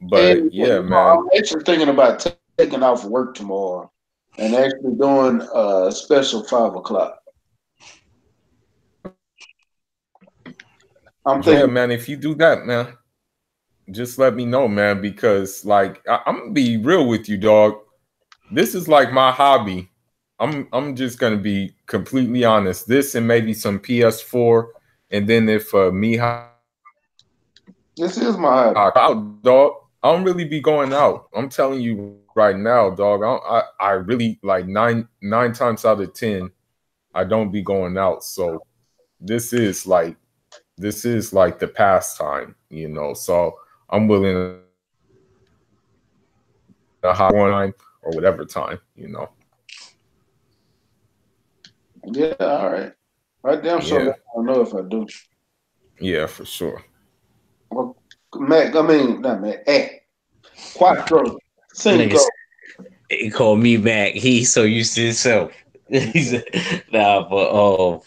but yeah, man. I'm actually thinking about taking off work tomorrow and actually doing a special 5 o'clock. I'm thinking, yeah, man. If you do that, man, just let me know, man. Because like I'm gonna be real with you, dog. This is like my hobby. I'm just gonna be completely honest. This and maybe some PS4, and then if this is my hobby. Dog, I don't really be going out. I'm telling you right now, dog. I really like nine times out of 10, I don't be going out. So this is like the pastime, you know. So I'm willing to hop on or whatever time, you know. Yeah, all right. I damn sure I don't know if I do. Yeah, for sure. Well, Mac, I mean, not Mac, Quattro, Cinco. He called me Mac. He's so used to himself. He's nah, but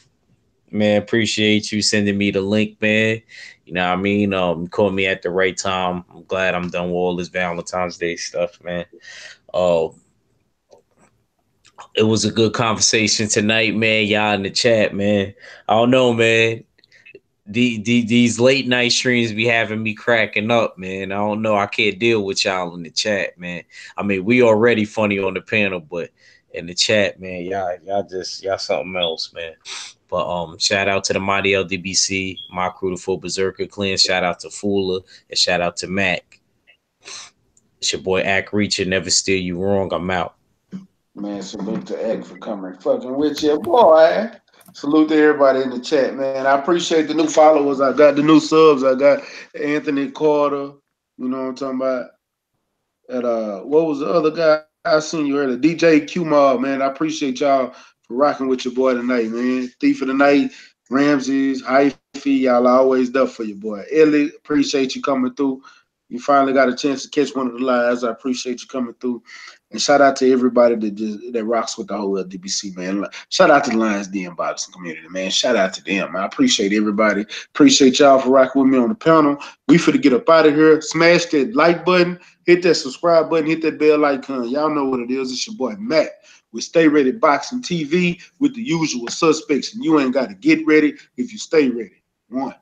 man, appreciate you sending me the link, man. You know what I mean? Called me at the right time. I'm glad I'm done with all this Valentine's Day stuff, man. It was a good conversation tonight, man. Y'all in the chat, man. I don't know, man. These late night streams be having me cracking up, man. I don't know. I can't deal with y'all in the chat, man. I mean, we already funny on the panel, but in the chat, man, y'all something else, man. But shout out to the Mighty LDBC, my crew, the Full Berserker Clan. Shout out to Fula and shout out to Mac. It's your boy Ack Reacher. Never steer you wrong. I'm out. Man, salute to Ack for coming fucking with you, boy. Salute to everybody in the chat, man. I appreciate the new followers. I got the new subs. I got Anthony Carter. You know what I'm talking about? And what was the other guy I seen you earlier? DJ Q-Mob, man. I appreciate y'all for rocking with your boy tonight, man. Thief of the Night, Ramses, Hyphy, y'all always there for your boy. Ellie, appreciate you coming through. You finally got a chance to catch one of the lives. I appreciate you coming through. And shout out to everybody that rocks with the whole LDBC, man. Shout out to the Lions Den boxing community, man. Shout out to them. I appreciate everybody. Appreciate y'all for rocking with me on the panel. We finna get up out of here. Smash that like button. Hit that subscribe button. Hit that bell icon. Y'all know what it is. It's your boy Matt with Stay Ready Boxing TV with the usual suspects. And you ain't got to get ready if you stay ready. 1.